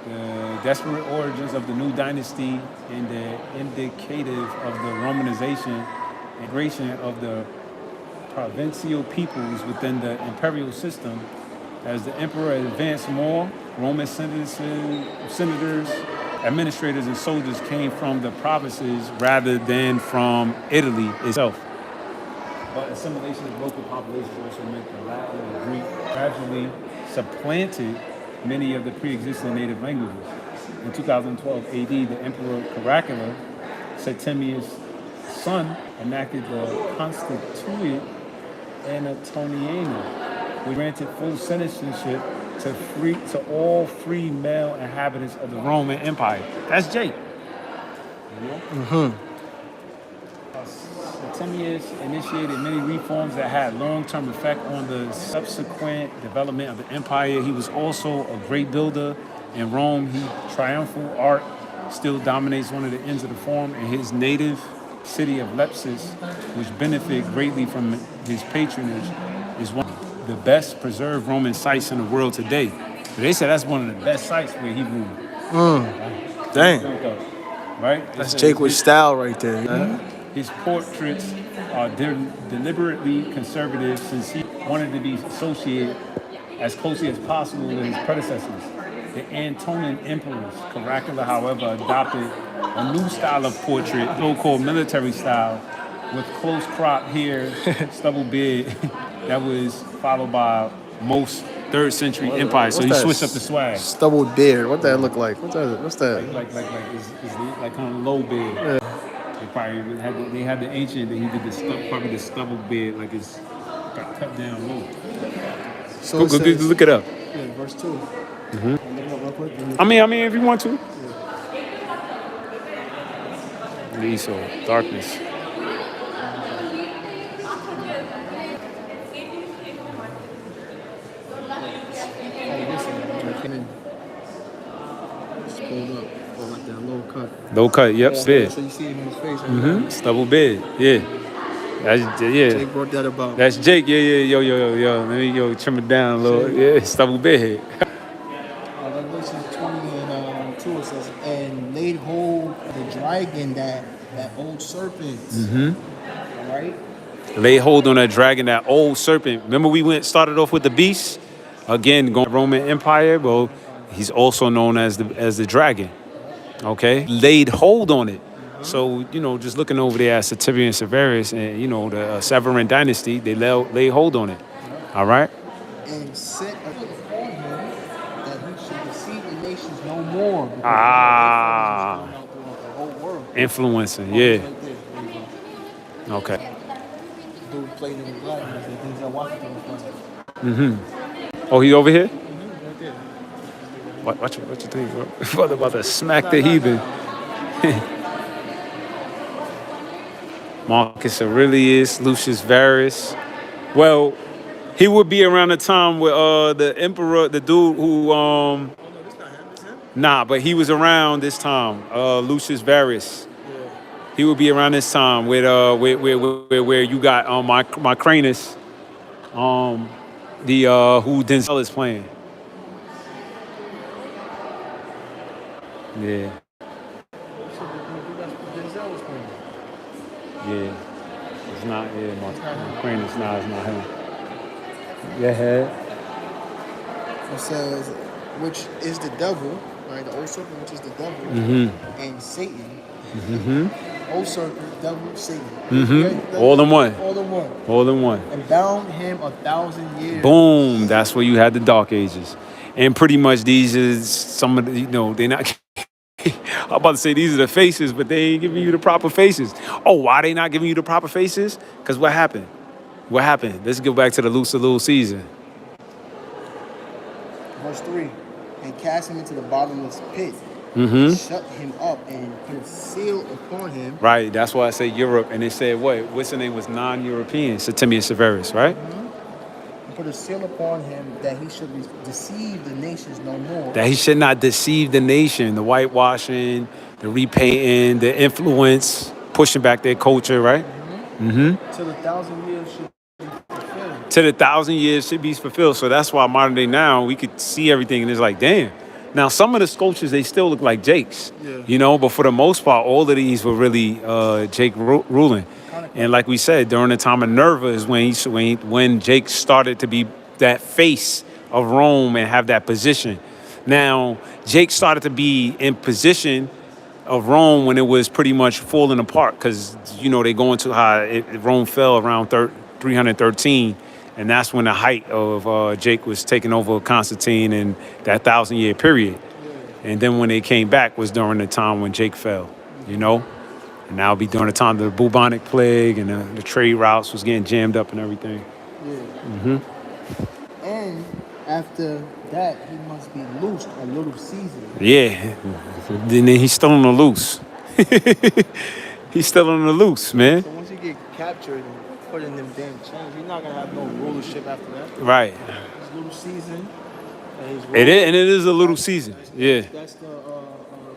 The desperate origins of the new dynasty and the indicative of the Romanization and integration of the provincial peoples within the imperial system. As the emperor advanced more, Roman senators, administrators, and soldiers came from the provinces rather than from Italy itself. But assimilation of local populations also meant the Latin and Greek gradually supplanted many of the pre-existing native languages. In 2012 AD, the Emperor Caracalla, Septimius' son, enacted the Constituit Antoniana, which granted full citizenship to all free male inhabitants of the Roman Empire. That's Jake. Septimius initiated many reforms that had long-term effect on the subsequent development of the empire. He was also a great builder. In Rome, his triumphal arch still dominates one of the ends of the forum, and his native city of Lepsis, which benefited greatly from his patronage, is one of the best preserved Roman sites in the world today. So they said that's one of the best sites where he ruled. Dang. Right? That's Jake with style right there. His portraits are deliberately conservative since he wanted to be associated as closely as possible with his predecessors. The Antonian emperors, Caracalla, however, adopted a new style of portrait, so-called military style, with close cropped hair, stubble beard, that was followed by most 3rd century empires. So he switched up the swag. Stubbled beard. What that look like? What's that? Like it's like on a low beard. They had the ancient that he did probably the stubble beard, like it's got cut down low. So Go it says, look it up. yeah, verse 2. Look it up real quick. I mean, if you want to. Esau, darkness. Like that low cut. Low cut, yep, beard. So you see it in his face. Right? Stubble beard, yeah. Jake brought that about. That's Jake, yeah. Yo. Let me trim it down a little. Yeah, stubble beard. Revelation 20 and 2, it says, "And laid hold of the dragon, that old serpent." All right? Lay hold on that dragon, that old serpent. Remember we started off with the beast? again, going Roman Empire. Well, he's also known as the dragon. Okay, laid hold on it. So just looking over there at Septimius Severus and the Severan dynasty, they lay hold on it. All right. And set upon him that he should deceive the nations no more. Because Ah, going out throughout the whole world. influencing. Oh, Yeah. it's right there. There you go. Okay. Dude played in the Gladiators. Denzel Washington was playing. Oh, he over here? Right there. What you think, bro? Brother about to smack the heathen. Marcus Aurelius, Lucius Verus. Well, he would be around the time with the emperor, the dude who Oh, no, this not him. This him? nah, but he was around this time. Lucius Verus. Yeah. He would be around this time with where you got Macrinus, the who Denzel is playing. Yeah, Denzel was playing. yeah. It's not Macrinus. Nah, it's not him. Yeah. It says, which is the devil, right? The old serpent, which is the devil, and Satan. Old serpent, devil, Satan. Right? All in one. All in one. All in one. And bound him 1,000 years. Boom. That's where you had the Dark Ages. And pretty much these is some of the, they're not. I'm about to say these are the faces, but they ain't giving you the proper faces. Oh, why they not giving you the proper faces? Because what happened? What happened? Let's go back to the Little Caesar. Verse 3. And cast him into the bottomless pit. Shut him up and put a seal upon him. Right. That's why I say Europe. And they said what? What's the name was non-European? Septimius Severus, right? And put a seal upon him that he should deceive the nations no more. That he should not deceive the nation. The whitewashing, the repainting, the influence, pushing back their culture, right? Till 1,000 years should be fulfilled. Till the 1,000 years should be fulfilled. So that's why modern day now we could see everything and it's like, damn. Now some of the sculptures they still look like Jake's, but for the most part, all of these were really Jake ruling. And like we said, during the time of Nerva is when Jake started to be that face of Rome and have that position. Now Jake started to be in position of Rome when it was pretty much falling apart because they go into how Rome fell around 313. And that's when the height of Jake was taking over Constantine in that 1,000-year period. And then when they came back was during the time when Jake fell, And now it'll be during the time of the bubonic plague and the trade routes was getting jammed up and everything. And after that, he must be loosed a little Caesar. Yeah. Then he's still on the loose. He's still on the loose, man. So once you get captured and put in them damn chains, you're not gonna have no rulership after that. Right. His little season. It is a little season. Yeah. That's the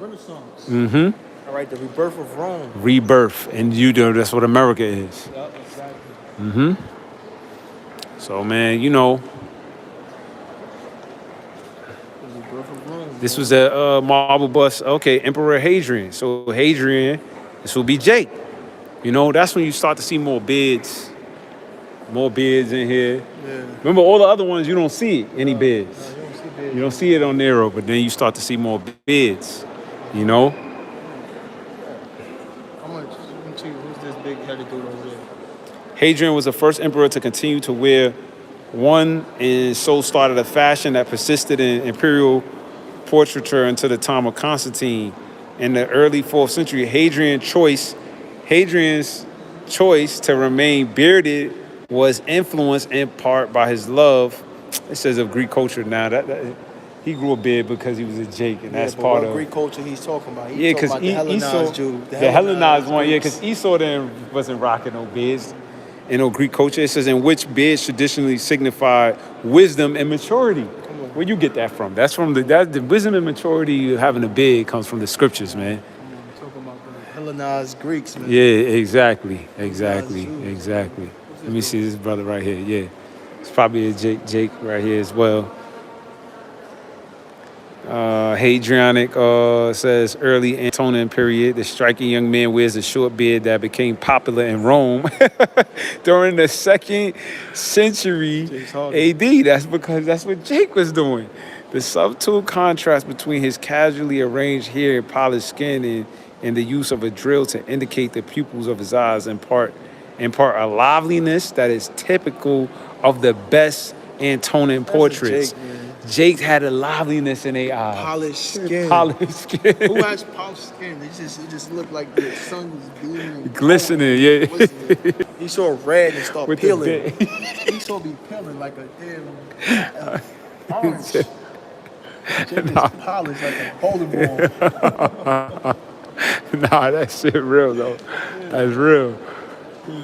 Renaissance. All right, the rebirth of Rome. Rebirth. And that's what America is. Yep, exactly. So, man, The rebirth of Rome. this was a marble bust. Okay, Emperor Hadrian. So Hadrian, this will be Jake. That's when you start to see more beards. More beards in here. Yeah. Remember, all the other ones, you don't see any beards. You don't see big. You don't see it on Nero, but then you start to see more beards. How much? Let me see. Who's this big headed dude over there? Hadrian was the first emperor to continue to wear one, and so started a fashion that persisted in imperial portraiture until the time of Constantine. In the early 4th century, Hadrian's choice to remain bearded was influenced in part by his love, it says, of Greek culture. Now, that he grew a beard because he was a Jake, and that's part what of Greek culture he's talking about. Yeah, He's talking because about the Esau, Hellenized Jew. the Hellenized one, yeah, Greeks. because Esau then wasn't rocking no beards in no Greek culture. It says, in which beards traditionally signified wisdom and maturity. Where you get that from? That's from the wisdom and maturity. Having a beard comes from the scriptures, man. Talking about the Hellenized Greeks, man. Yeah, exactly. Let me see this brother right here. Yeah, it's probably a Jake right here as well. Hadrianic says early Antonine period. The striking young man wears a short beard that became popular in Rome during the 2nd century James Harden. AD. That's because that's what Jake was doing. The subtle contrast between his casually arranged hair and polished skin and the use of a drill to indicate the pupils of his eyes impart a liveliness that is typical of the best Antonine portraits. Jake, man. Jake had a liveliness in their eyes. Polished skin. Polished skin. Who has polished skin? It just looked like the sun was beaming. Glistening, yeah. Glistening. He saw red and started With the peeling. bit. He saw me peeling like a damn orange. Jake is polished like a bowling ball. Nah, that shit real though. That's real.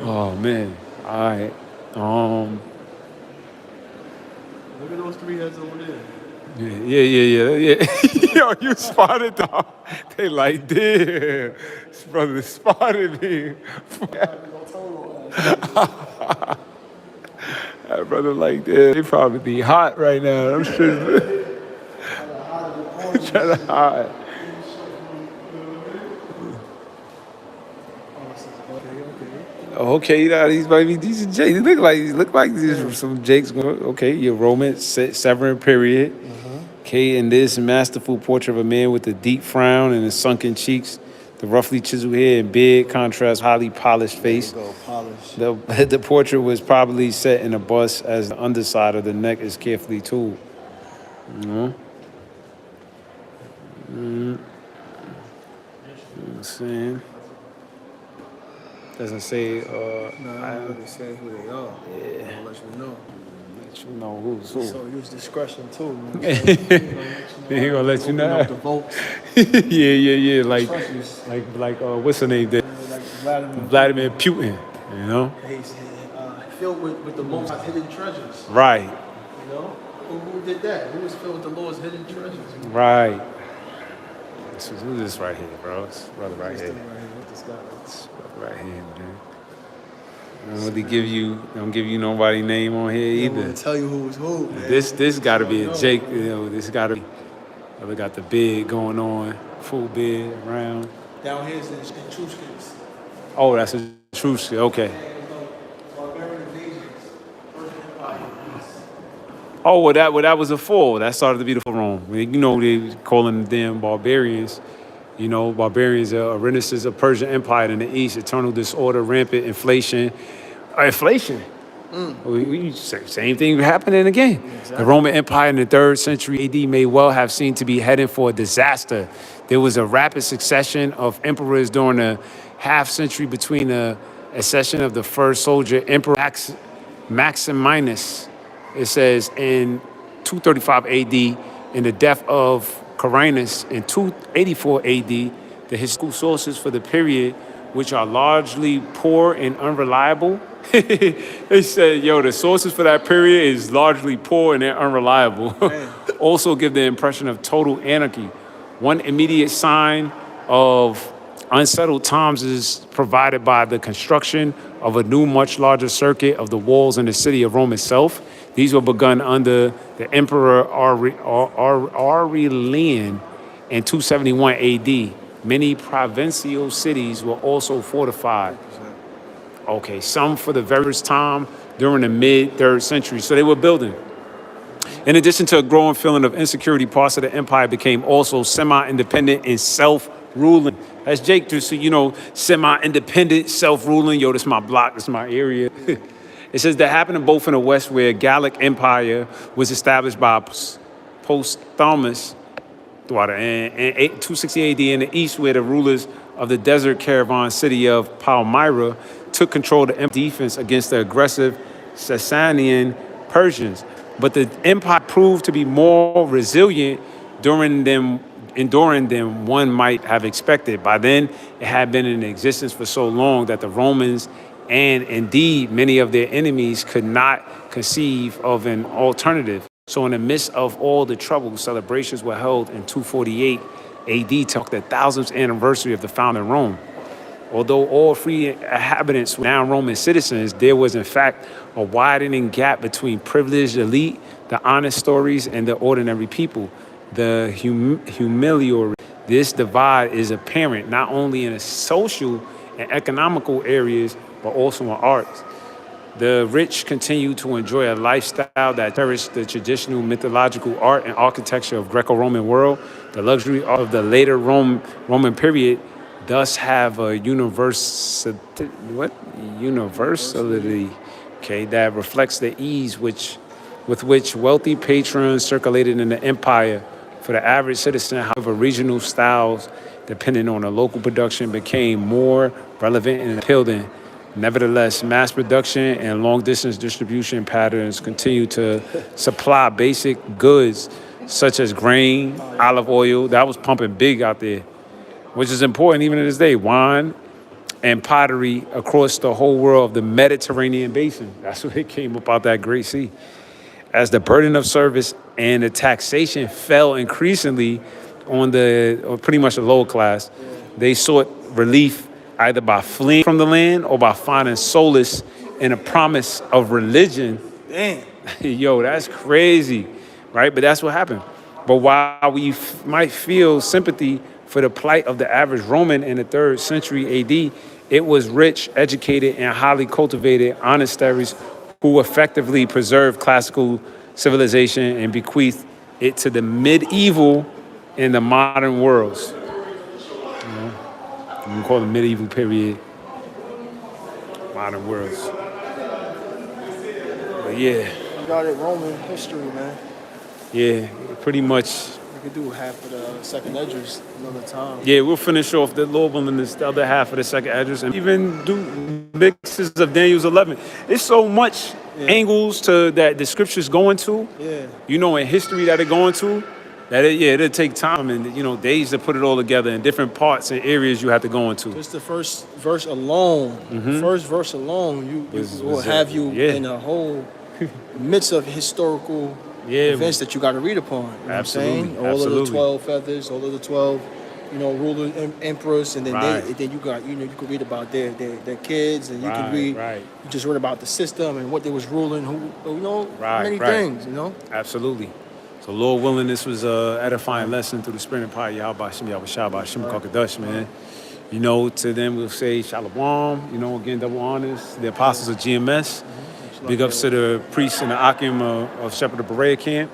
Oh man. All right. Look at those 3 heads over there. Yeah. Yo, you spotted dog. They like, damn, this brother spotted me. That brother like, damn, they probably be hot right now. I'm sure. Trying to hide. Okay, now these might be decent Jakes. They look like these are some Jakes. Okay, your Roman Severan period. Okay, and this masterful portrait of a man with a deep frown and the sunken cheeks, the roughly chiseled hair and beard contrast highly polished face. Go polished. The portrait was probably set in a bust as the underside of the neck is carefully tooled. You know? You know what I'm saying? Doesn't say, I don't really say who they are. Yeah. I'll let you know. let you know who's who. So use discretion too. He gonna let you know. Open up the votes. yeah. Like, Trust me. what's her name? There? Like Vladimir. Vladimir Putin. You know? He's filled with the most hidden treasures. Right. You know? Who did that? Who was filled with the Lord's hidden treasures? Right. Who's this right here, bro? It's brother right This here. thing right here with this guy. It's brother right here, man. I don't give you nobody name on here I'm gonna either. tell you who was who, man. This got to be a Jake. You know, this got to be. We got the beard going on, full beard around. Down here is the Etruscans. Oh, that's a true shit. Okay. Barbarian invasions. Persian Empire. Oh, well, that was a fall. That started to be the Rome. You know, they calling them damn barbarians. You know, barbarians are a renaissance of Persian Empire in the East, eternal disorder, rampant inflation. Inflation. We same thing happening again. Exactly. The Roman Empire in the 3rd century AD may well have seemed to be heading for a disaster. There was a rapid succession of emperors during the half century between the accession of the first soldier, Emperor Maximinus, it says, in 235 AD, and the death of Carinus in 284 AD. The historical sources for the period, which are largely poor and unreliable, they said, yo, the sources for that period is largely poor and they're unreliable. Also give the impression of total anarchy. One immediate sign of unsettled times is provided by the construction of a new, much larger circuit of the walls in the city of Rome itself. These were begun under the Emperor Aurelian in 271 AD. Many provincial cities were also fortified. Okay, some for the very first time during the mid-3rd century. So they were building. In addition to a growing feeling of insecurity, parts of the empire became also semi-independent and self-ruling. As Jake just, semi-independent, self-ruling. Yo, this is my block, this is my area. It says that happened both in the West, where Gallic Empire was established by Postumus in 260 AD, in the East, where the rulers of the desert caravan city of Palmyra took control of the defense against the aggressive Sasanian Persians. But the empire proved to be more resilient enduring than one might have expected. By then, it had been in existence for so long that the Romans and indeed many of their enemies could not conceive of an alternative. So in the midst of all the trouble, celebrations were held in 248 AD to mark the 1000th anniversary of the founding Rome. Although all free inhabitants were now Roman citizens, there was in fact a widening gap between privileged elite, the honest stories, and the ordinary people. the humilior. This divide is apparent not only in the social and economical areas, but also in arts. The rich continue to enjoy a lifestyle that cherishes the traditional mythological art and architecture of Greco-Roman world. The luxury of the later Roman period thus have a universality, okay, that reflects the ease with which wealthy patrons circulated in the empire. For the average citizen, however, regional styles, depending on the local production, became more relevant and appealing. Nevertheless, mass production and long-distance distribution patterns continue to supply basic goods such as grain, olive oil. That was pumping big out there, which is important even to this day. Wine and pottery across the whole world of the Mediterranean basin. That's where it came up out that Great Sea. As the burden of service and the taxation fell increasingly on pretty much the lower class, they sought relief either by fleeing from the land or by finding solace in a promise of religion. Damn. Yo, that's crazy, right? But that's what happened. But while we might feel sympathy for the plight of the average Roman in the 3rd century AD, it was rich, educated, and highly cultivated monasteries who effectively preserved classical civilization and bequeathed it to the medieval and the modern worlds. You know, we can call the medieval period modern worlds. But yeah, You got it, Roman history, man. yeah, pretty much. We could do half of the second edges another time. Yeah, we'll finish off the Lord willing this the other half of the second address and even do mixes of Daniel's 11. It's so much angles to that the scriptures going to, Yeah. you know, in history that it going to, that it'll take time and, you know, days to put it all together in different parts and areas you have to go into. Just the first verse alone, first verse alone, you will have you in a whole midst of historical events that you got to read upon. You know what I'm saying? All of the 12 feathers, all of the 12, you know, ruler emperors, and then then you got, you know, you could read about their kids, and you can read. You just read about the system and what they was ruling, who, you know, many things, you know. Absolutely. So Lord willing, this was a edifying lesson through the spirit and power of Yahweh Shem Yahweh Shabbat Shem Kakadash, man. You know, to them we'll say Shalom. You know, again, double honors. The apostles of GMS. Big ups to the priests and the Akim of Shepherd of Berea camp.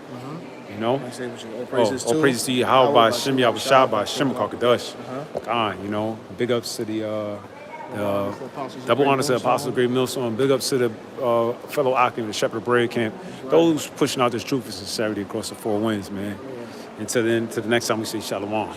You know, all praises to Yahweh Shem Yahweh Shabbat Shem Kakadash. You know, big ups to the double honors to the apostles of Great Millstone. Big ups to the fellow Akim, the Shepherd of Berea camp. Those pushing out this truth and sincerity across the four winds, man. Until then, to the next time we say Shalom.